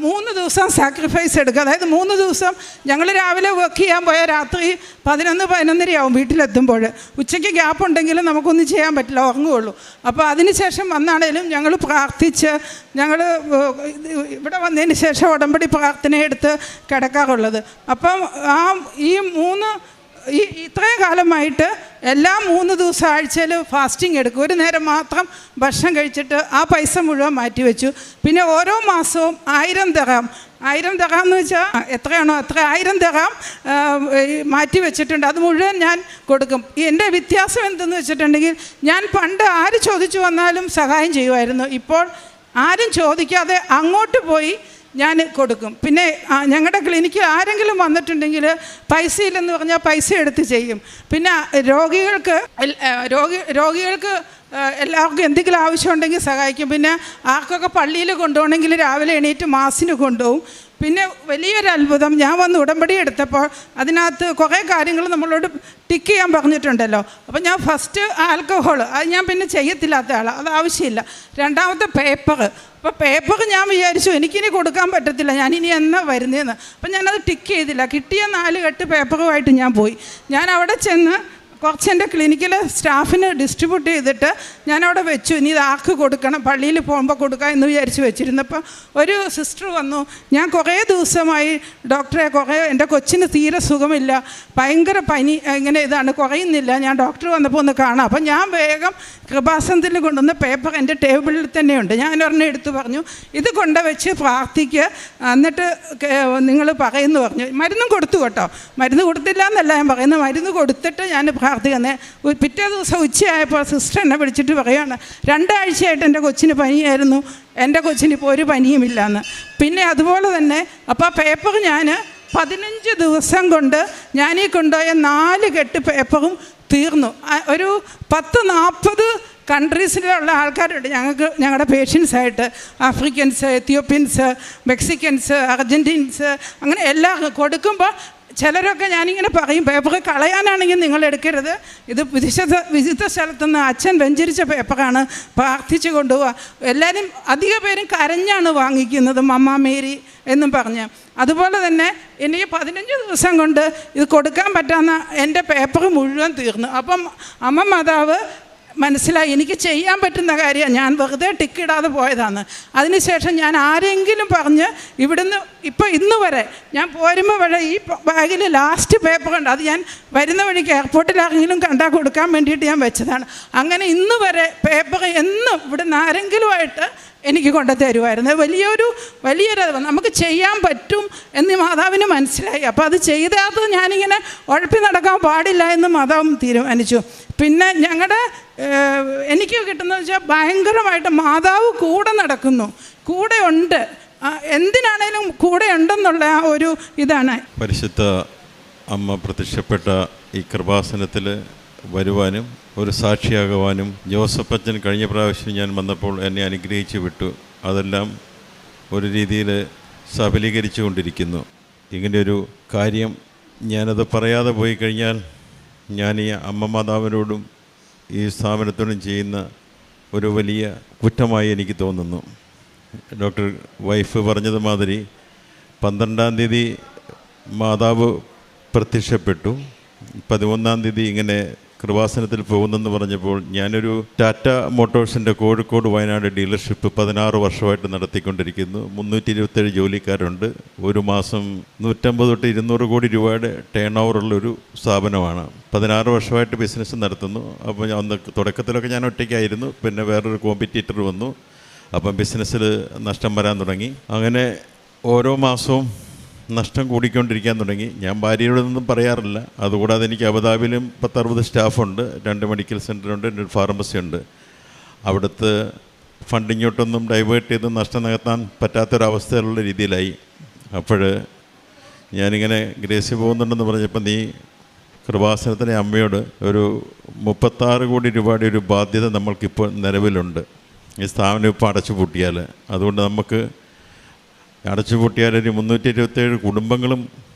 3 ദിവസം സാക്രിഫൈസ് എടുക്കുക. അതായത് 3 ദിവസം ഞങ്ങൾ രാവിലെ വർക്ക് ചെയ്യാൻ പോയാൽ രാത്രി 11-11:30 വീട്ടിലെത്തുമ്പോൾ. ഉച്ചയ്ക്ക് ഗ്യാപ്പ് ഉണ്ടെങ്കിലും നമുക്കൊന്നും ചെയ്യാൻ പറ്റില്ല, ഉറങ്ങുകയുള്ളൂ. അപ്പോൾ അതിന് ശേഷം വന്നാണേലും ഞങ്ങൾ പ്രാർത്ഥിച്ച് ഞങ്ങൾ ഇവിടെ വന്നതിന് ശേഷം ഉടമ്പടി പ്രാർത്ഥനയെടുത്ത് കിടക്കാറുള്ളത്. അപ്പം ഇത്രയും കാലമായിട്ട് എല്ലാ 3 ദിവസം ആഴ്ചയിൽ ഫാസ്റ്റിംഗ് എടുക്കും. ഒരു നേരം മാത്രം ഭക്ഷണം കഴിച്ചിട്ട് ആ പൈസ മുഴുവൻ മാറ്റിവെച്ചു. പിന്നെ ഓരോ മാസവും 1000 ദിർഹം എന്ന് വെച്ചാൽ എത്രയാണോ അത്ര 1000 ദിർഹം മാറ്റി വെച്ചിട്ടുണ്ട്. അത് മുഴുവൻ ഞാൻ കൊടുക്കും. എൻ്റെ വ്യത്യാസം എന്തെന്ന് വെച്ചിട്ടുണ്ടെങ്കിൽ ഞാൻ പണ്ട് ആര് ചോദിച്ചു വന്നാലും സഹായം ചെയ്യുമായിരുന്നു. ഇപ്പോൾ ആരും ചോദിക്കാതെ അങ്ങോട്ട് പോയി ഞാൻ കൊടുക്കും. പിന്നെ ഞങ്ങളുടെ ക്ലിനിക്കിൽ ആരെങ്കിലും വന്നിട്ടുണ്ടെങ്കിൽ പൈസയില്ലെന്ന് പറഞ്ഞാൽ പൈസ എടുത്ത് ചെയ്യും. പിന്നെ രോഗികൾക്ക് എല്ലാവർക്കും എന്തെങ്കിലും ആവശ്യമുണ്ടെങ്കിൽ സഹായിക്കും. പിന്നെ ആർക്കൊക്കെ പള്ളിയിൽ കൊണ്ടുപോകണമെങ്കിൽ രാവിലെ എണീറ്റ് മാസിന് കൊണ്ടുപോകും. പിന്നെ വലിയൊരു അത്ഭുതം, ഞാൻ വന്ന് ഉടമ്പടി എടുത്തപ്പോൾ അതിനകത്ത് കുറേ കാര്യങ്ങൾ നമ്മളോട് ടിക്ക് ചെയ്യാൻ പറഞ്ഞിട്ടുണ്ടല്ലോ. അപ്പോൾ ഞാൻ ഫസ്റ്റ് ആൽക്കഹോൾ അത് ഞാൻ പിന്നെ ചെയ്യത്തില്ലാത്ത ആളാണ്, അത് ആവശ്യമില്ല. രണ്ടാമത്തെ പേപ്പർ. അപ്പോൾ പേപ്പർ ഞാൻ വിചാരിച്ചു എനിക്കിനി കൊടുക്കാൻ പറ്റത്തില്ല, ഞാനിനി എന്നാ വരുന്നതെന്ന്. അപ്പം ഞാനത് ടിക്ക് ചെയ്തില്ല. കിട്ടിയ 4 കെട്ട് പേപ്പറുമായിട്ട് ഞാൻ പോയി. ഞാൻ അവിടെ ചെന്ന് കുറച്ച് എൻ്റെ ക്ലിനിക്കിലെ സ്റ്റാഫിന് ഡിസ്ട്രിബ്യൂട്ട് ചെയ്തിട്ട് ഞാനവിടെ വെച്ചു. ഇനി ഇത് ആർക്ക് കൊടുക്കണം, പള്ളിയിൽ പോകുമ്പോൾ കൊടുക്കാം എന്ന് വിചാരിച്ച് വെച്ചിരുന്നപ്പോൾ ഒരു സിസ്റ്റർ വന്നു. ഞാൻ കുറേ ദിവസമായി ഡോക്ടറെ, എൻ്റെ കൊച്ചിന് തീരെ സുഖമില്ല, ഭയങ്കര പനി, ഇങ്ങനെ ഇതാണ്, കുറയുന്നില്ല, ഞാൻ ഡോക്ടർ വന്നപ്പോൾ ഒന്ന് കാണാം. അപ്പം ഞാൻ വേഗം കൃപാസനത്തിൽ കൊണ്ടുവന്ന പേപ്പർ എൻ്റെ ടേബിളിൽ തന്നെയുണ്ട്. ഞാൻ ഒരെണ്ണം എടുത്ത് പറഞ്ഞു ഇത് കൊണ്ടുവച്ച് പ്രാർത്ഥിക്കുക, എന്നിട്ട് നിങ്ങൾ പറയുമെന്ന് പറഞ്ഞു. മരുന്നും കൊടുത്തു കേട്ടോ, മരുന്ന് കൊടുത്തില്ല എന്നല്ല ഞാൻ പറയുന്നത്, മരുന്ന് കൊടുത്തിട്ട് ഞാൻ പ്രാർത്ഥിക്കുന്നത്. പിറ്റേ ദിവസം ഉച്ചയായപ്പോൾ സിസ്റ്റർ എന്നെ വിളിച്ചിട്ട് പറയുകയാണ് 2 ആഴ്ചയായിട്ട് എൻ്റെ കൊച്ചിന് പനിയായിരുന്നു, എൻ്റെ കൊച്ചിനിപ്പോൾ ഒരു പനിയുമില്ലയെന്ന്. പിന്നെ അതുപോലെ തന്നെ അപ്പോൾ ആ പേപ്പർ ഞാൻ 15 ദിവസം കൊണ്ട് ഞാനീ കൊണ്ടുപോയ 4 കെട്ട് പേപ്പറും തീർന്നു. ഒരു 10-40 കൺട്രീസിലുള്ള ആൾക്കാരുണ്ട് ഞങ്ങളുടെ പേഷ്യൻസായിട്ട്. ആഫ്രിക്കൻസ്, എത്യോപ്യൻസ്, മെക്സിക്കൻസ്, അർജൻറ്റീൻസ്, അങ്ങനെ എല്ലാം കൊടുക്കുമ്പോൾ ചിലരൊക്കെ ഞാനിങ്ങനെ പറയും, പേപ്പർ കളയാനാണെങ്കിൽ നിങ്ങൾ എടുക്കരുത്, ഇത് വിശുദ്ധ സ്ഥലത്തുനിന്ന് അച്ഛൻ വെഞ്ചരിച്ച പേപ്പറാണ്, പ്രാർത്ഥിച്ചു കൊണ്ടുപോവുക. എല്ലാവരും അധിക പേരും കരഞ്ഞാണ് വാങ്ങിക്കുന്നത്, മമ്മ മേരി എന്നും പറഞ്ഞ്. അതുപോലെ തന്നെ എനിക്ക് 15 ദിവസം കൊണ്ട് ഇത് കൊടുക്കാൻ പറ്റാവുന്ന എൻ്റെ പേപ്പർ മുഴുവൻ തീർന്നു. അപ്പം അമ്മ മാതാവ് മനസ്സിലായി എനിക്ക് ചെയ്യാൻ പറ്റുന്ന കാര്യമാണ്, ഞാൻ വെറുതെ ടിക്കിടാതെ പോയതാണ്. അതിനുശേഷം ഞാൻ ആരെങ്കിലും പറഞ്ഞ് ഇവിടുന്ന് ഇന്ന് വരെ ഞാൻ പോരുമ്പോൾ വരെ ഈ ബാഗിൽ ലാസ്റ്റ് പേപ്പർ ഉണ്ട്, അത് ഞാൻ വരുന്ന വഴിക്ക് എയർപോർട്ടിലാണെങ്കിലും കണ്ടാൽ കൊടുക്കാൻ വേണ്ടിയിട്ട് ഞാൻ വെച്ചതാണ്. അങ്ങനെ ഇന്ന് വരെ പേപ്പർ എന്നും ഇവിടുന്ന് ആരെങ്കിലുമായിട്ട് എനിക്ക് കൊണ്ടു തരുമായിരുന്നു. വലിയൊരു നമുക്ക് ചെയ്യാൻ പറ്റും എന്ന് മാതാവിന് മനസ്സിലായി. അപ്പോൾ അത് ചെയ്താൽ ഞാനിങ്ങനെ ഉഴപ്പി നടക്കാൻ പാടില്ല എന്ന് മാതാവും തീരുമാനിച്ചു. പിന്നെ എനിക്ക് കിട്ടുന്നത് വെച്ചാൽ ഭയങ്കരമായിട്ട് മാതാവ് കൂടെ നടക്കുന്നു, കൂടെ ഉണ്ട്, എന്തിനാണേലും കൂടെ ഉണ്ടെന്നുള്ള ആ ഒരു ഇതാണ്. പരിശുദ്ധ അമ്മ പ്രത്യക്ഷപ്പെട്ട ഈ കൃപാസനത്തിൽ വരുവാനും ഒരു സാക്ഷിയാകുവാനും ജോസഫ് അച്ഛൻ കഴിഞ്ഞ പ്രാവശ്യം ഞാൻ വന്നപ്പോൾ എന്നെ അനുഗ്രഹിച്ചു വിട്ടു. അതെല്ലാം ഒരു രീതിയിൽ സഫലീകരിച്ചു കൊണ്ടിരിക്കുന്നു. ഇങ്ങനെയൊരു കാര്യം ഞാനത് പറയാതെ പോയി കഴിഞ്ഞാൽ ഞാൻ ഈ അമ്മ മാതാവിനോടും ഈ സ്ഥാപനത്തോടും ചെയ്യുന്ന ഒരു വലിയ കുറ്റമായി എനിക്ക് തോന്നുന്നു. ഡോക്ടർ വൈഫ് പറഞ്ഞതുമാതിരി 12-ാം തീയതി മാതാവ് പ്രത്യക്ഷപ്പെട്ടു, 11-ാം തീയതി ഇങ്ങനെ കൃപാസനത്തിൽ പോകുന്നെന്ന് പറഞ്ഞപ്പോൾ ഞാനൊരു ടാറ്റ മോട്ടോഴ്സിൻ്റെ കോഴിക്കോട് വയനാട് ഡീലർഷിപ്പ് 16 വർഷമായിട്ട് നടത്തിക്കൊണ്ടിരിക്കുന്നു. 327 ജോലിക്കാരുണ്ട്. ഒരു മാസം 150 തൊട്ട് 200 കോടി രൂപയുടെ ടേൺ ഓവറുള്ളൊരു സ്ഥാപനമാണ്. 16 വർഷമായിട്ട് ബിസിനസ് നടത്തുന്നു. അപ്പോൾ അന്ന് തുടക്കത്തിലൊക്കെ ഞാൻ ഒറ്റയ്ക്കായിരുന്നു, പിന്നെ വേറൊരു കോമ്പറ്റീറ്റർ വന്നു, അപ്പം ബിസിനസ്സിൽ നഷ്ടം വരാൻ തുടങ്ങി. അങ്ങനെ ഓരോ മാസവും നഷ്ടം കൂടിക്കൊണ്ടിരിക്കാൻ തുടങ്ങി. ഞാൻ ഭാര്യയോടൊന്നും പറയാറില്ല. അതുകൂടാതെ എനിക്ക് അബുദാബിയിലും 10-60 സ്റ്റാഫുണ്ട്, 2 മെഡിക്കൽ സെൻ്ററുണ്ട്, 2 ഫാർമസി ഉണ്ട്. അവിടുത്തെ ഫണ്ടിങ്ങോട്ടൊന്നും ഡൈവേർട്ട് ചെയ്ത് നഷ്ടം നികത്താൻ പറ്റാത്തൊരവസ്ഥയിലുള്ള രീതിയിലായി. അപ്പോൾ ഞാനിങ്ങനെ ഗ്രേസി പോകുന്നുണ്ടെന്ന് പറഞ്ഞപ്പോൾ നീ കൃപാസനത്തിലെ അമ്മയോട് ഒരു 36 കോടി രൂപയുടെ ഒരു ബാധ്യത നമ്മൾക്കിപ്പോൾ നിലവിലുണ്ട്, ഈ സ്ഥാപനം ഇപ്പോൾ അടച്ചു പൂട്ടിയാൽ. അതുകൊണ്ട് നമുക്ക് അടച്ചു പൂട്ടിയാൽ ഒരു 327 കുടുംബങ്ങളും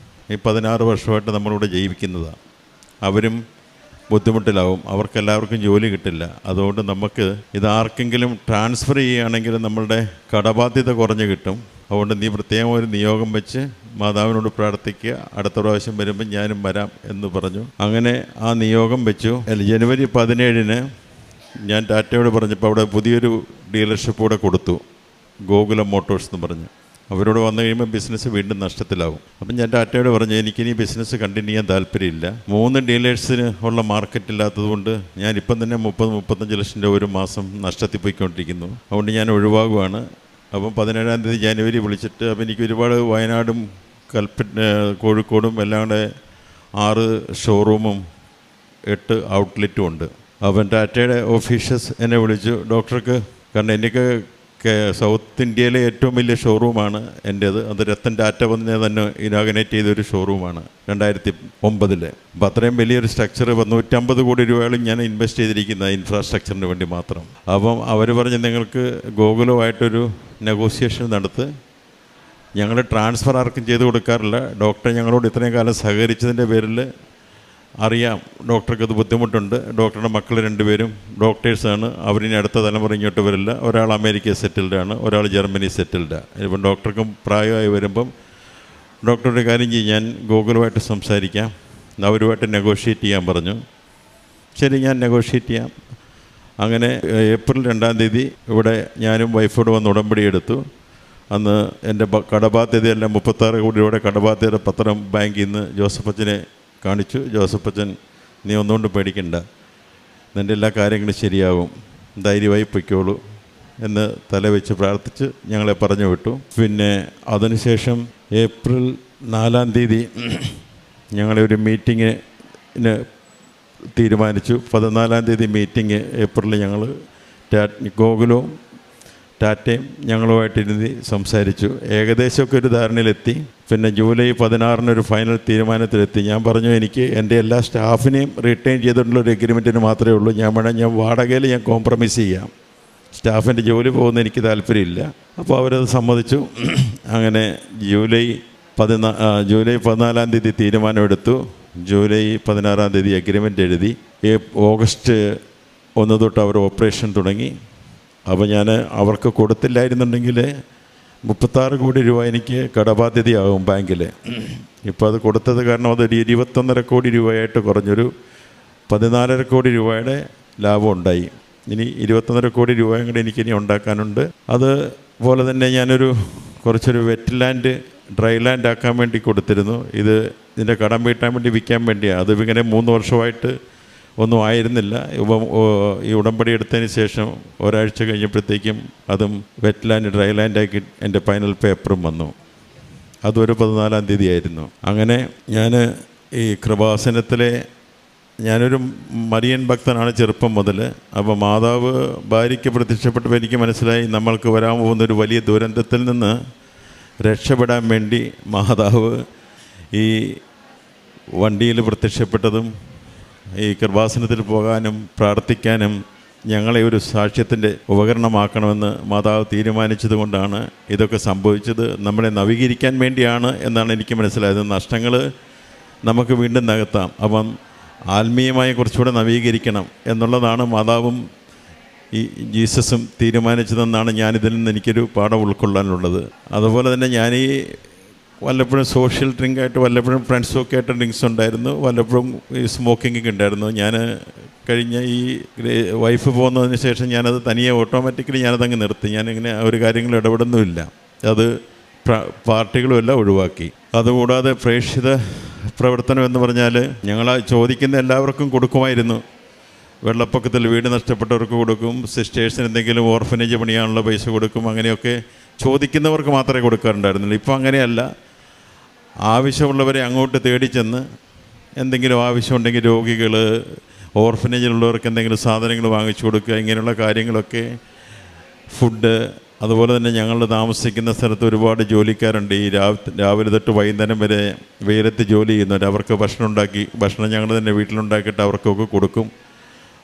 ഈ 16 വർഷമായിട്ട് നമ്മളിവിടെ ജീവിക്കുന്നതാണ്. അവരും ബുദ്ധിമുട്ടിലാവും, അവർക്കെല്ലാവർക്കും ജോലി കിട്ടില്ല. അതുകൊണ്ട് നമുക്ക് ഇതാർക്കെങ്കിലും ട്രാൻസ്ഫർ ചെയ്യുകയാണെങ്കിൽ നമ്മളുടെ കടബാധ്യത കുറഞ്ഞു കിട്ടും. അതുകൊണ്ട് നീ പ്രത്യേകം ഒരു നിയോഗം വെച്ച് മാതാവിനോട് പ്രാർത്ഥിക്കുക, അടുത്ത പ്രാവശ്യം വരുമ്പോൾ ഞാനും വരാം എന്ന് പറഞ്ഞു. അങ്ങനെ ആ നിയോഗം വെച്ചു. ജനുവരി 17-ന് ഞാൻ ടാറ്റയോട് പറഞ്ഞപ്പോൾ അവിടെ പുതിയൊരു ഡീലർഷിപ്പ് കൂടെ കൊടുത്തു, ഗോകുലം മോട്ടോഴ്സ് എന്ന് പറഞ്ഞു. അവരോട് വന്നു കഴിയുമ്പോൾ ബിസിനസ് വീണ്ടും നഷ്ടത്തിലാവും. അപ്പം ഞാൻ ടാറ്റയോട് പറഞ്ഞു എനിക്കിനി ബിസിനസ് കണ്ടിന്യൂ ചെയ്യാൻ താല്പര്യമില്ല. 3 ഡീലേഴ്സിന് ഉള്ള മാർക്കറ്റ് ഇല്ലാത്തതുകൊണ്ട് ഞാനിപ്പം തന്നെ 30-35 ലക്ഷം രൂപ ഒരു മാസം നഷ്ടത്തിൽ പോയിക്കൊണ്ടിരിക്കുന്നു. അതുകൊണ്ട് ഞാൻ ഒഴിവാകുവാണ്. അപ്പം 17-ാം തീയതി ജനുവരി വിളിച്ചിട്ട് അപ്പം എനിക്ക് ഒരുപാട് വയനാടും കോഴിക്കോടും എല്ലാം കൂടെ 6 ഷോറൂമും 8 ഔട്ട്ലെറ്റും ഉണ്ട്. അപ്പം ടാറ്റയുടെ ഓഫീഷ്യസ് എന്നെ വിളിച്ചു, ഡോക്ടർക്ക്, കാരണം എനിക്ക് സൗത്ത് ഇന്ത്യയിലെ ഏറ്റവും വലിയ ഷോറൂമാണ് എൻ്റേത്. അത് രത്തൻ ടാറ്റ വന്ന് തന്നെ ഇനാഗുറേറ്റ് ചെയ്തൊരു ഷോറൂമാണ് 2009. അപ്പോൾ അത്രയും വലിയൊരു സ്ട്രക്ചർ 150 കോടി രൂപയോളം ഞാൻ ഇൻവെസ്റ്റ് ചെയ്തിരിക്കുന്ന ഇൻഫ്രാസ്ട്രക്ചറിന് വേണ്ടി മാത്രം. അപ്പം അവർ പറഞ്ഞ് നിങ്ങൾക്ക് ഗോകുലമായിട്ടൊരു നെഗോസിയേഷൻ നടത്ത്, ഞങ്ങൾ ട്രാൻസ്ഫർ ആർക്കും ചെയ്ത് കൊടുക്കാറില്ല. ഡോക്ടർ ഞങ്ങളോട് ഇത്രയും കാലം സഹകരിച്ചതിൻ്റെ പേരിൽ അറിയാം ഡോക്ടർക്ക് അത് ബുദ്ധിമുട്ടുണ്ട്. ഡോക്ടറുടെ മക്കൾ 2 പേരും ഡോക്ടേഴ്സാണ്. അവരിനി അടുത്ത തലമുറ ഇങ്ങോട്ട് വരില്ല. ഒരാൾ അമേരിക്കയിൽ സെറ്റിൽഡാണ്, ഒരാൾ ജർമ്മനി സെറ്റിൽഡാണ്. ഇപ്പം ഡോക്ടർക്കും പ്രായമായി വരുമ്പം ഡോക്ടറുടെ കാര്യം ചെയ്യും, ഞാൻ ഗൂഗിളുമായിട്ട് സംസാരിക്കാം, അവരുമായിട്ട് നെഗോഷിയേറ്റ് ചെയ്യാൻ പറഞ്ഞു. ശരി, ഞാൻ നെഗോഷിയേറ്റ് ചെയ്യാം. അങ്ങനെ ഏപ്രിൽ 2-ാം തീയതി ഇവിടെ ഞാനും വൈഫോട് വന്ന് ഉടമ്പടി എടുത്തു. അന്ന് എൻ്റെ കടബാധ്യതയെല്ലാം 36 കോടി രൂപയുടെ കടബാധ്യതയുടെ പത്രം ബാങ്കിൽ നിന്ന് ജോസഫ് അച്ഛനെ കാണിച്ചു. ജോസഫ് അച്ഛൻ, നീ ഒന്നുകൊണ്ട് പേടിക്കണ്ട, നിൻ്റെ എല്ലാ കാര്യങ്ങളും ശരിയാകും, ധൈര്യമായി പൊയ്ക്കോളൂ എന്ന് തലവെച്ച് പ്രാർത്ഥിച്ച് ഞങ്ങളെ പറഞ്ഞു വിട്ടു. പിന്നെ അതിനുശേഷം ഏപ്രിൽ 4-ാം തീയതി ഞങ്ങളെ ഒരു മീറ്റിങ്ങിന് തീരുമാനിച്ചു. 14-ാം തീയതി മീറ്റിംഗ് ഏപ്രിലിൽ ഞങ്ങൾ ഗോകുലവും ടാറ്റയും ഞങ്ങളുമായിട്ടിരുന്ന് സംസാരിച്ചു. ഏകദേശമൊക്കെ ഒരു ധാരണയിലെത്തി. പിന്നെ ജൂലൈ 16 ഫൈനൽ തീരുമാനത്തിലെത്തി. ഞാൻ പറഞ്ഞു, എനിക്ക് എൻ്റെ എല്ലാ സ്റ്റാഫിനെയും റിട്ടേൺ ചെയ്തിട്ടുള്ള ഒരു എഗ്രിമെൻറ്റിന് മാത്രമേ ഉള്ളൂ. ഞാൻ വാടകയിൽ ഞാൻ കോംപ്രമൈസ് ചെയ്യാം, സ്റ്റാഫിൻ്റെ ജോലി പോകുന്ന എനിക്ക് താല്പര്യമില്ല. അപ്പോൾ അവരത് സമ്മതിച്ചു. അങ്ങനെ ജൂലൈ 14 തീരുമാനമെടുത്തു. ജൂലൈ 16 അഗ്രിമെൻ്റ് എഴുതി. ഓഗസ്റ്റ് 1 തൊട്ട് അവർ ഓപ്പറേഷൻ തുടങ്ങി. അപ്പോൾ ഞാൻ അവർക്ക് കൊടുത്തില്ലായിരുന്നുണ്ടെങ്കിൽ 36 കോടി രൂപ എനിക്ക് കടബാധ്യതയാകും ബാങ്കിൽ. ഇപ്പോൾ അത് കൊടുത്തത് കാരണം അതൊരു 21.5 കോടി രൂപയായിട്ട് കുറഞ്ഞൊരു 14.5 കോടി രൂപയുടെ ലാഭം ഉണ്ടായി. ഇനി 21.5 കോടി രൂപയും കൂടെ എനിക്കിനി ഉണ്ടാക്കാനുണ്ട്. അതുപോലെ തന്നെ ഞാനൊരു കുറച്ചൊരു വെറ്റ് ലാൻഡ് ഡ്രൈ ലാൻഡ് ആക്കാൻ വേണ്ടി കൊടുത്തിരുന്നു. ഇതിൻ്റെ കടം വീട്ടാൻ വേണ്ടി വിൽക്കാൻ വേണ്ടിയാണ്. അത് ഇങ്ങനെ 3 വർഷമായിട്ട് ഒന്നും ആയിരുന്നില്ല. ഈ ഉടമ്പടി എടുത്തതിന് ശേഷം ഒരാഴ്ച കഴിഞ്ഞപ്പോഴത്തേക്കും അതും വെറ്റ് ലാൻഡ് ഡ്രൈ ലാൻഡാക്കി എൻ്റെ ഫൈനൽ പേപ്പറും വന്നു. അതൊരു 14 ആയിരുന്നു. അങ്ങനെ ഞാൻ ഈ കൃപാസനത്തിലെ ഞാനൊരു മരിയൻ ഭക്തനാണ് ചെറുപ്പം മുതൽ. അപ്പോൾ മാതാവ് ഭാര്യയ്ക്ക് പ്രത്യക്ഷപ്പെട്ടപ്പോൾ എനിക്ക് മനസ്സിലായി, നമ്മൾക്ക് വരാൻ പോകുന്നൊരു വലിയ ദുരന്തത്തിൽ നിന്ന് രക്ഷപ്പെടാൻ വേണ്ടി മാതാവ് ഈ വണ്ടിയിൽ പ്രത്യക്ഷപ്പെട്ടതും ഈ കൃപാസനത്തിൽ പോകാനും പ്രാർത്ഥിക്കാനും ഞങ്ങളെ ഒരു സാക്ഷ്യത്തിൻ്റെ ഉപകരണമാക്കണമെന്ന് മാതാവ് തീരുമാനിച്ചത് കൊണ്ടാണ് ഇതൊക്കെ സംഭവിച്ചത്. നമ്മളെ നവീകരിക്കാൻ വേണ്ടിയാണ് എന്നാണ് എനിക്ക് മനസ്സിലായത്. നഷ്ടങ്ങൾ നമുക്ക് വീണ്ടും നികത്താം, അപ്പം ആത്മീയമായി കുറച്ചുകൂടെ നവീകരിക്കണം എന്നുള്ളതാണ് മാതാവും ഈ ജീസസും തീരുമാനിച്ചതെന്നാണ് ഞാനിതിൽ നിന്ന് എനിക്കൊരു പാഠം ഉൾക്കൊള്ളാനുള്ളത്. അതുപോലെ തന്നെ ഞാൻ വല്ലപ്പോഴും സോഷ്യൽ ഡ്രിങ്കായിട്ട് വല്ലപ്പോഴും ഫ്രണ്ട്സൊക്കെ ആയിട്ട് ഡ്രിങ്ക്സ് ഉണ്ടായിരുന്നു, വല്ലപ്പോഴും ഈ സ്മോക്കിങ്ങൊക്കെ ഉണ്ടായിരുന്നു. ഞാൻ കഴിഞ്ഞ ഈ വൈഫ് പോകുന്നതിന് ശേഷം ഞാനത് തനിയെ ഓട്ടോമാറ്റിക്കലി ഞാനതങ്ങ് നിർത്തി. ഞാനിങ്ങനെ ഒരു കാര്യങ്ങളും ഇടപെടുന്നുമില്ല. അത് പാർട്ടികളുമെല്ലാം ഒഴിവാക്കി. അതുകൂടാതെ പ്രേക്ഷിത പ്രവർത്തനം എന്ന് പറഞ്ഞാൽ ഞങ്ങൾ ചോദിക്കുന്ന എല്ലാവർക്കും കൊടുക്കുമായിരുന്നു. വെള്ളപ്പൊക്കത്തിൽ വീട് നഷ്ടപ്പെട്ടവർക്ക് കൊടുക്കും, സിസ്റ്റേഴ്സിന് എന്തെങ്കിലും ഓർഫനേജ് പണിയാനുള്ള പൈസ കൊടുക്കും. അങ്ങനെയൊക്കെ ചോദിക്കുന്നവർക്ക് മാത്രമേ കൊടുക്കാറുണ്ടായിരുന്നുള്ളൂ. ഇപ്പോൾ അങ്ങനെയല്ല, ആവശ്യമുള്ളവരെ അങ്ങോട്ട് തേടി ചെന്ന് എന്തെങ്കിലും ആവശ്യമുണ്ടെങ്കിൽ രോഗികൾ, ഓർഫനേജിലുള്ളവർക്ക് എന്തെങ്കിലും സാധനങ്ങൾ വാങ്ങിച്ചു കൊടുക്കുക, ഇങ്ങനെയുള്ള കാര്യങ്ങളൊക്കെ. ഫുഡ്, അതുപോലെ തന്നെ ഞങ്ങൾ താമസിക്കുന്ന സ്ഥലത്ത് ഒരുപാട് ജോലിക്കാരുണ്ട്. ഈ രാവിലെ തൊട്ട് വൈകുന്നേരം വരെ വെയിലത്ത് ജോലി ചെയ്യുന്നവർ. അവർക്ക് ഭക്ഷണം ഞങ്ങൾ തന്നെ വീട്ടിലുണ്ടാക്കിയിട്ട് അവർക്കൊക്കെ കൊടുക്കും.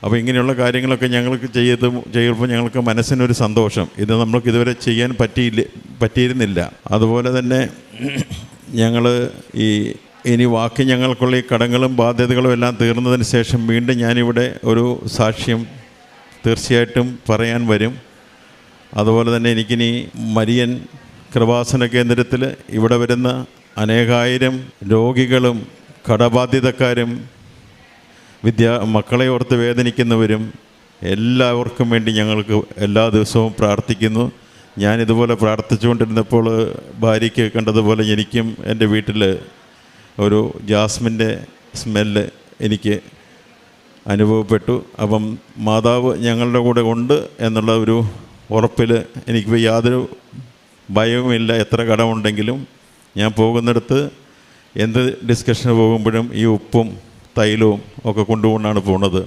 അപ്പോൾ ഇങ്ങനെയുള്ള കാര്യങ്ങളൊക്കെ ഞങ്ങൾക്ക് ചെയ്യുമ്പോൾ ഞങ്ങൾക്ക് മനസ്സിനൊരു സന്തോഷം. ഇത് നമ്മൾക്ക് ഇതുവരെ ചെയ്യാൻ പറ്റിയിരുന്നില്ല. അതുപോലെ തന്നെ ഞങ്ങൾ ഇനി ബാക്കി ഞങ്ങൾക്കുള്ള ഈ കടങ്ങളും ബാധ്യതകളും എല്ലാം തീർന്നതിന് ശേഷം വീണ്ടും ഞാനിവിടെ ഒരു സാക്ഷ്യം തീർച്ചയായിട്ടും പറയാൻ വരും. അതുപോലെ തന്നെ എനിക്കിനി മരിയൻ കൃപാസന കേന്ദ്രത്തിൽ ഇവിടെ വരുന്ന അനേകായിരം രോഗികളും കടബാധ്യതക്കാരും മക്കളെ ഓർത്ത് വേദനിക്കുന്നവരും എല്ലാവർക്കും വേണ്ടി ഞങ്ങൾക്ക് എല്ലാ ദിവസവും പ്രാർത്ഥിക്കുന്നു. ഞാനിതുപോലെ പ്രാർത്ഥിച്ചുകൊണ്ടിരുന്നപ്പോൾ ഭാര്യയ്ക്ക് കണ്ടതുപോലെ എനിക്കും എൻ്റെ വീട്ടിൽ ഒരു ജാസ്മിൻ്റെ സ്മെല്ല് എനിക്ക് അനുഭവപ്പെട്ടു. അപ്പം മാതാവ് ഞങ്ങളുടെ കൂടെ ഉണ്ട് എന്നുള്ള ഒരു ഉറപ്പിൽ എനിക്ക് യാതൊരു ഭയവുമില്ല. എത്ര കടമുണ്ടെങ്കിലും ഞാൻ പോകുന്നിടത്ത് എന്ത് ഡിസ്കഷന് പോകുമ്പോഴും ഈ ഉപ്പും തൈലവും ഒക്കെ കൊണ്ടുകൊണ്ടാണ് പോകുന്നത്.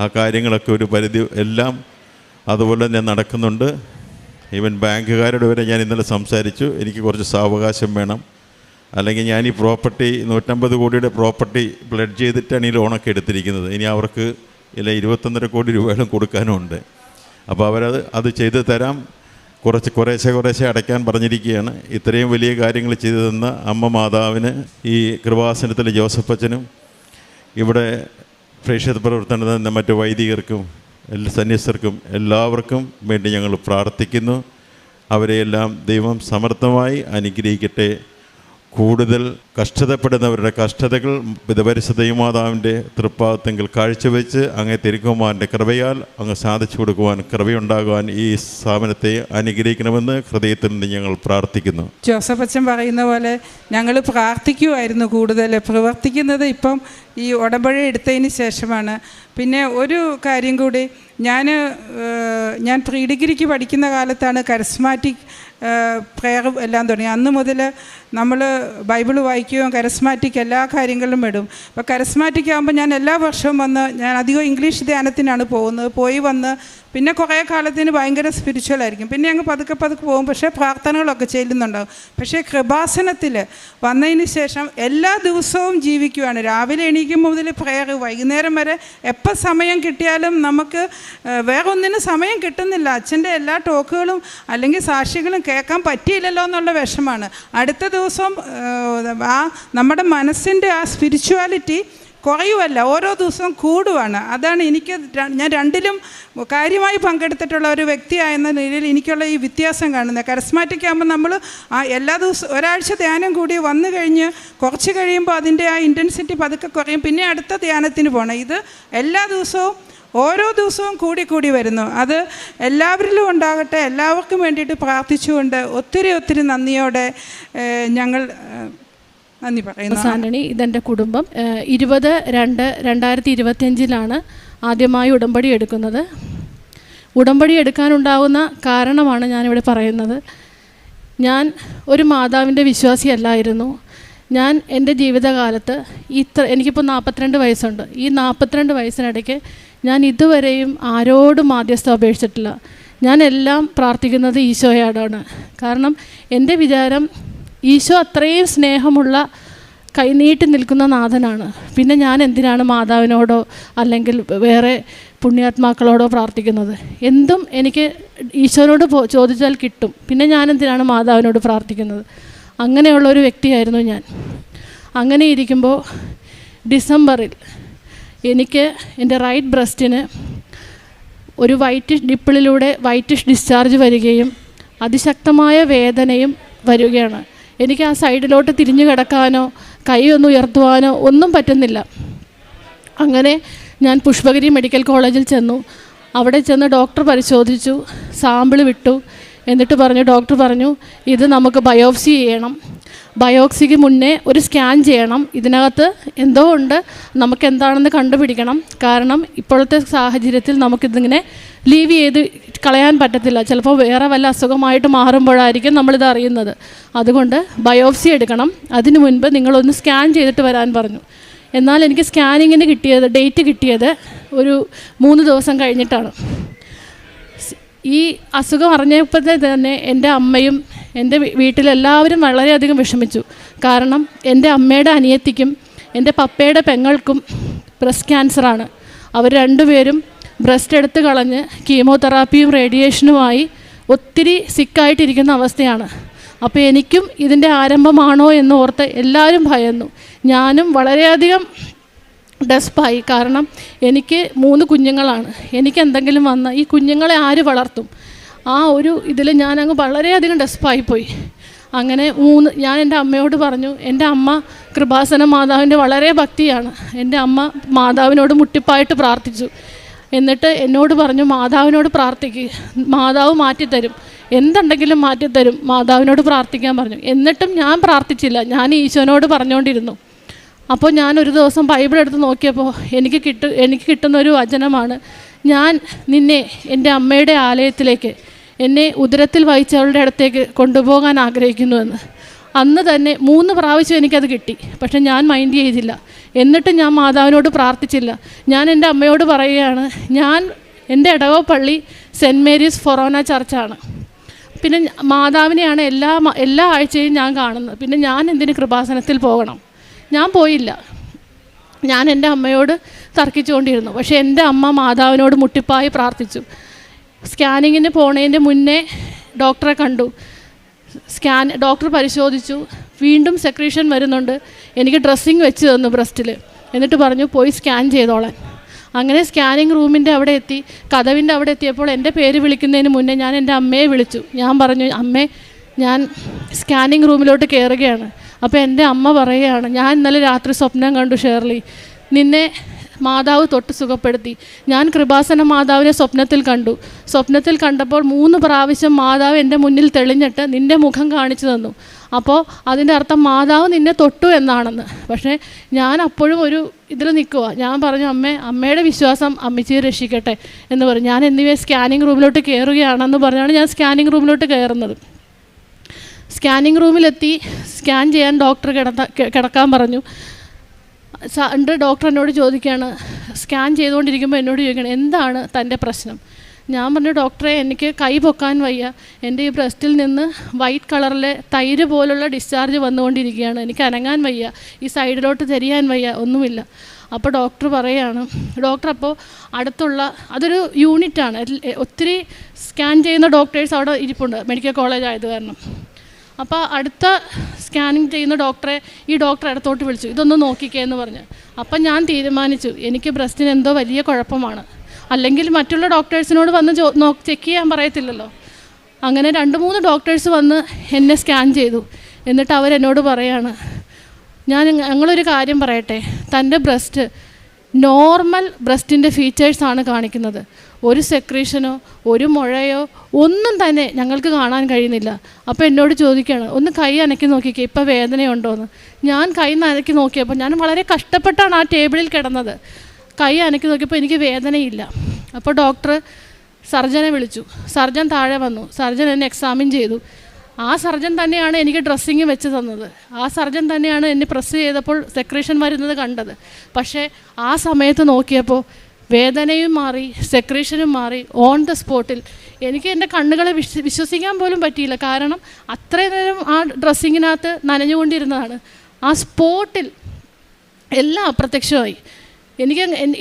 ആ കാര്യങ്ങളൊക്കെ ഒരു പരിധി എല്ലാം അതുപോലെ തന്നെ നടക്കുന്നുണ്ട്. ഈവൻ ബാങ്കുകാരുടെ വരെ ഞാൻ ഇന്നലെ സംസാരിച്ചു. എനിക്ക് കുറച്ച് സാവകാശം വേണം, അല്ലെങ്കിൽ ഞാൻ ഈ പ്രോപ്പർട്ടി 150 കോടിയുടെ പ്രോപ്പർട്ടി പ്ലെഡ്ജ് ചെയ്തിട്ടാണ് ഈ ലോണൊക്കെ എടുത്തിരിക്കുന്നത്. ഇനി അവർക്ക് 21.5 കോടി രൂപകളും കൊടുക്കാനുമുണ്ട്. അപ്പോൾ അത് ചെയ്ത് തരാം, കുറേശ്ശെ അടയ്ക്കാൻ പറഞ്ഞിരിക്കുകയാണ്. ഇത്രയും വലിയ കാര്യങ്ങൾ ചെയ്തു തന്ന അമ്മ മാതാവിന്, ഈ കൃപാസനത്തിലെ ജോസഫ് അച്ഛനും, ഇവിടെ പ്രേക്ഷിത പ്രവർത്തനം മറ്റു വൈദികർക്കും എല്ലാ സന്യസ്തർക്കും എല്ലാവർക്കും വേണ്ടി ഞങ്ങൾ പ്രാർത്ഥിക്കുന്നു. അവരെയെല്ലാം ദൈവം സമർത്ഥമായി അനുഗ്രഹിക്കട്ടെ. കൂടുതൽ കഷ്ടതപ്പെടുന്നവരുടെ കഷ്ടതകൾ പരിശുദ്ധ മാതാവിൻ്റെ തൃപ്പാദത്തെങ്കിൽ കാഴ്ചവെച്ച് അങ്ങേ തിരുക്കുമാരൻ്റെ കൃപയാൽ അങ്ങ് സാധിച്ചു കൊടുക്കുവാൻ, കൃപയുണ്ടാകുവാൻ ഈ സ്ഥാപനത്തെ അനുഗ്രഹിക്കണമെന്ന് ഹൃദയത്തിൽ നിന്ന് ഞങ്ങൾ പ്രാർത്ഥിക്കുന്നു. ജോസഫ് അച്ഛൻ പറയുന്ന പോലെ ഞങ്ങൾ പ്രാർത്ഥിക്കുമായിരുന്നു, കൂടുതൽ പ്രവർത്തിക്കുന്നത് ഇപ്പം ഈ ഉടമ്പടി എടുത്തതിന് ശേഷമാണ്. പിന്നെ ഒരു കാര്യം കൂടി, ഞാൻ പ്രീ ഡിഗ്രിക്ക് പഠിക്കുന്ന കാലത്താണ് കരസ്മാറ്റിക് പ്രെയർ എല്ലാം തുടങ്ങി. അന്ന് മുതൽ നമ്മൾ ബൈബിൾ വായിക്കുകയും കരസ്മാറ്റിക് എല്ലാ കാര്യങ്ങളിലും ഇടും. അപ്പോൾ കരസ്മാറ്റിക് ആകുമ്പോൾ ഞാൻ എല്ലാ വർഷവും വന്ന്, ഞാൻ അധികം ഇംഗ്ലീഷ് ധ്യാനത്തിനാണ് പോകുന്നത്, പോയി വന്ന് പിന്നെ കുറേ കാലത്തിന് ഭയങ്കര സ്പിരിച്വലായിരിക്കും. പിന്നെ അങ്ങ് പതുക്കെ പോകും. പക്ഷേ പ്രാർത്ഥനകളൊക്കെ ചെല്ലുന്നുണ്ടാകും. പക്ഷേ കൃപാസനത്തിൽ വന്നതിന് ശേഷം എല്ലാ ദിവസവും ജീവിക്കുകയാണ്. രാവിലെ എണീക്കുമ്പോൾ മുതൽ പ്രയർ, വൈകുന്നേരം വരെ എപ്പോൾ സമയം കിട്ടിയാലും നമുക്ക് വേറെ ഒന്നിനും സമയം കിട്ടുന്നില്ല. അച്ഛൻ്റെ എല്ലാ ടോക്കുകളും അല്ലെങ്കിൽ സാക്ഷികളും കേൾക്കാൻ പറ്റിയില്ലല്ലോ എന്നുള്ള വിഷമാണ്. അടുത്ത ദിവസം നമ്മുടെ മനസ്സിൻ്റെ ആ സ്പിരിച്വാലിറ്റി കുറയുമല്ല, ഓരോ ദിവസവും കൂടുവാണ്. അതാണ് ഞാൻ രണ്ടിലും കാര്യമായി പങ്കെടുത്തിട്ടുള്ള ഒരു വ്യക്തിയായെന്ന നിലയിൽ എനിക്കുള്ള ഈ വ്യത്യാസം കാണുന്നത്. കരസ്മാറ്റിക് ആകുമ്പോൾ നമ്മൾ എല്ലാ ദിവസവും ഒരാഴ്ച ധ്യാനം കൂടി വന്നു കഴിഞ്ഞ് കുറച്ച് കഴിയുമ്പോൾ അതിൻ്റെ ആ ഇൻറ്റൻസിറ്റി പതുക്കെ കുറയും. പിന്നെ അടുത്ത ധ്യാനത്തിന് പോകണം. ഇത് എല്ലാ ദിവസവും ഓരോ ദിവസവും കൂടി വരുന്നു. അത് എല്ലാവരിലും ഉണ്ടാകട്ടെ. എല്ലാവർക്കും വേണ്ടിയിട്ട് പ്രാർത്ഥിച്ചുകൊണ്ട് ഒത്തിരി നന്ദിയോടെ ഞങ്ങൾ നന്ദി പറയുന്നു. ആന്റണി, ഇതെൻ്റെ കുടുംബം. 20/2/2025 ആദ്യമായി ഉടമ്പടി എടുക്കുന്നത്. ഉടമ്പടി എടുക്കാനുണ്ടാകുന്ന കാരണമാണ് ഞാനിവിടെ പറയുന്നത്. ഞാൻ ഒരു മാതാവിൻ്റെ വിശ്വാസിയല്ലായിരുന്നു. ഞാൻ എൻ്റെ ജീവിതകാലത്ത് എനിക്കിപ്പോൾ 42 വയസ്സുണ്ട്. ഈ 42 വയസ്സിനിടയ്ക്ക് ഞാൻ ഇതുവരെയും ആരോടും മാധ്യസ്ഥം അപേക്ഷിച്ചിട്ടില്ല. ഞാൻ എല്ലാം പ്രാർത്ഥിക്കുന്നത് ഈശോയോടാണ്. കാരണം എൻ്റെ വിചാരം ഈശോ അത്രയും സ്നേഹമുള്ള കൈനീട്ടി നിൽക്കുന്ന നാഥനാണ്. പിന്നെ ഞാൻ എന്തിനാണ് മാതാവിനോടോ അല്ലെങ്കിൽ വേറെ പുണ്യാത്മാക്കളോടോ പ്രാർത്ഥിക്കുന്നത്? എന്തും എനിക്ക് ഈശോനോട് ചോദിച്ചാൽ കിട്ടും. പിന്നെ ഞാൻ എന്തിനാണ് മാതാവിനോട് പ്രാർത്ഥിക്കുന്നത്? അങ്ങനെയുള്ള ഒരു വ്യക്തിയായിരുന്നു ഞാൻ. അങ്ങനെ ഇരിക്കുമ്പോൾ ഡിസംബറിൽ എനിക്ക് എൻ്റെ റൈറ്റ് ബ്രസ്റ്റിന് ഒരു നിപ്പിളിലൂടെ വൈറ്റിഷ് ഡിസ്ചാർജ് വരികയും അതിശക്തമായ വേദനയും വരികയാണ്. എനിക്ക് ആ സൈഡിലോട്ട് തിരിഞ്ഞു കിടക്കാനോ കൈ ഒന്ന് ഉയർത്തുവാനോ ഒന്നും പറ്റുന്നില്ല. അങ്ങനെ ഞാൻ പുഷ്പഗിരി മെഡിക്കൽ കോളേജിൽ ചെന്നു. അവിടെ ചെന്ന് ഡോക്ടർ പരിശോധിച്ചു, സാമ്പിൾ വിട്ടു. എന്നിട്ട് ഡോക്ടർ പറഞ്ഞു ഇത് നമുക്ക് ബയോപ്സി ചെയ്യണം. ബയോപ്സിക്ക് മുന്നേ ഒരു സ്കാൻ ചെയ്യണം. ഇതിനകത്ത് എന്തോ ഉണ്ട്, നമുക്ക് എന്താണെന്ന് കണ്ടുപിടിക്കണം. കാരണം ഇപ്പോഴത്തെ സാഹചര്യത്തിൽ നമുക്കിതിങ്ങനെ ലീവ് ചെയ്ത് കളയാൻ പറ്റത്തില്ല. ചിലപ്പോൾ വേറെ വല്ല അസുഖമായിട്ട് മാറുമ്പോഴായിരിക്കും നമ്മളിത് അറിയുന്നത്. അതുകൊണ്ട് ബയോപ്സി എടുക്കണം. അതിനു മുൻപ് നിങ്ങളൊന്ന് സ്കാൻ ചെയ്തിട്ട് വരാൻ പറഞ്ഞു. എന്നാൽ എനിക്ക് സ്കാനിങ്ങിന് ഡേറ്റ് കിട്ടിയത് ഒരു 3 ദിവസം കഴിഞ്ഞിട്ടാണ്. ഈ അസുഖം അറിഞ്ഞപ്പോൾ തന്നെ എൻ്റെ അമ്മയും എൻ്റെ വീട്ടിലെല്ലാവരും വളരെയധികം വിഷമിച്ചു. കാരണം എൻ്റെ അമ്മയുടെ അനിയത്തിക്കും എൻ്റെ പപ്പയുടെ പെങ്ങൾക്കും ബ്രസ്റ്റ് ക്യാൻസറാണ്. അവർ രണ്ടുപേരും ബ്രസ്റ്റ് എടുത്ത് കളഞ്ഞ് കീമോതെറാപ്പിയും റേഡിയേഷനുമായി ഒത്തിരി സിക്കായിട്ടിരിക്കുന്ന അവസ്ഥയാണ്. അപ്പോൾ എനിക്കും ഇതിൻ്റെ ആരംഭമാണോ എന്ന് ഓർത്ത് എല്ലാവരും ഭയന്നു. ഞാനും വളരെയധികം ഡെസ്പായി. കാരണം എനിക്ക് 3 കുഞ്ഞുങ്ങളാണ്. എനിക്ക് എന്തെങ്കിലും വന്നാൽ ഈ കുഞ്ഞുങ്ങളെ ആര് വളർത്തും? ആ ഒരു ഇതിൽ ഞാനങ്ങ് വളരെയധികം ഡെസ്പായിപ്പോയി. അങ്ങനെ ഞാൻ എൻ്റെ അമ്മയോട് പറഞ്ഞു. എൻ്റെ അമ്മ കൃപാസന മാതാവിൻ്റെ വളരെ ഭക്തിയാണ്. എൻ്റെ അമ്മ മാതാവിനോട് മുട്ടിപ്പായിട്ട് പ്രാർത്ഥിച്ചു. എന്നിട്ട് എന്നോട് പറഞ്ഞു മാതാവിനോട് പ്രാർത്ഥിക്കുക, മാതാവ് മാറ്റിത്തരും, എന്തുണ്ടെങ്കിലും മാറ്റിത്തരും, മാതാവിനോട് പ്രാർത്ഥിക്കാൻ പറഞ്ഞു. എന്നിട്ടും ഞാൻ പ്രാർത്ഥിച്ചില്ല. ഞാൻ ഈശോനോട് പറഞ്ഞുകൊണ്ടിരുന്നു. അപ്പോൾ ഞാൻ ഒരു ദിവസം ബൈബിൾ എടുത്ത് നോക്കിയപ്പോൾ എനിക്ക് കിട്ടുന്ന ഒരു വചനമാണ്, ഞാൻ നിന്നെ എൻ്റെ അമ്മയുടെ ആലയത്തിലേക്ക്, എന്നെ ഉദരത്തിൽ വഹിച്ചവളുടെ അടുത്തേക്ക് കൊണ്ടുപോകാൻ ആഗ്രഹിക്കുന്നുവെന്ന്. അന്ന് തന്നെ 3 പ്രാവശ്യം എനിക്കത് കിട്ടി. പക്ഷെ ഞാൻ മൈൻഡ് ചെയ്തില്ല. എന്നിട്ട് ഞാൻ മാതാവിനോട് പ്രാർത്ഥിച്ചില്ല. ഞാൻ എൻ്റെ അമ്മയോട് പറയുകയാണ്, എൻ്റെ ഇടവ പള്ളി സെൻറ്റ് മേരീസ് ഫൊറോന ചർച്ചാണ്. പിന്നെ മാതാവിനെയാണ് എല്ലാ ആഴ്ചയും ഞാൻ കാണുന്നത്. പിന്നെ ഞാൻ എന്തിന് കൃപാസനത്തിൽ പോകണം? ഞാൻ പോയില്ല. ഞാൻ എൻ്റെ അമ്മയോട് തർക്കിച്ചുകൊണ്ടിരുന്നു. പക്ഷേ എൻ്റെ അമ്മ മാതാവിനോട് മുട്ടിപ്പായി പ്രാർത്ഥിച്ചു. സ്കാനിങ്ങിന് പോണതിൻ്റെ മുന്നേ ഡോക്ടറെ കണ്ടു. ഡോക്ടർ പരിശോധിച്ചു. വീണ്ടും സെക്രീഷൻ വരുന്നുണ്ട്. എനിക്ക് ഡ്രസ്സിങ് വെച്ച് തന്നു ബ്രസ്റ്റിൽ. എന്നിട്ട് പറഞ്ഞു പോയി സ്കാൻ ചെയ്തോളാൻ. അങ്ങനെ സ്കാനിങ് റൂമിൻ്റെ അവിടെ എത്തി. കതവിൻ്റെ അവിടെ എത്തിയപ്പോൾ എൻ്റെ പേര് വിളിക്കുന്നതിന് മുന്നേ ഞാൻ എൻ്റെ അമ്മയെ വിളിച്ചു. ഞാൻ പറഞ്ഞു, അമ്മേ, ഞാൻ സ്കാനിങ് റൂമിലോട്ട് കയറുകയാണ്. അപ്പോൾ എൻ്റെ അമ്മ പറയുകയാണ്, ഞാൻ ഇന്നലെ രാത്രി സ്വപ്നം കണ്ടു ഷേർലി, നിന്നെ മാതാവ് തൊട്ട് സുഖപ്പെടുത്തി. ഞാൻ കൃപാസന മാതാവിനെ സ്വപ്നത്തിൽ കണ്ടു. സ്വപ്നത്തിൽ കണ്ടപ്പോൾ 3 പ്രാവശ്യം മാതാവ് എൻ്റെ മുന്നിൽ തെളിഞ്ഞിട്ട് നിൻ്റെ മുഖം കാണിച്ചു തന്നു. അപ്പോൾ അതിൻ്റെ അർത്ഥം മാതാവ് നിന്നെ തൊട്ടു എന്നാണെന്ന്. പക്ഷേ ഞാൻ അപ്പോഴും ഒരു ഇതിൽ നിൽക്കുക. ഞാൻ പറഞ്ഞു, അമ്മയുടെ വിശ്വാസം അമ്മച്ചിയെ രക്ഷിക്കട്ടെ എന്ന് പറഞ്ഞു. ഞാൻ എന്നിവയെ സ്കാനിങ് റൂമിലോട്ട് കയറുകയാണെന്ന് പറഞ്ഞാണ് ഞാൻ സ്കാനിങ് റൂമിലോട്ട് കയറുന്നത്. സ്കാനിങ് റൂമിലെത്തി. സ്കാൻ ചെയ്യാൻ ഡോക്ടർ കിടക്കാൻ പറഞ്ഞു. ഡോക്ടർ എന്നോട് ചോദിക്കുകയാണ്, സ്കാൻ ചെയ്തുകൊണ്ടിരിക്കുമ്പോൾ എന്നോട് ചോദിക്കുകയാണ്, എന്താണ് തൻ്റെ പ്രശ്നം? ഞാൻ പറഞ്ഞു, ഡോക്ടറെ എനിക്ക് കൈ പൊക്കാൻ വയ്യ, എൻ്റെ ഈ ബ്രസ്റ്റിൽ നിന്ന് വൈറ്റ് കളറിലെ തൈര് പോലുള്ള ഡിസ്ചാർജ് വന്നുകൊണ്ടിരിക്കുകയാണ്, എനിക്ക് അനങ്ങാൻ വയ്യ, ഈ സൈഡിലോട്ട് തിരിയാൻ വയ്യ, ഒന്നുമില്ല. അപ്പോൾ ഡോക്ടർ പറയുകയാണ്, ഡോക്ടർ അപ്പോൾ അടുത്തുള്ള അതൊരു യൂണിറ്റാണ്, ഒത്തിരി സ്കാൻ ചെയ്യുന്ന ഡോക്ടേഴ്സ് അവിടെ ഇരിപ്പുണ്ട്, മെഡിക്കൽ കോളേജ് ആയത് കാരണം. അപ്പോൾ അടുത്ത സ്കാനിങ് ചെയ്യുന്ന ഡോക്ടറെ ഈ ഡോക്ടർ അടുത്തോട്ട് വിളിച്ചു, ഇതൊന്ന് നോക്കിക്കേ എന്ന് പറഞ്ഞു. അപ്പം ഞാൻ തീരുമാനിച്ചു, എനിക്ക് ബ്രസ്റ്റിന് എന്തോ വലിയ കുഴപ്പമാണ്, അല്ലെങ്കിൽ മറ്റുള്ള ഡോക്ടേഴ്സിനോട് വന്ന് ചെക്ക് ചെയ്യാൻ പറയത്തില്ലല്ലോ. അങ്ങനെ 2-3 ഡോക്ടേഴ്സ് വന്ന് എന്നെ സ്കാൻ ചെയ്തു. എന്നിട്ട് അവരെന്നോട് പറയാണ്, ഞങ്ങളൊരു കാര്യം പറയട്ടെ, തൻ്റെ ബ്രസ്റ്റ് നോർമൽ ബ്രസ്റ്റിൻ്റെ ഫീച്ചേഴ്സാണ് കാണിക്കുന്നത്, ഒരു സെക്രീഷനോ ഒരു മുഴയോ ഒന്നും തന്നെ ഞങ്ങൾക്ക് കാണാൻ കഴിയുന്നില്ല. അപ്പോൾ എന്നോട് ചോദിക്കുകയാണ്, ഒന്ന് കൈ അനക്കി നോക്കിക്കേ, ഇപ്പോൾ വേദനയുണ്ടോയെന്ന്. ഞാൻ കൈ അനക്കി നോക്കിയപ്പോൾ, ഞാൻ വളരെ കഷ്ടപ്പെട്ടാണ് ആ ടേബിളിൽ കിടന്നത്, കൈ അനക്കി നോക്കിയപ്പോൾ എനിക്ക് വേദനയില്ല. അപ്പോൾ ഡോക്ടർ സർജനെ വിളിച്ചു, സർജൻ താഴെ വന്നു, സർജൻ എന്നെ എക്സാമിൻ ചെയ്തു. ആ സർജൻ തന്നെയാണ് എനിക്ക് ഡ്രസ്സിങ് വെച്ച് തന്നത്, ആ സർജൻ തന്നെയാണ് എന്നെ പ്രസ് ചെയ്തപ്പോൾ സെക്രീഷൻ വരുന്നത് കണ്ടത്. പക്ഷേ ആ സമയത്ത് നോക്കിയപ്പോൾ വേദനയും മാറി, സെക്രീഷനും മാറി. ഓൺ ദ സ്പോട്ടിൽ എനിക്ക് എൻ്റെ കണ്ണുകളെ വിശ്വസിക്കാൻ പോലും പറ്റിയില്ല. കാരണം അത്രയും നേരം ആ ഡ്രസ്സിങ്ങിനകത്ത് നനഞ്ഞുകൊണ്ടിരുന്നതാണ്. ആ സ്പോട്ടിൽ എല്ലാം അപ്രത്യക്ഷമായി.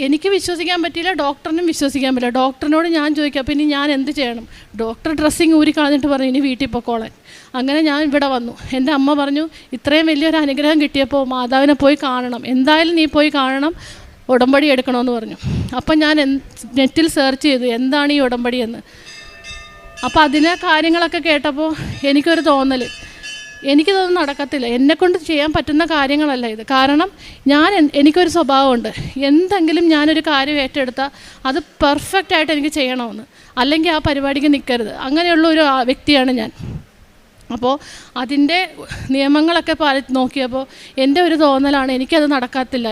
എനിക്ക് വിശ്വസിക്കാൻ പറ്റിയില്ല, ഡോക്ടറിനും വിശ്വസിക്കാൻ പറ്റില്ല. ഡോക്ടറിനോട് ഞാൻ ചോദിക്കാം, അപ്പോൾ ഇനി ഞാൻ എന്ത് ചെയ്യണം? ഡോക്ടർ ഡ്രസ്സിങ് ഊരി കളഞ്ഞിട്ട് പറഞ്ഞു, ഇനി വീട്ടിൽ പൊക്കോളാൻ. അങ്ങനെ ഞാൻ ഇവിടെ വന്നു. എൻ്റെ അമ്മ പറഞ്ഞു, ഇത്രയും വലിയൊരു അനുഗ്രഹം കിട്ടിയപ്പോൾ മാതാവിനെ പോയി കാണണം, എന്തായാലും നീ പോയി കാണണം, ഉടമ്പടി എടുക്കണമെന്ന് പറഞ്ഞു. അപ്പം ഞാൻ നെറ്റിൽ സെർച്ച് ചെയ്തു എന്താണ് ഈ ഉടമ്പടി എന്ന്. അപ്പോൾ അതിലെ കാര്യങ്ങളൊക്കെ കേട്ടപ്പോൾ എനിക്കൊരു തോന്നൽ, എനിക്കിതൊന്നും നടക്കത്തില്ല, എന്നെക്കൊണ്ട് ചെയ്യാൻ പറ്റുന്ന കാര്യങ്ങളല്ല ഇത്. കാരണം എനിക്കൊരു സ്വഭാവമുണ്ട്, എന്തെങ്കിലും ഞാനൊരു കാര്യം ഏറ്റെടുത്താൽ അത് പെർഫെക്റ്റായിട്ട് എനിക്ക് ചെയ്യണമെന്ന്, അല്ലെങ്കിൽ ആ പരിപാടിക്ക് നിൽക്കരുത്, അങ്ങനെയുള്ള ഒരു വ്യക്തിയാണ് ഞാൻ. അപ്പോൾ അതിൻ്റെ നിയമങ്ങളൊക്കെ നോക്കിയപ്പോൾ എൻ്റെ ഒരു തോന്നലാണ്, എനിക്കത് നടക്കത്തില്ല,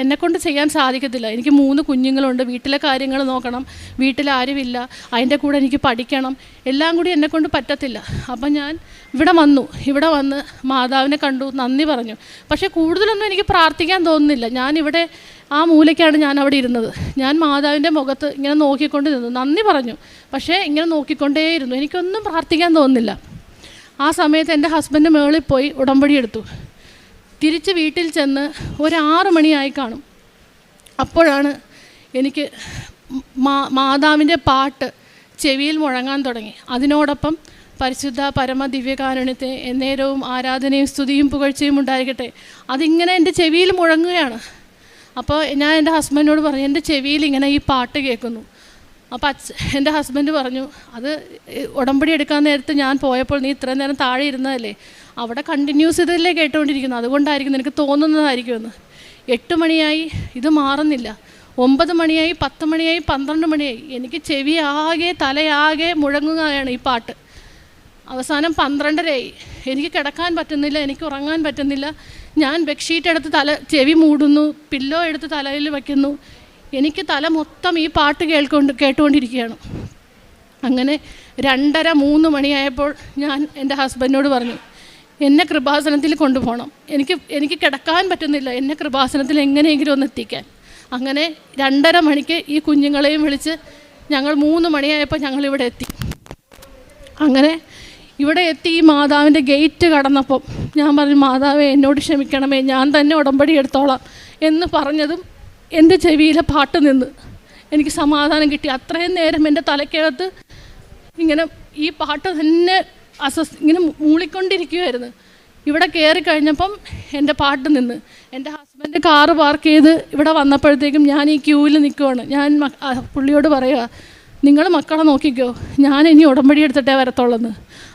എന്നെക്കൊണ്ട് ചെയ്യാൻ സാധിക്കത്തില്ല. എനിക്ക് 3 കുഞ്ഞുങ്ങളുണ്ട്, വീട്ടിലെ കാര്യങ്ങൾ നോക്കണം, വീട്ടിലാരുമില്ല, അതിൻ്റെ കൂടെ എനിക്ക് പഠിക്കണം, എല്ലാം കൂടി എന്നെക്കൊണ്ട് പറ്റത്തില്ല. അപ്പം ഞാൻ ഇവിടെ വന്ന് മാതാവിനെ കണ്ടു, നന്ദി പറഞ്ഞു. പക്ഷേ കൂടുതലൊന്നും എനിക്ക് പ്രാർത്ഥിക്കാൻ തോന്നുന്നില്ല. ഞാനിവിടെ ആ മൂലയ്ക്കാണ് ഞാൻ അവിടെ ഇരുന്നത്. ഞാൻ മാതാവിൻ്റെ മുഖത്ത് ഇങ്ങനെ നോക്കിക്കൊണ്ട് നിന്നു, നന്ദി പറഞ്ഞു, പക്ഷേ ഇങ്ങനെ നോക്കിക്കൊണ്ടേയിരുന്നു, എനിക്കൊന്നും പ്രാർത്ഥിക്കാൻ തോന്നുന്നില്ല. ആ സമയത്ത് എൻ്റെ ഹസ്ബൻഡ് മേളിൽ പോയി ഉടമ്പടി എടുത്തു. തിരിച്ച് വീട്ടിൽ ചെന്ന് ഒരു 6 മണിയായി കാണും. അപ്പോഴാണ് എനിക്ക് മാതാവിൻ്റെ പാട്ട് ചെവിയിൽ മുഴങ്ങാൻ തുടങ്ങി. അതിനോടൊപ്പം പരിശുദ്ധ പരമ ദിവ്യകാരുണ്യത്തെ എന്നേരവും ആരാധനയും സ്തുതിയും പുകഴ്ചയും ഉണ്ടായിരിക്കട്ടെ, അതിങ്ങനെ എൻ്റെ ചെവിയിൽ മുഴങ്ങുകയാണ്. അപ്പോൾ ഞാൻ എൻ്റെ ഹസ്ബൻഡിനോട് പറഞ്ഞു, എൻ്റെ ചെവിയിൽ ഇങ്ങനെ ഈ പാട്ട് കേൾക്കുന്നു. അപ്പോൾ എൻ്റെ ഹസ്ബൻഡ് പറഞ്ഞു, അത് ഉടമ്പടി എടുക്കാൻ നേരത്ത് ഞാൻ പോയപ്പോൾ നീ ഇത്രയും നേരം താഴെ ഇരുന്നതല്ലേ, അവിടെ കണ്ടിന്യൂസ് ഇതല്ലേ കേട്ടുകൊണ്ടിരിക്കുന്നു, അതുകൊണ്ടായിരിക്കും നിനക്ക് തോന്നുന്നതായിരിക്കുമെന്ന്. 8 മണിയായി, ഇത് മാറുന്നില്ല. 9 മണിയായി, 10 മണിയായി, 12 മണിയായി, എനിക്ക് ചെവി ആകെ തലയാകെ മുഴങ്ങുകയാണ് ഈ പാട്ട്. അവസാനം 12:30ആയി, എനിക്ക് കിടക്കാൻ പറ്റുന്നില്ല, എനിക്ക് ഉറങ്ങാൻ പറ്റുന്നില്ല. ഞാൻ ബെഡ്ഷീറ്റ് എടുത്ത് ചെവി മൂടുന്നു, പില്ലോ എടുത്ത് തലയിൽ വയ്ക്കുന്നു, എനിക്ക് തല മൊത്തം ഈ പാട്ട് കേട്ടുകൊണ്ടിരിക്കുകയാണ്. അങ്ങനെ 2:30-3 മണിയായപ്പോൾ ഞാൻ എൻ്റെ ഹസ്ബൻഡിനോട് പറഞ്ഞു, എന്നെ കൃപാസനത്തിൽ കൊണ്ടുപോകണം, എനിക്ക് കിടക്കാൻ പറ്റുന്നില്ല, എന്നെ കൃപാസനത്തിൽ എങ്ങനെയെങ്കിലും ഒന്ന് എത്തിക്കാൻ. അങ്ങനെ 2:30 മണിക്ക് ഈ കുഞ്ഞുങ്ങളെയും വിളിച്ച് ഞങ്ങൾ 3 മണിയായപ്പോൾ ഞങ്ങളിവിടെ എത്തി. അങ്ങനെ ഇവിടെ എത്തി ഈ മാതാവിൻ്റെ ഗേറ്റ് കടന്നപ്പം ഞാൻ പറഞ്ഞു, മാതാവേ എന്നോട് ക്ഷമിക്കണമേ, ഞാൻ തന്നെ ഉടമ്പടി എടുത്തോളാം എന്ന് പറഞ്ഞതും എൻ്റെ ചെവിയിലെ പാട്ട് നിന്ന് എനിക്ക് സമാധാനം കിട്ടി. അത്രയും നേരം എൻ്റെ തലയ്ക്കകത്ത് ഇങ്ങനെ ഈ പാട്ട് തന്നെ ഇങ്ങനെ മൂളിക്കൊണ്ടിരിക്കുമായിരുന്നു. ഇവിടെ കയറി കഴിഞ്ഞപ്പം എൻ്റെ പാട്ട് നിന്ന്. എൻ്റെ ഹസ്ബൻഡ് കാറ് പാർക്ക് ചെയ്ത് ഇവിടെ വന്നപ്പോഴത്തേക്കും ഞാൻ ഈ ക്യൂവിൽ നിൽക്കുവാണ്. ഞാൻ പുള്ളിയോട് പറയുക, നിങ്ങൾ മക്കളെ നോക്കിക്കോ, ഞാൻ ഇനി ഉടമ്പടി എടുത്തിട്ടേ വരത്തുള്ളെന്ന്.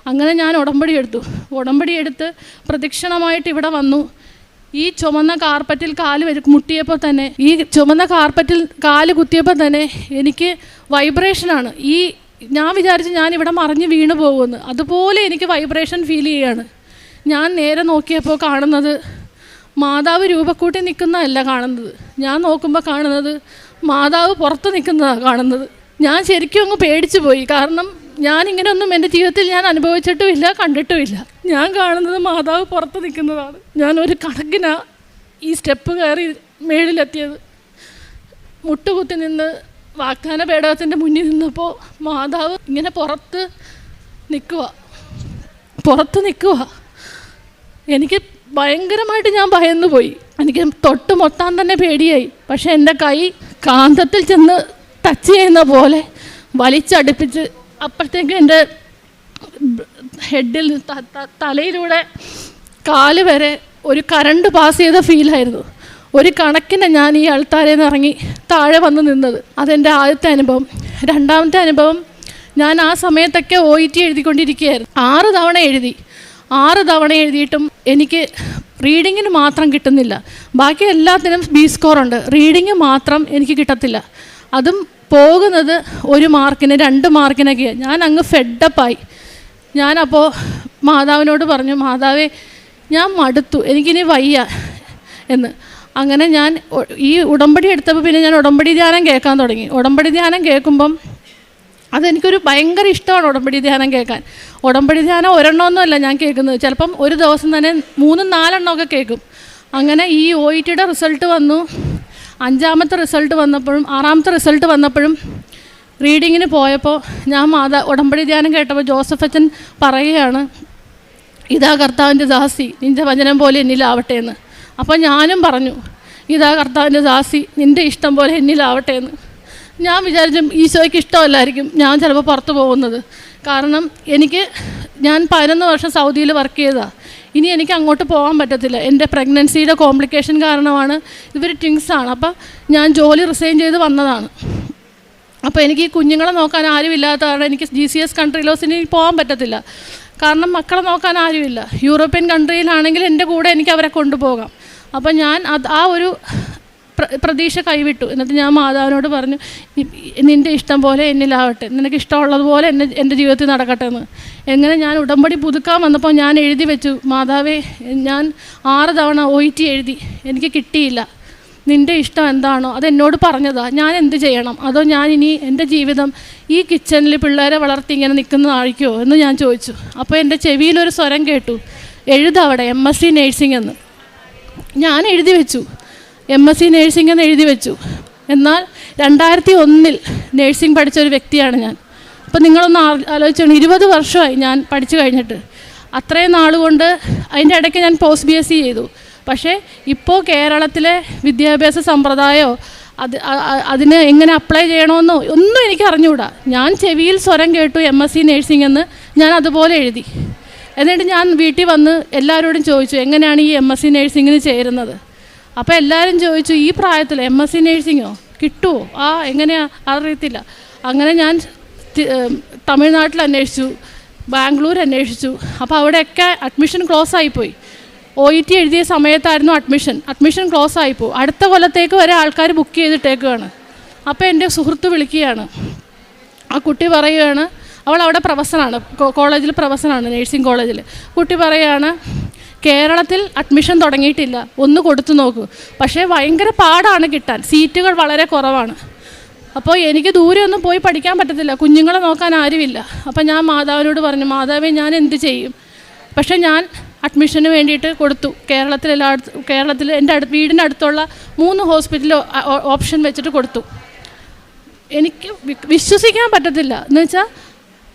അങ്ങനെ ഞാൻ ഉടമ്പടി എടുത്ത് പ്രദക്ഷിണമായിട്ട് ഇവിടെ വന്നു. ഈ ചുമന്ന കാർപ്പറ്റിൽ മുട്ടിയപ്പോൾ തന്നെ, ഈ ചുമന്ന കാർപ്പറ്റിൽ കാല് കുത്തിയപ്പോൾ തന്നെ എനിക്ക് വൈബ്രേഷനാണ്. ഞാൻ വിചാരിച്ച് ഞാൻ ഇവിടെ മറിഞ്ഞ് വീണ് പോകുമെന്ന്, അതുപോലെ എനിക്ക് വൈബ്രേഷൻ ഫീൽ ചെയ്യുകയാണ്. ഞാൻ നേരെ നോക്കിയപ്പോൾ കാണുന്നത് മാതാവ് രൂപക്കൂട്ടി നിൽക്കുന്നതല്ല കാണുന്നത്, ഞാൻ നോക്കുമ്പോൾ കാണുന്നത് മാതാവ് പുറത്ത് നിൽക്കുന്നതാണ് കാണുന്നത്. ഞാൻ ശരിക്കും അങ്ങ് പേടിച്ചു പോയി. കാരണം ഞാനിങ്ങനെയൊന്നും എൻ്റെ ജീവിതത്തിൽ ഞാൻ അനുഭവിച്ചിട്ടുമില്ല, കണ്ടിട്ടുമില്ല. ഞാൻ കാണുന്നത് മാതാവ് പുറത്ത് നിൽക്കുന്നതാണ്. ഞാനൊരു കണക്കിനാണ് ഈ സ്റ്റെപ്പ് കയറി മേളിലെത്തിയത്. മുട്ടുകുത്തി നിന്ന് വാഗ്ദാന പേടകത്തിൻ്റെ മുന്നിൽ നിന്നപ്പോൾ മാതാവ് ഇങ്ങനെ പുറത്ത് നിൽക്കുക. എനിക്ക് ഭയങ്കരമായിട്ട് ഞാൻ ഭയന്നു പോയി. എനിക്ക് തൊട്ട് മൊത്താൻ തന്നെ പേടിയായി. പക്ഷെ എൻ്റെ കൈ കാന്തത്തിൽ ചെന്ന് ടച്ച് ചെയ്യുന്ന പോലെ വലിച്ചടുപ്പിച്ച് അപ്പോഴത്തേക്കും എൻ്റെ ഹെഡിൽ തലയിലൂടെ കാല് വരെ ഒരു കറണ്ട് പാസ് ചെയ്ത ഫീലായിരുന്നു. ഒരു കണക്കിന് ഞാൻ ഈ ആൾത്താരയിൽ നിന്ന് ഇറങ്ങി താഴെ വന്ന് നിന്നത്. അതെൻ്റെ ആദ്യത്തെ അനുഭവം. രണ്ടാമത്തെ അനുഭവം, ഞാൻ ആ സമയത്തൊക്കെ OET എഴുതിക്കൊണ്ടിരിക്കുകയായിരുന്നു. 6 തവണ എഴുതി. 6 തവണ എഴുതിയിട്ടും എനിക്ക് റീഡിങ്ങിന് മാത്രം കിട്ടുന്നില്ല. ബാക്കി എല്ലാത്തിനും B സ്കോറുണ്ട്. റീഡിങ് മാത്രം എനിക്ക് കിട്ടത്തില്ല. അതും പോകുന്നത് 1 മാർക്കിന് 2 മാർക്കിനൊക്കെയാണ്. ഞാൻ അങ്ങ് ഫെഡപ്പായി. ഞാനപ്പോൾ മാതാവിനോട് പറഞ്ഞു, മാതാവേ ഞാൻ മടുത്തു, എനിക്കിനി വയ്യ എന്ന്. അങ്ങനെ ഞാൻ ഈ ഉടമ്പടി എടുത്തപ്പോൾ പിന്നെ ഞാൻ ഉടമ്പടി ധ്യാനം കേൾക്കാൻ തുടങ്ങി. ഉടമ്പടി ധ്യാനം കേൾക്കുമ്പം അതെനിക്കൊരു ഭയങ്കര ഇഷ്ടമാണ് ഉടമ്പടി ധ്യാനം കേൾക്കാൻ. ഉടമ്പടി ധ്യാനം ഒരെണ്ണമൊന്നുമല്ല ഞാൻ കേൾക്കുന്നത്, ചിലപ്പം ഒരു ദിവസം തന്നെ 3-4 എണ്ണമൊക്കെ കേൾക്കും. അങ്ങനെ ഈ OETയുടെ റിസൾട്ട് വന്നു. 5ാമത്തെ റിസൾട്ട് വന്നപ്പോഴും 6ാമത്തെ റിസൾട്ട് വന്നപ്പോഴും റീഡിങ്ങിന് പോയപ്പോൾ ഞാൻ ഉടമ്പടി ധ്യാനം കേട്ടപ്പോൾ ജോസഫ് അച്ഛൻ പറയുകയാണ്, ഇതാ കർത്താവിൻ്റെ ദാസി, നിൻ്റെ വചനം പോലെ എന്നിലാവട്ടെ എന്ന്. അപ്പോൾ ഞാനും പറഞ്ഞു, ഇതാ കർത്താവിൻ്റെ ദാസി, നിൻ്റെ ഇഷ്ടം പോലെ എന്നിലാവട്ടെ എന്ന്. ഞാൻ വിചാരിച്ചു ഈശോയ്ക്ക് ഇഷ്ടമല്ലായിരിക്കും ഞാൻ ചിലപ്പോൾ പുറത്ത് പോകുന്നത്. കാരണം ഞാൻ 11 വർഷം സൗദിയിൽ വർക്ക് ചെയ്തതാണ്. ഇനി എനിക്ക് അങ്ങോട്ട് പോകാൻ പറ്റത്തില്ല. എൻ്റെ പ്രഗ്നൻസിയുടെ കോംപ്ലിക്കേഷൻ കാരണമാണ്. ഇവർ ട്വിൻസാണ്. അപ്പോൾ ഞാൻ ജോലി റിസൈൻ ചെയ്ത് വന്നതാണ്. അപ്പോൾ എനിക്ക് ഈ കുഞ്ഞുങ്ങളെ നോക്കാൻ ആരുമില്ലാത്ത കാരണം എനിക്ക് GCS കൺട്രിയിലോസിന് പോകാൻ പറ്റത്തില്ല. കാരണം മക്കളെ നോക്കാൻ ആരുമില്ല. യൂറോപ്യൻ കൺട്രിയിലാണെങ്കിൽ എൻ്റെ കൂടെ എനിക്ക് അവരെ കൊണ്ടുപോകാം. അപ്പം ഞാൻ ആ ഒരു പ്രതീക്ഷ കൈവിട്ടു. എന്നിട്ട് ഞാൻ മാതാവിനോട് പറഞ്ഞു, നിൻ്റെ ഇഷ്ടം പോലെ എന്നിലാവട്ടെ, നിനക്ക് ഇഷ്ടമുള്ളതുപോലെ എൻ്റെ ജീവിതത്തിൽ നടക്കട്ടെ എന്ന്. എങ്ങനെ ഞാൻ ഉടമ്പടി പുതുക്കാൻ വന്നപ്പോൾ ഞാൻ എഴുതി വെച്ചു, മാതാവേ ഞാൻ 6 തവണ OET എഴുതി, എനിക്ക് കിട്ടിയില്ല. നിൻ്റെ ഇഷ്ടം എന്താണോ അതെന്നോട് പറഞ്ഞതാ, ഞാൻ എന്ത് ചെയ്യണം? അതോ ഞാൻ ഇനി എൻ്റെ ജീവിതം ഈ കിച്ചണിൽ പിള്ളേരെ വളർത്തി ഇങ്ങനെ നിൽക്കുന്നതായിരിക്കുമോ എന്ന് ഞാൻ ചോദിച്ചു. അപ്പോൾ എൻ്റെ ചെവിയിലൊരു സ്വരം കേട്ടു, എഴുതവിടെ MSc നേഴ്സിംഗ് എന്ന്. ഞാൻ എഴുതി വെച്ചു, MSc നേഴ്സിംഗ് എന്ന് എഴുതി വെച്ചു. എന്നാൽ 2001 നേഴ്സിംഗ് പഠിച്ചൊരു വ്യക്തിയാണ് ഞാൻ. അപ്പോൾ നിങ്ങളൊന്ന് ആലോചിച്ചാണ്, 20 വർഷമായി ഞാൻ പഠിച്ചു കഴിഞ്ഞിട്ട്. അത്രയും നാളുകൊണ്ട് അതിൻ്റെ ഇടയ്ക്ക് ഞാൻ പോസ്റ്റ് BSc ചെയ്തു. പക്ഷേ ഇപ്പോൾ കേരളത്തിലെ വിദ്യാഭ്യാസ സമ്പ്രദായമോ അതിന് എങ്ങനെ അപ്ലൈ ചെയ്യണമെന്നോ ഒന്നും എനിക്ക് അറിഞ്ഞുകൂടാ. ഞാൻ ചെവിയിൽ സ്വരം കേട്ടു MSc നേഴ്സിംഗ് എന്ന്, ഞാൻ അതുപോലെ എഴുതി. എന്നിട്ട് ഞാൻ വീട്ടിൽ വന്ന് എല്ലാവരോടും ചോദിച്ചു, എങ്ങനെയാണ് ഈ MSc നേഴ്സിങ്ങിന് ചേരുന്നത്? അപ്പോൾ എല്ലാവരും ചോദിച്ചു, ഈ പ്രായത്തിൽ MSc നേഴ്സിങ്ങോ കിട്ടുമോ? എങ്ങനെയാണ് അറിയത്തില്ല. അങ്ങനെ ഞാൻ തമിഴ്നാട്ടിൽ അന്വേഷിച്ചു, ബാംഗ്ലൂർ അന്വേഷിച്ചു. അപ്പോൾ അവിടെയൊക്കെ അഡ്മിഷൻ ക്ലോസ് ആയിപ്പോയി. OET എഴുതിയ സമയത്തായിരുന്നു അഡ്മിഷൻ ക്ലോസ് ആയിപ്പോയി. അടുത്ത കൊല്ലത്തേക്ക് വരെ ആൾക്കാർ ബുക്ക് ചെയ്തിട്ടേക്കുകയാണ്. അപ്പോൾ എൻ്റെ സുഹൃത്ത് വിളിക്കുകയാണ്. ആ കുട്ടി പറയുകയാണ്, അവൾ അവിടെ പ്രൊഫസറാണ്, കോളേജിൽ പ്രൊഫസറാണ്, നേഴ്സിംഗ് കോളേജിൽ. കുട്ടി പറയുകയാണ്, കേരളത്തിൽ അഡ്മിഷൻ തുടങ്ങിയിട്ടില്ല, ഒന്ന് കൊടുത്തു നോക്കൂ. പക്ഷേ ഭയങ്കര പാടാണ് കിട്ടാൻ, സീറ്റുകൾ വളരെ കുറവാണ്. അപ്പോൾ എനിക്ക് ദൂരെയൊന്നും പോയി പഠിക്കാൻ പറ്റത്തില്ല, കുഞ്ഞുങ്ങളെ നോക്കാൻ ആരുമില്ല. അപ്പോൾ ഞാൻ മാതാവിനോട് പറഞ്ഞു, മാതാവേ ഞാൻ എന്ത് ചെയ്യും? പക്ഷേ ഞാൻ അഡ്മിഷന് വേണ്ടിയിട്ട് കൊടുത്തു. കേരളത്തിൽ എൻ്റെ വീടിനടുത്തുള്ള 3 ഹോസ്പിറ്റൽ ഓപ്ഷൻ വെച്ചിട്ട് കൊടുത്തു. എനിക്ക് വിശ്വസിക്കാൻ പറ്റത്തില്ല. എന്ന് വെച്ചാൽ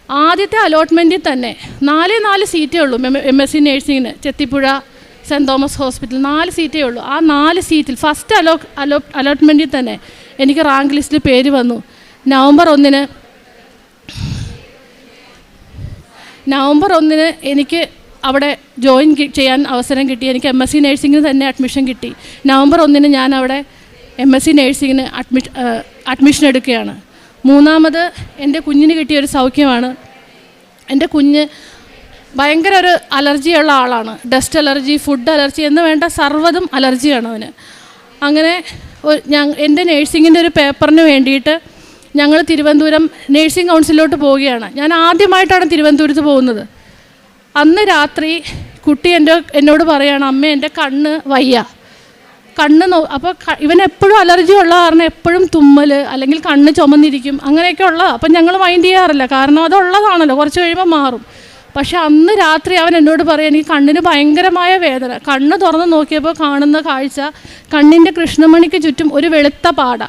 ആദ്യത്തെ അലോട്ട്മെൻറ്റിൽ തന്നെ 4 സീറ്റേ ഉള്ളൂ MSc നേഴ്സിങ്ങിന്. ചെത്തിപ്പുഴ സെൻറ്റ് തോമസ് ഹോസ്പിറ്റൽ 4 സീറ്റേ ഉള്ളൂ. ആ 4 സീറ്റിൽ ഫസ്റ്റ് അലോട്ട്മെൻറ്റിൽ തന്നെ എനിക്ക് റാങ്ക് ലിസ്റ്റിൽ പേര് വന്നു. നവംബർ 1 എനിക്ക് അവിടെ ജോയിൻ ചെയ്യാൻ അവസരം കിട്ടി. എനിക്ക് MSc നേഴ്സിങ്ങിന് തന്നെ അഡ്മിഷൻ കിട്ടി. നവംബർ 1 ഞാൻ അവിടെ MSc നേഴ്സിങ്ങിന് അഡ്മിഷൻ എടുക്കുകയാണ്. 3ാമത് എൻ്റെ കുഞ്ഞിന് കിട്ടിയൊരു സൗഖ്യമാണ്. എൻ്റെ കുഞ്ഞ് ഭയങ്കര ഒരു അലർജിയുള്ള ആളാണ്. ഡസ്റ്റ് അലർജി, ഫുഡ് അലർജി എന്ന് വേണ്ട സർവ്വതും അലർജിയാണ് അവന്. അങ്ങനെ എൻ്റെ നേഴ്സിങ്ങിൻ്റെ ഒരു പേപ്പറിന് വേണ്ടിയിട്ട് ഞങ്ങൾ തിരുവനന്തപുരം നേഴ്സിംഗ് കൗൺസിലോട്ട് പോവുകയാണ്. ഞാൻ ആദ്യമായിട്ടാണ് തിരുവനന്തപുരത്ത് പോകുന്നത്. അന്ന് രാത്രി കുട്ടി എന്നോട് പറയുകയാണ്, അമ്മ എൻ്റെ കണ്ണ് വയ്യ, അപ്പോൾ ഇവനെപ്പോഴും അലർജി ഉള്ള കാരണം എപ്പോഴും തുമ്മൽ അല്ലെങ്കിൽ കണ്ണ് ചുമന്നിരിക്കും, അങ്ങനെയൊക്കെ ഉള്ളതാണ്. അപ്പം ഞങ്ങൾ മൈൻഡ് ചെയ്യാറില്ല, കാരണം അതുള്ളതാണല്ലോ, കുറച്ച് കഴിയുമ്പോൾ മാറും. പക്ഷെ അന്ന് രാത്രി അവൻ എന്നോട് പറയാം, എനിക്ക് കണ്ണിന് ഭയങ്കരമായ വേദന. കണ്ണ് തുറന്ന് നോക്കിയപ്പോൾ കാണുന്ന കാഴ്ച, കണ്ണിൻ്റെ കൃഷ്ണമണിക്ക് ചുറ്റും ഒരു വെളുത്ത പാട.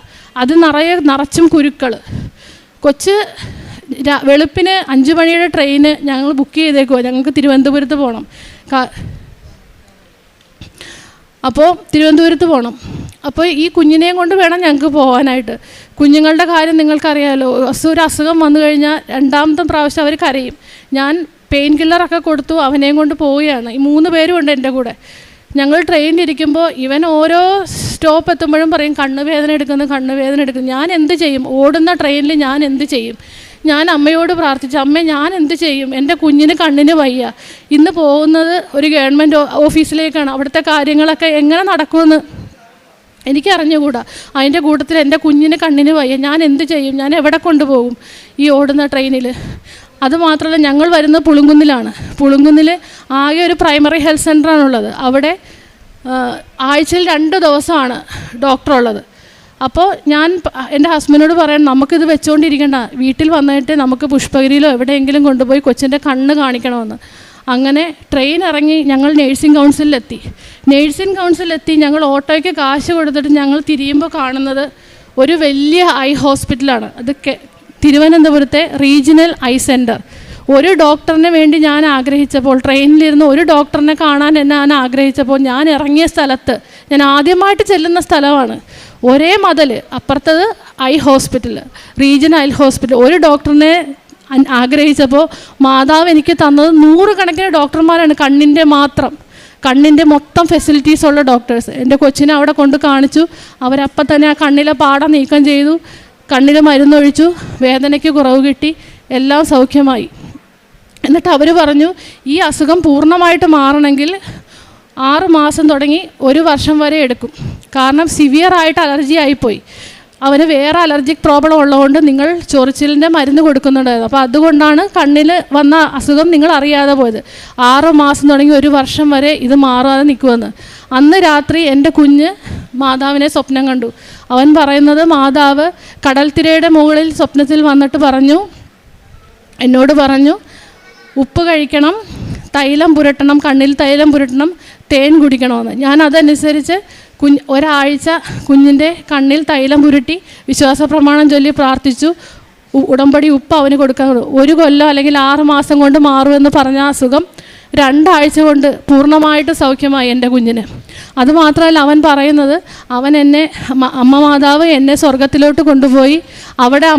അത് നിറച്ചും കുരുക്കൾ. കൊച്ച് വെളുപ്പിന് 5 മണിയുടെ ട്രെയിന് ഞങ്ങൾ ബുക്ക് ചെയ്തേക്കുമോ, ഞങ്ങൾക്ക് തിരുവനന്തപുരത്ത് പോകണം. അപ്പോൾ തിരുവനന്തപുരത്ത് പോകണം. അപ്പോൾ ഈ കുഞ്ഞിനെയും കൊണ്ട് വേണം ഞങ്ങൾക്ക് പോകാനായിട്ട്. കുഞ്ഞുങ്ങളുടെ കാര്യം നിങ്ങൾക്കറിയാമല്ലോ, ഒരു അസുഖം വന്നു കഴിഞ്ഞാൽ 2ാമത്തെ പ്രാവശ്യം അവർ കരയും. ഞാൻ പെയിൻ കില്ലറൊക്കെ കൊടുത്തു അവനെയും കൊണ്ട് പോവുകയാണ്. ഈ 3 പേരും ഉണ്ട് എൻ്റെ കൂടെ. ഞങ്ങൾ ട്രെയിനിലിരിക്കുമ്പോൾ ഇവൻ ഓരോ സ്റ്റോപ്പ് എത്തുമ്പോഴും പറയും കണ്ണുവേദന എടുക്കുന്നു. ഞാൻ എന്ത് ചെയ്യും? ഓടുന്ന ട്രെയിനിൽ ഞാൻ എന്ത് ചെയ്യും? ഞാൻ അമ്മയോട് പ്രാർത്ഥിച്ചു, അമ്മ ഞാൻ എന്ത് ചെയ്യും? എൻ്റെ കുഞ്ഞിന് കണ്ണിന് വയ്യ. ഇന്ന് പോകുന്നത് ഒരു ഗവൺമെൻറ് ഓഫീസിലേക്കാണ്. അവിടുത്തെ കാര്യങ്ങളൊക്കെ എങ്ങനെ നടക്കുമെന്ന് എനിക്കറിഞ്ഞുകൂടാ. അതിൻ്റെ കൂട്ടത്തിൽ എൻ്റെ കുഞ്ഞിന് കണ്ണിന് വയ്യ, ഞാൻ എന്ത് ചെയ്യും? ഞാൻ എവിടെ കൊണ്ടുപോകും ഈ ഓടുന്ന ട്രെയിനിൽ? അതുമാത്രമല്ല, ഞങ്ങൾ വരുന്നത് പുളുങ്കുന്നിലാണ്. പുളുങ്കുന്നിൽ ആകെ ഒരു പ്രൈമറി ഹെൽത്ത് സെൻ്ററാണുള്ളത്. അവിടെ ആഴ്ചയിൽ 2 ദിവസമാണ് ഡോക്ടറുള്ളത്. അപ്പോൾ ഞാൻ എൻ്റെ ഹസ്ബൻഡിനോട് പറയാൻ, നമുക്കിത് വെച്ചുകൊണ്ടിരിക്കേണ്ട, വീട്ടിൽ വന്നിട്ട് നമുക്ക് പുഷ്പഗിരിയിലോ എവിടെയെങ്കിലും കൊണ്ടുപോയി കൊച്ചിൻ്റെ കണ്ണ് കാണിക്കണമെന്ന്. അങ്ങനെ ട്രെയിൻ ഇറങ്ങി ഞങ്ങൾ നേഴ്സിംഗ് കൗൺസിലെത്തി. ഞങ്ങൾ ഓട്ടോയ്ക്ക് കാശ് കൊടുത്തിട്ട് ഞങ്ങൾ തിരിയുമ്പോൾ കാണുന്നത് ഒരു വലിയ ഐ ഹോസ്പിറ്റലാണ്. അത് തിരുവനന്തപുരത്തെ റീജിയണൽ ഐ സെൻറ്റർ. ഒരു ഡോക്ടറിന് വേണ്ടി ഞാൻ ആഗ്രഹിച്ചപ്പോൾ, ട്രെയിനിലിരുന്ന് ഒരു ഡോക്ടറിനെ കാണാൻ ഞാൻ ആഗ്രഹിച്ചപ്പോൾ, ഞാൻ ഇറങ്ങിയ സ്ഥലത്ത്, ഞാൻ ആദ്യമായിട്ട് ചെല്ലുന്ന സ്ഥലമാണ്, ഒരേ മതിൽ അപ്പുറത്തത് eye hospital, regional eye hospital. ഒരു ഡോക്ടറിനെ ആഗ്രഹിച്ചപ്പോൾ മാതാവ് എനിക്ക് തന്നത് 100 കണക്കിന് ഡോക്ടർമാരാണ്. കണ്ണിൻ്റെ മൊത്തം ഫെസിലിറ്റീസ് ഉള്ള ഡോക്ടേഴ്സ്. എൻ്റെ കൊച്ചിനെ അവിടെ കൊണ്ട് കാണിച്ചു. അവരപ്പം തന്നെ ആ കണ്ണിലെ പാട നീക്കം ചെയ്തു, കണ്ണിൽ മരുന്നൊഴിച്ചു, വേദനയ്ക്ക് കുറവ് കിട്ടി, എല്ലാം സൗഖ്യമായി. എന്നിട്ട് അവർ പറഞ്ഞു, ഈ അസുഖം പൂർണ്ണമായിട്ട് മാറണമെങ്കിൽ 6 മാസം തുടങ്ങി 1 വർഷം വരെ എടുക്കും. കാരണം സിവിയറായിട്ട് അലർജി ആയിപ്പോയി. അവന് വേറെ അലർജിക് പ്രോബ്ലം ഉള്ളതുകൊണ്ട് നിങ്ങൾ ചൊറിച്ചിലിൻ്റെ മരുന്ന് കൊടുക്കുന്നുണ്ടായിരുന്നു. അപ്പോൾ അതുകൊണ്ടാണ് കണ്ണിൽ വന്ന അസുഖം നിങ്ങൾ അറിയാതെ പോയത്. 6 മാസം തുടങ്ങി 1 വർഷം വരെ ഇത് മാറാതെ നിൽക്കുമെന്ന്. അന്ന് രാത്രി എൻ്റെ കുഞ്ഞ് മാതാവിനെ സ്വപ്നം കണ്ടു. അവൻ പറയുന്നത്, മാതാവ് കടൽത്തിരയുടെ മുകളിൽ സ്വപ്നത്തിൽ വന്നിട്ട് എന്നോട് പറഞ്ഞു, ഉപ്പ് കഴിക്കണം, തൈലം പുരട്ടണം, കണ്ണിൽ തൈലം പുരട്ടണം, തേൻ കുടിക്കണമെന്ന്. ഞാൻ അതനുസരിച്ച് ഒരാഴ്ച കുഞ്ഞിൻ്റെ കണ്ണിൽ തൈലം പുരട്ടി വിശ്വാസ പ്രമാണം ചൊല്ലി പ്രാർത്ഥിച്ചു. ഉടമ്പടി ഉപ്പ് അവന് കൊടുക്കാൻ. 1 കൊല്ലം അല്ലെങ്കിൽ 6 മാസം കൊണ്ട് മാറുമെന്ന് പറഞ്ഞ അസുഖം 2 ആഴ്ച കൊണ്ട് പൂർണ്ണമായിട്ട് സൗഖ്യമായി എൻ്റെ കുഞ്ഞിന്. അതുമാത്രമല്ല, അവൻ പറയുന്നത്, അമ്മ മാതാവ് എന്നെ സ്വർഗത്തിലോട്ട് കൊണ്ടുപോയി. അവിടെ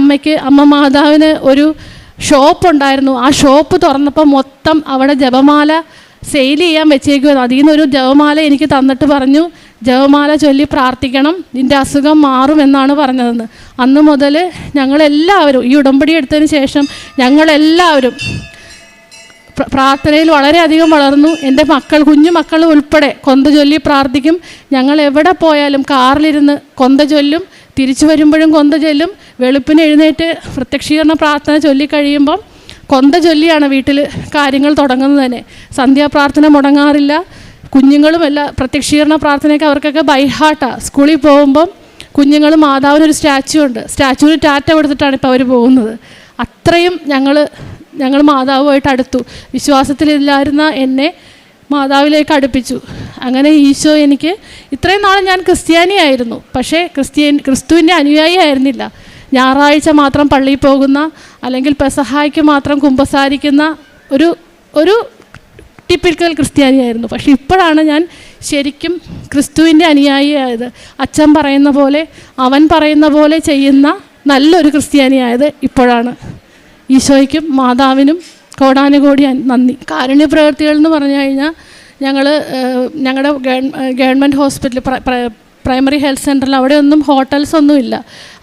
അമ്മ മാതാവിന് ഒരു ഷോപ്പ് ഉണ്ടായിരുന്നു. ആ ഷോപ്പ് തുറന്നപ്പോൾ മൊത്തം അവിടെ ജപമാല സെയിൽ ചെയ്യാൻ വെച്ചേക്കുമോ. അതിൽ നിന്നൊരു ജപമാല എനിക്ക് തന്നിട്ട് പറഞ്ഞു, ജപമാല ചൊല്ലി പ്രാർത്ഥിക്കണം, നിൻ്റെ അസുഖം മാറുമെന്നാണ് പറഞ്ഞതെന്ന്. അന്ന് മുതൽ ഞങ്ങളെല്ലാവരും, ഈ ഉടമ്പടി എടുത്തതിന് ശേഷം ഞങ്ങളെല്ലാവരും പ്രാർത്ഥനയിൽ വളരെയധികം വളർന്നു. എൻ്റെ കുഞ്ഞു മക്കൾ ഉൾപ്പെടെ കൊന്ത ചൊല്ലി പ്രാർത്ഥിക്കും. ഞങ്ങൾ എവിടെ പോയാലും കാറിലിരുന്ന് കൊന്ത ചൊല്ലും, തിരിച്ചു വരുമ്പോഴും കൊന്ത ചൊല്ലും. വെളുപ്പിന് എഴുന്നേറ്റ് പ്രത്യക്ഷീകരണ പ്രാർത്ഥന ചൊല്ലിക്കഴിയുമ്പം കൊന്ത ചൊല്ലിയാണ് വീട്ടിൽ കാര്യങ്ങൾ തുടങ്ങുന്നത് തന്നെ. സന്ധ്യാപ്രാർത്ഥന മുടങ്ങാറില്ല. കുഞ്ഞുങ്ങളുമല്ല, പ്രത്യക്ഷീകരണ പ്രാർത്ഥനയൊക്കെ അവർക്കൊക്കെ ബൈഹാർട്ടാണ്. സ്കൂളിൽ പോകുമ്പം കുഞ്ഞുങ്ങൾ മാതാവിനൊരു സ്റ്റാച്ചു ഉണ്ട്, സ്റ്റാച്ചുവിന് ടാറ്റ കൊടുത്തിട്ടാണ് ഇപ്പോൾ അവർ പോകുന്നത്. അത്രയും ഞങ്ങൾ മാതാവുമായിട്ട് അടുത്തു. വിശ്വാസത്തിലില്ലായിരുന്ന എന്നെ മാതാവിലേക്ക് അടുപ്പിച്ചു. അങ്ങനെ ഈശോ എനിക്ക്, ഇത്രയും നാൾ ഞാൻ ക്രിസ്ത്യാനിയായിരുന്നു, പക്ഷേ ക്രിസ്തുവിൻ്റെ അനുയായി ആയിരുന്നില്ല. ഞായറാഴ്ച മാത്രം പള്ളിയിൽ പോകുന്ന, അല്ലെങ്കിൽ പെസഹായ്ക്ക് മാത്രം കുമ്പസാരിക്കുന്ന ഒരു ടിപ്പിക്കൽ ക്രിസ്ത്യാനിയായിരുന്നു. പക്ഷേ ഇപ്പോഴാണ് ഞാൻ ശരിക്കും ക്രിസ്തുവിൻ്റെ അനുയായിയായത്. അച്ഛൻ പറയുന്ന പോലെ, അവൻ പറയുന്ന പോലെ ചെയ്യുന്ന നല്ലൊരു ക്രിസ്ത്യാനിയായത് ഇപ്പോഴാണ്. ഈശോയ്ക്കും മാതാവിനും കോടാനുകോടി നന്ദി. കാരുണ്യ പ്രവൃത്തികൾ എന്ന് പറഞ്ഞു കഴിഞ്ഞാൽ, ഞങ്ങളുടെ ഗവൺമെൻറ് ഹോസ്പിറ്റൽ പ്രൈമറി ഹെൽത്ത് സെൻ്ററിൽ അവിടെയൊന്നും ഹോട്ടൽസ് ഒന്നുമില്ല.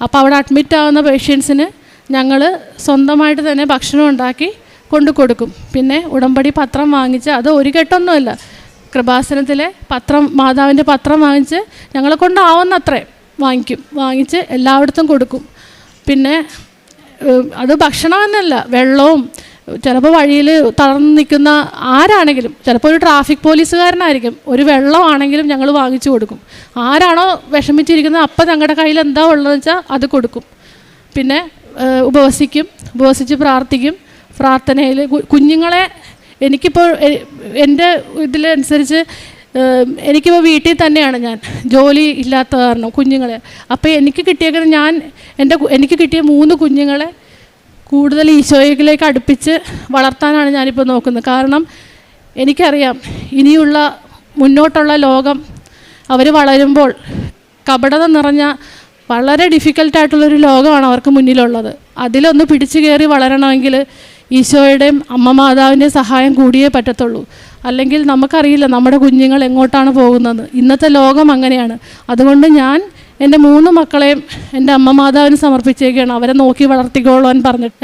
അപ്പോൾ അവിടെ അഡ്മിറ്റ് ആവുന്ന പേഷ്യൻസിന് ഞങ്ങൾ സ്വന്തമായിട്ട് തന്നെ ഭക്ഷണം ഉണ്ടാക്കി കൊണ്ടു കൊടുക്കും. പിന്നെ ഉടമ്പടി പത്രം വാങ്ങിച്ച്, അത് ഒരു കെട്ടൊന്നുമല്ല, കൃപാസനത്തിലെ പത്രം, മാതാവിൻ്റെ പത്രം വാങ്ങിച്ച് ഞങ്ങളെ കൊണ്ടാവുന്നത്രേ വാങ്ങിച്ച് എല്ലായിടത്തും കൊടുക്കും. പിന്നെ അത് ഭക്ഷണമെന്നല്ല, വെള്ളവും, ചിലപ്പോൾ വഴിയിൽ തളർന്ന് നിൽക്കുന്ന ആരാണെങ്കിലും, ചിലപ്പോൾ ഒരു ട്രാഫിക് പോലീസുകാരനായിരിക്കും, ഒരു വെള്ളമാണെങ്കിലും ഞങ്ങൾ വാങ്ങിച്ചു കൊടുക്കും. ആരാണോ വിഷമിച്ചിരിക്കുന്നത് അപ്പം ഞങ്ങളുടെ കയ്യിൽ എന്താ ഉള്ളതെന്ന് വെച്ചാൽ അത് കൊടുക്കും. പിന്നെ ഉപവസിച്ച് പ്രാർത്ഥിക്കും. പ്രാർത്ഥനയിൽ കുഞ്ഞുങ്ങളെ, എനിക്കിപ്പോൾ എൻ്റെ ഇതിലനുസരിച്ച് എനിക്കിപ്പോൾ വീട്ടിൽ തന്നെയാണ്, ഞാൻ ജോലി ഇല്ലാത്ത കാരണം കുഞ്ഞുങ്ങളെ. അപ്പോൾ എനിക്ക് എനിക്ക് കിട്ടിയ 3 കുഞ്ഞുങ്ങളെ കൂടുതൽ ഈശോയിലേക്ക് അടുപ്പിച്ച് വളർത്താനാണ് ഞാനിപ്പോൾ നോക്കുന്നത്. കാരണം എനിക്കറിയാം ഇനിയുള്ള മുന്നോട്ടുള്ള ലോകം അവർ വളരുമ്പോൾ കപടത നിറഞ്ഞ വളരെ ഡിഫിക്കൽട്ടായിട്ടുള്ളൊരു ലോകമാണ് അവർക്ക് മുന്നിലുള്ളത്. അതിലൊന്ന് പിടിച്ചു കയറി വളരണമെങ്കിൽ ഈശോയുടെയും അമ്മ മാതാവിൻ്റെയും സഹായം കൂടിയേ പറ്റത്തുള്ളൂ. അല്ലെങ്കിൽ നമുക്കറിയില്ല നമ്മുടെ കുഞ്ഞുങ്ങൾ എങ്ങോട്ടാണ് പോകുന്നത്. ഇന്നത്തെ ലോകം അങ്ങനെയാണ്. അതുകൊണ്ട് ഞാൻ എൻ്റെ 3 മക്കളെയും എൻ്റെ അമ്മ മാതാവിന് സമർപ്പിച്ചേക്കാണ്. അവരെ നോക്കി വളർത്തിക്കോളാൻ പറഞ്ഞിട്ട്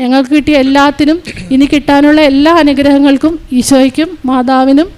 ഞങ്ങൾക്ക് കിട്ടിയ എല്ലാത്തിനും ഇനി കിട്ടാനുള്ള എല്ലാ അനുഗ്രഹങ്ങൾക്കും ഈശോയ്ക്കും മാതാവിനും